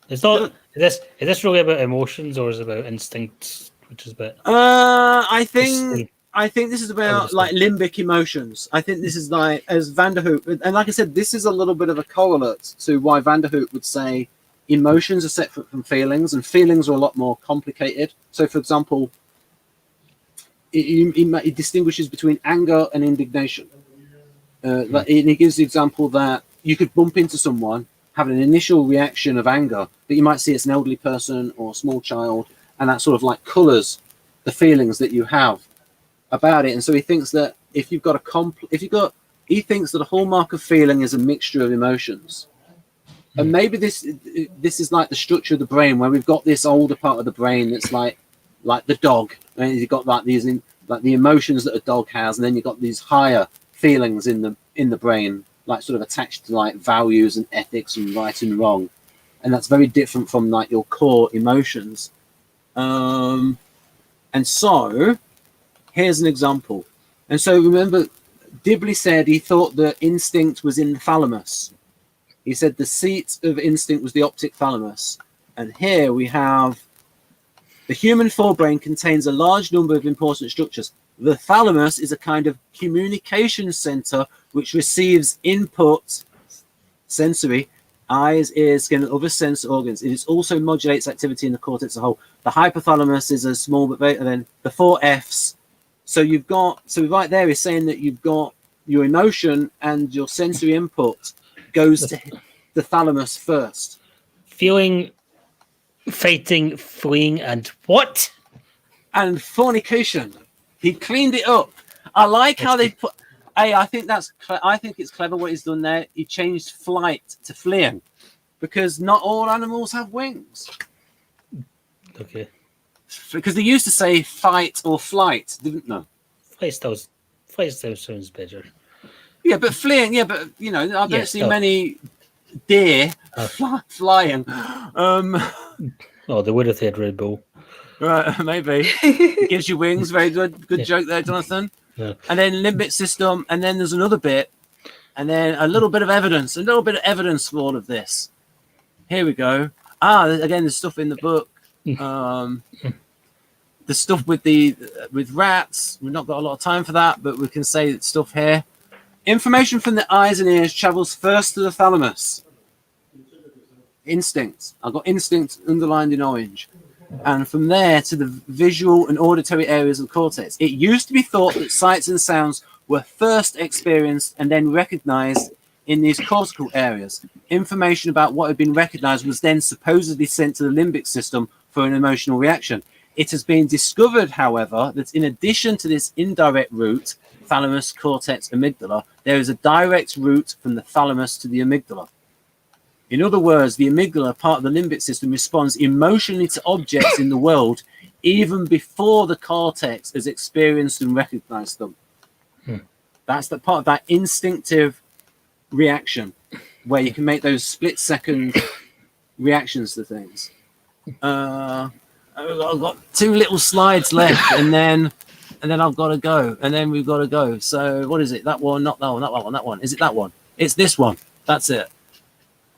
It's not. Is this really about emotions, or is it about instincts, which is a bit? I think this is about like limbic emotions. I think this is like, as Vanderhoop, and like I said, this is a little bit of a correlate to why Vanderhoop would say emotions are separate from feelings, and feelings are a lot more complicated. So, for example, he distinguishes between anger and indignation. And he gives the example that you could bump into someone, have an initial reaction of anger, but you might see it's an elderly person or a small child, and that sort of like colors the feelings that you have about it. And so he thinks that if you've got he thinks that a hallmark of feeling is a mixture of emotions. And maybe this is like the structure of the brain, where we've got this older part of the brain that's like the dog, and you've got like these like the emotions that a dog has, and then you've got these higher feelings in the brain, like sort of attached to like values and ethics and right and wrong, and that's very different from like your core emotions. And so here's an example. And so remember, Dibley said he thought that instinct was in the thalamus. He said the seat of instinct was the optic thalamus. And here we have the human forebrain contains a large number of important structures. The thalamus is a kind of communication center which receives input, sensory, eyes, ears, skin, and other sense organs. It also modulates activity in the cortex as a whole. The hypothalamus is a small but very, and then the 4 Fs. So you've got, so right there is saying that you've got your emotion and your sensory input goes to the thalamus first. Feeling, fighting, fleeing, and what? And fornication. He cleaned it up. I like how they put. Hey, I think it's clever what he's done there. He changed flight to fleeing, because not all animals have wings. Okay. Because they used to say fight or flight, didn't they? Flight still sounds better. Yeah, but fleeing. Yeah, but you know, I don't see many deer flying. Oh, they would have had Red Bull. Right, maybe. It gives you wings. Very good. Good joke there, Jonathan. Yeah. And then limbic system, and then there's another bit, and then a little bit of evidence for all of this. Here we go. Again, there's stuff in the book. The stuff with rats. We've not got a lot of time for that, but we can say stuff here. Information from the eyes and ears travels first to the thalamus. Instinct. I've got instinct underlined in orange. And from there to the visual and auditory areas of the cortex. It used to be thought that sights and sounds were first experienced and then recognized in these cortical areas. Information about what had been recognized was then supposedly sent to the limbic system for an emotional reaction. It has been discovered, however, that in addition to this indirect route, thalamus, cortex, amygdala, there is a direct route from the thalamus to the amygdala. In other words, the amygdala, part of the limbic system, responds emotionally to objects in the world even before the cortex has experienced and recognized them. That's the part of that instinctive reaction where you can make those split-second reactions to things. I've got 2 little slides left, and then I've got to go, and then we've got to go. So what is it? That one, not that one, that one, that one. Is it that one? It's this one. That's it.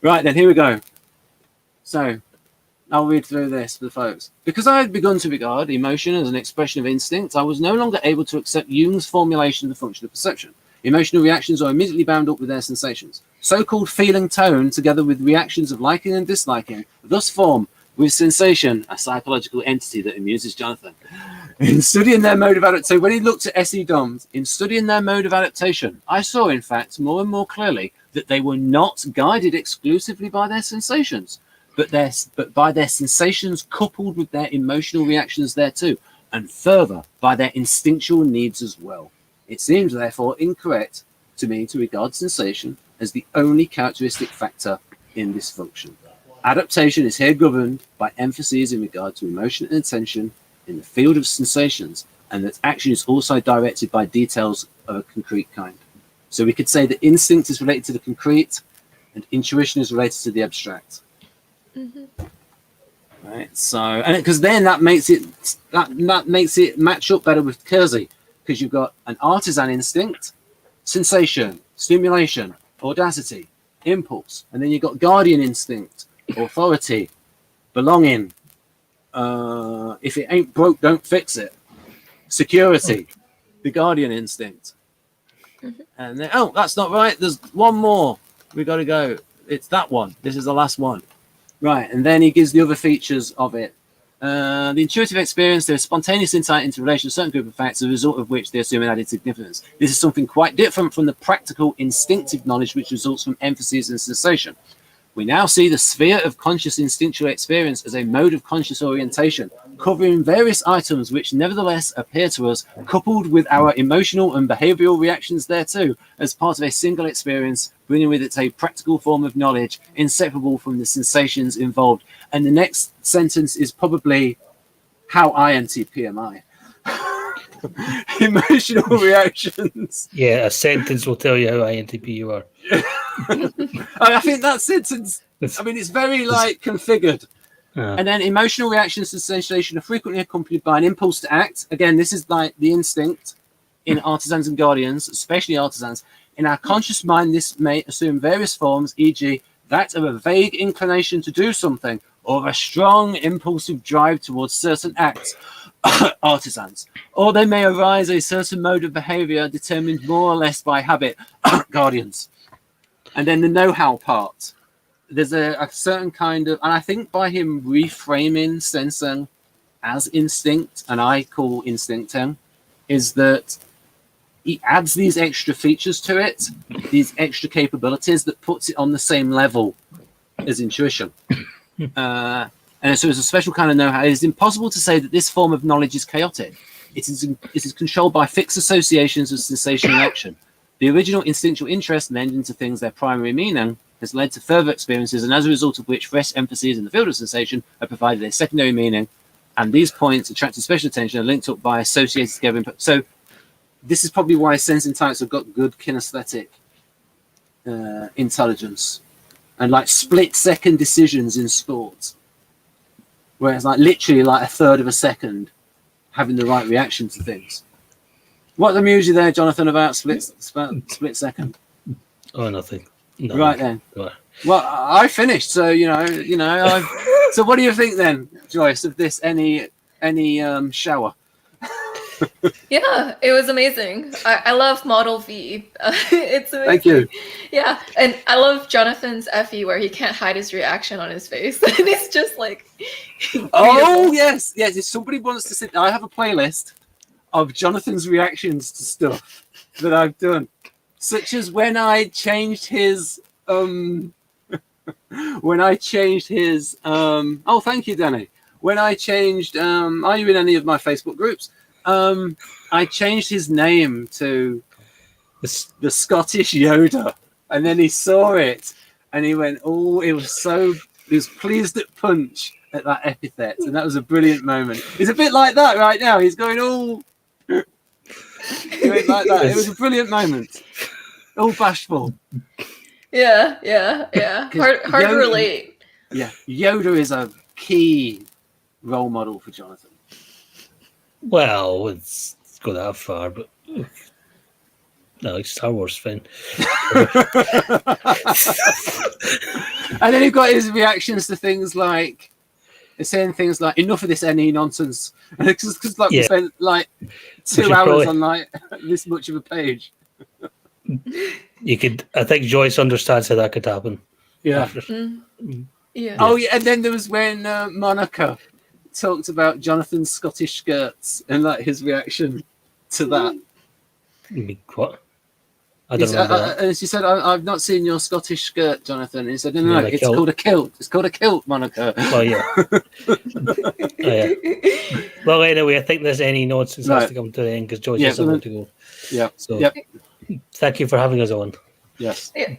Right, then, here we go. So, I'll read through this for the folks. Because I had begun to regard emotion as an expression of instinct, I was no longer able to accept Jung's formulation of the function of perception. Emotional reactions are immediately bound up with their sensations. So-called feeling tone, together with reactions of liking and disliking, thus form, with sensation, a psychological entity that amuses Jonathan. In studying their mode of adaptation, when he looked at SE-DOMs, in studying their mode of adaptation, I saw, in fact, more and more clearly that they were not guided exclusively by their sensations, but by their sensations coupled with their emotional reactions thereto, and further, by their instinctual needs as well. It seems, therefore, incorrect to me to regard sensation as the only characteristic factor in this function. Adaptation is here governed by emphases in regard to emotion and attention in the field of sensations, and that action is also directed by details of a concrete kind. So we could say that instinct is related to the concrete and intuition is related to the abstract. Right. So, and because then that makes it match up better with Keirsey, because you've got an artisan instinct, sensation, stimulation, audacity, impulse, and then you've got guardian instinct, authority, belonging. If it ain't broke, don't fix it. Security, the guardian instinct. And then, oh, that's not right. There's one more. We got to go. It's that one. This is the last one. Right. And then he gives the other features of it. The intuitive experience, there is spontaneous insight into relation to a certain group of facts, as a result of which they assume an added significance. This is something quite different from the practical instinctive knowledge which results from emphasis and sensation. We now see the sphere of conscious instinctual experience as a mode of conscious orientation, covering various items which nevertheless appear to us, coupled with our emotional and behavioral reactions thereto, as part of a single experience, bringing with it a practical form of knowledge, inseparable from the sensations involved. And the next sentence is probably, how INTP am I? Emotional reactions. Yeah, a sentence will tell you how INTP you are. I think that sentence, I mean, it's very configured. And then emotional reactions to sensation are frequently accompanied by an impulse to act. Again, this is like the instinct. in artisans and guardians, especially artisans. In our conscious mind, this may assume various forms, e.g., that of a vague inclination to do something or a strong impulsive drive towards certain acts, artisans. Or they may arise a certain mode of behavior determined more or less by habit, guardians. And then the know-how part. There's a certain kind of, and I think by him reframing sensing as instinct, and I call instincting, is that he adds these extra features to it, these extra capabilities that puts it on the same level as intuition. And so it's a special kind of know-how. It is impossible to say that this form of knowledge is chaotic. It is controlled by fixed associations of sensation and action. The original instinctual interest lent into things their primary meaning has led to further experiences, and as a result of which fresh emphases in the field of sensation have provided a secondary meaning, and these points attracted special attention are linked up by associated together. So this is probably why sensing types have got good kinesthetic intelligence and like split-second decisions in sports, where it's like literally like a third of a second having the right reaction to things. What amused you there, Jonathan, about split second? Oh, nothing. No. Right then. Right. Well, I finished, so so what do you think then, Joyce, of this any shower? Yeah, it was amazing. I love Model V. It's amazing. Thank you. Yeah, and I love Jonathan's FE where he can't hide his reaction on his face. And it's just like... Oh, yes. If somebody wants to sit... I have a playlist of Jonathan's reactions to stuff that I've done, such as when I changed his... oh, thank you, Danny. When I changed... are you in any of my Facebook groups? I changed his name to the Scottish Yoda, and then he saw it and he went, oh, he was pleased at punch at that epithet, and that was a brilliant moment. He's a bit like that right now. He's going, oh, he went like that. It was a brilliant moment. All bashful. Yeah. Hard to relate. Yeah, Yoda is a key role model for Jonathan. Well, it's go that far, but no, like Star Wars fan. And then he got his reactions to things like saying things like "enough of this NE nonsense," because like we spent like 2 hours on like this much of a page. I think Joyce understands how that could happen. Yeah. Yeah. Oh yeah, and then there was when Monica talked about Jonathan's Scottish skirts and like his reaction to that. What? I don't remember that. And she said, I've not seen your Scottish skirt, Jonathan. And he said, no, it's called a kilt. It's called a kilt, Monica. Well, yeah. Yeah. Well, anyway, I think there's any nonsense has to come to the end because Joyce has somewhere to go. Yeah. So, thank you for having us on. Yes. Yeah.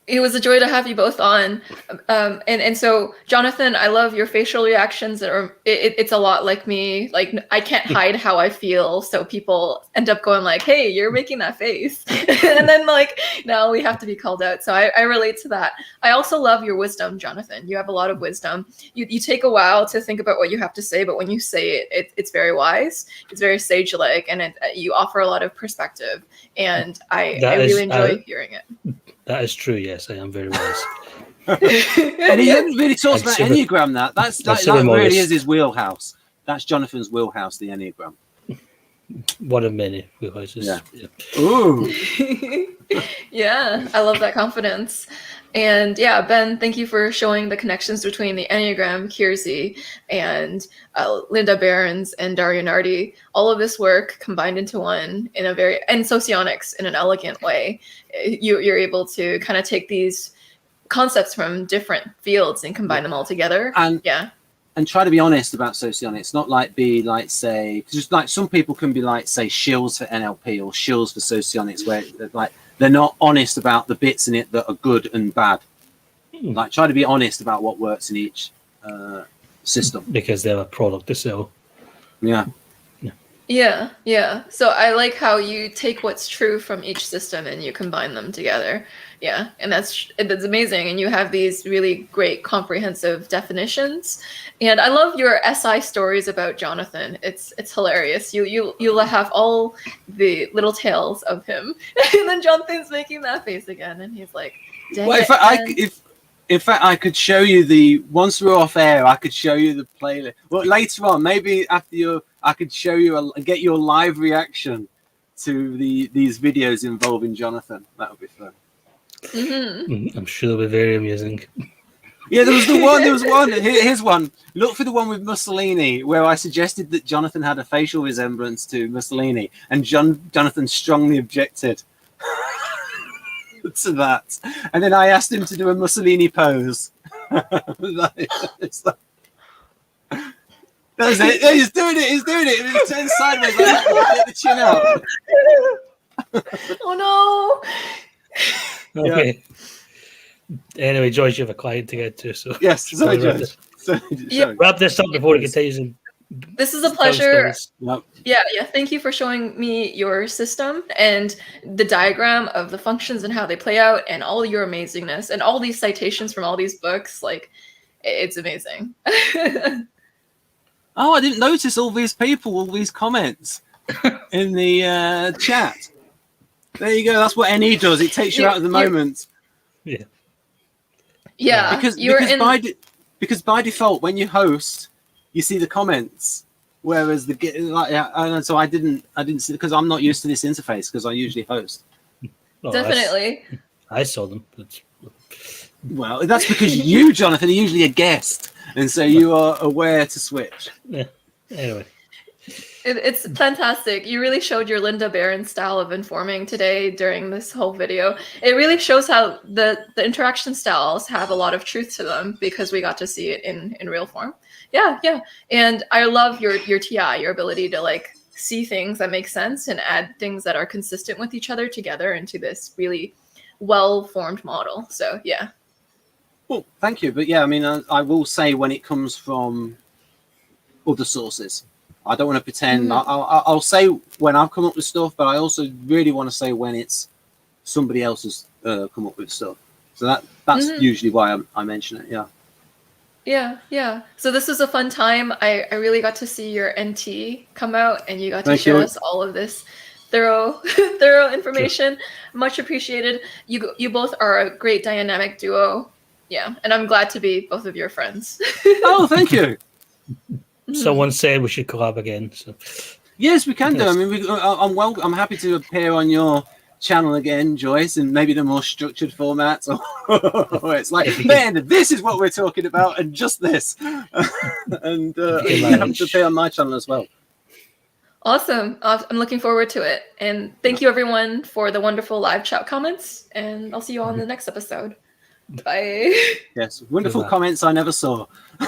It was a joy to have you both on. And so, Jonathan, I love your facial reactions. It's a lot like me. Like, I can't hide how I feel. So people end up going like, hey, you're making that face. And then like, no, we have to be called out. So I relate to that. I also love your wisdom, Jonathan. You have a lot of wisdom. You take a while to think about what you have to say, but when you say it, it's very wise. It's very sage-like, and you offer a lot of perspective. And I really enjoy hearing it. That is true. Yes, I am very wise. And he hadn't really talked about Enneagram. That really is his wheelhouse. That's Jonathan's wheelhouse, the Enneagram. One of many wheelhouses. Yeah. Ooh. Yeah, I love that confidence. And yeah, Ben, thank you for showing the connections between the Enneagram, Keirsey, and Linda Behrens and Daria Nardi. All of this work combined into one and Socionics in an elegant way. You're able to kind of take these concepts from different fields and combine them all together. And try to be honest about Socionics, not like be like, say, just like some people can be like, say, shills for NLP or shills for Socionics, where they're not honest about the bits in it that are good and bad. Like, try to be honest about what works in each system. Because they're a product to sell. Yeah. Yeah, yeah. So I like how you take what's true from each system and you combine them together. Yeah, and that's amazing. And you have these really great comprehensive definitions. And I love your SI stories about Jonathan. It's hilarious. You'll have all the little tales of him, and then Jonathan's making that face again, and he's like, "Dang Well, it, man." in fact, I could show you once we're off air, I could show you the playlist. Well, later on, maybe after I could show you get your live reaction to these videos involving Jonathan. That would be fun. Mm-hmm. I'm sure it'll be very amusing. Yeah, there was one. Here's one. Look for the one with Mussolini, where I suggested that Jonathan had a facial resemblance to Mussolini, and Jonathan strongly objected to that. And then I asked him to do a Mussolini pose. It's like, that's it. Yeah, he's doing it. He turns sideways like that. Get the chin out. Oh no. Okay. Anyway, Joyce, you have a client to get to, so Yes, sorry, Judge. Wrap this up before it continues. This is a pleasure. Yep. Yeah. Thank you for showing me your system and the diagram of the functions and how they play out and all your amazingness and all these citations from all these books. Like, it's amazing. Oh, I didn't notice all these people, all these comments in the chat. There you go. That's what NE does. It takes you out of the moment. Yeah. Yeah. Because by default, when you host, you see the comments. Whereas and so I didn't see, because I'm not used to this interface because I usually host. Well, Definitely. I saw them. Well, that's because you, Jonathan, are usually a guest, and so you are aware to switch. Yeah. Anyway. It's fantastic. You really showed your Linda Barron style of informing today during this whole video. It really shows how the interaction styles have a lot of truth to them because we got to see it in real form. Yeah. And I love your TI, your ability to like see things that make sense and add things that are consistent with each other together into this really well-formed model. So yeah. Well, thank you. But yeah, I mean, I will say when it comes from other sources. I don't want to pretend. I'll say when I've come up with stuff, but I also really want to say when it's somebody else has come up with stuff. So that's usually why I mention it. Yeah. Yeah. So this was a fun time. I really got to see your NT come out, and you got to show us all of this thorough information. Much appreciated. You both are a great dynamic duo. Yeah, and I'm glad to be both of your friends. Oh, thank you. Someone said we should collab again. So yes, we can do. I mean, I'm happy to appear on your channel again, Joyce, and maybe the more structured formats. Or it's like, man, this is what we're talking about, and just this. And you have to appear on my channel as well. Awesome. I'm looking forward to it. And thank you, everyone, for the wonderful live chat comments. And I'll see you all in the next episode. Bye. Yes, wonderful comments I never saw.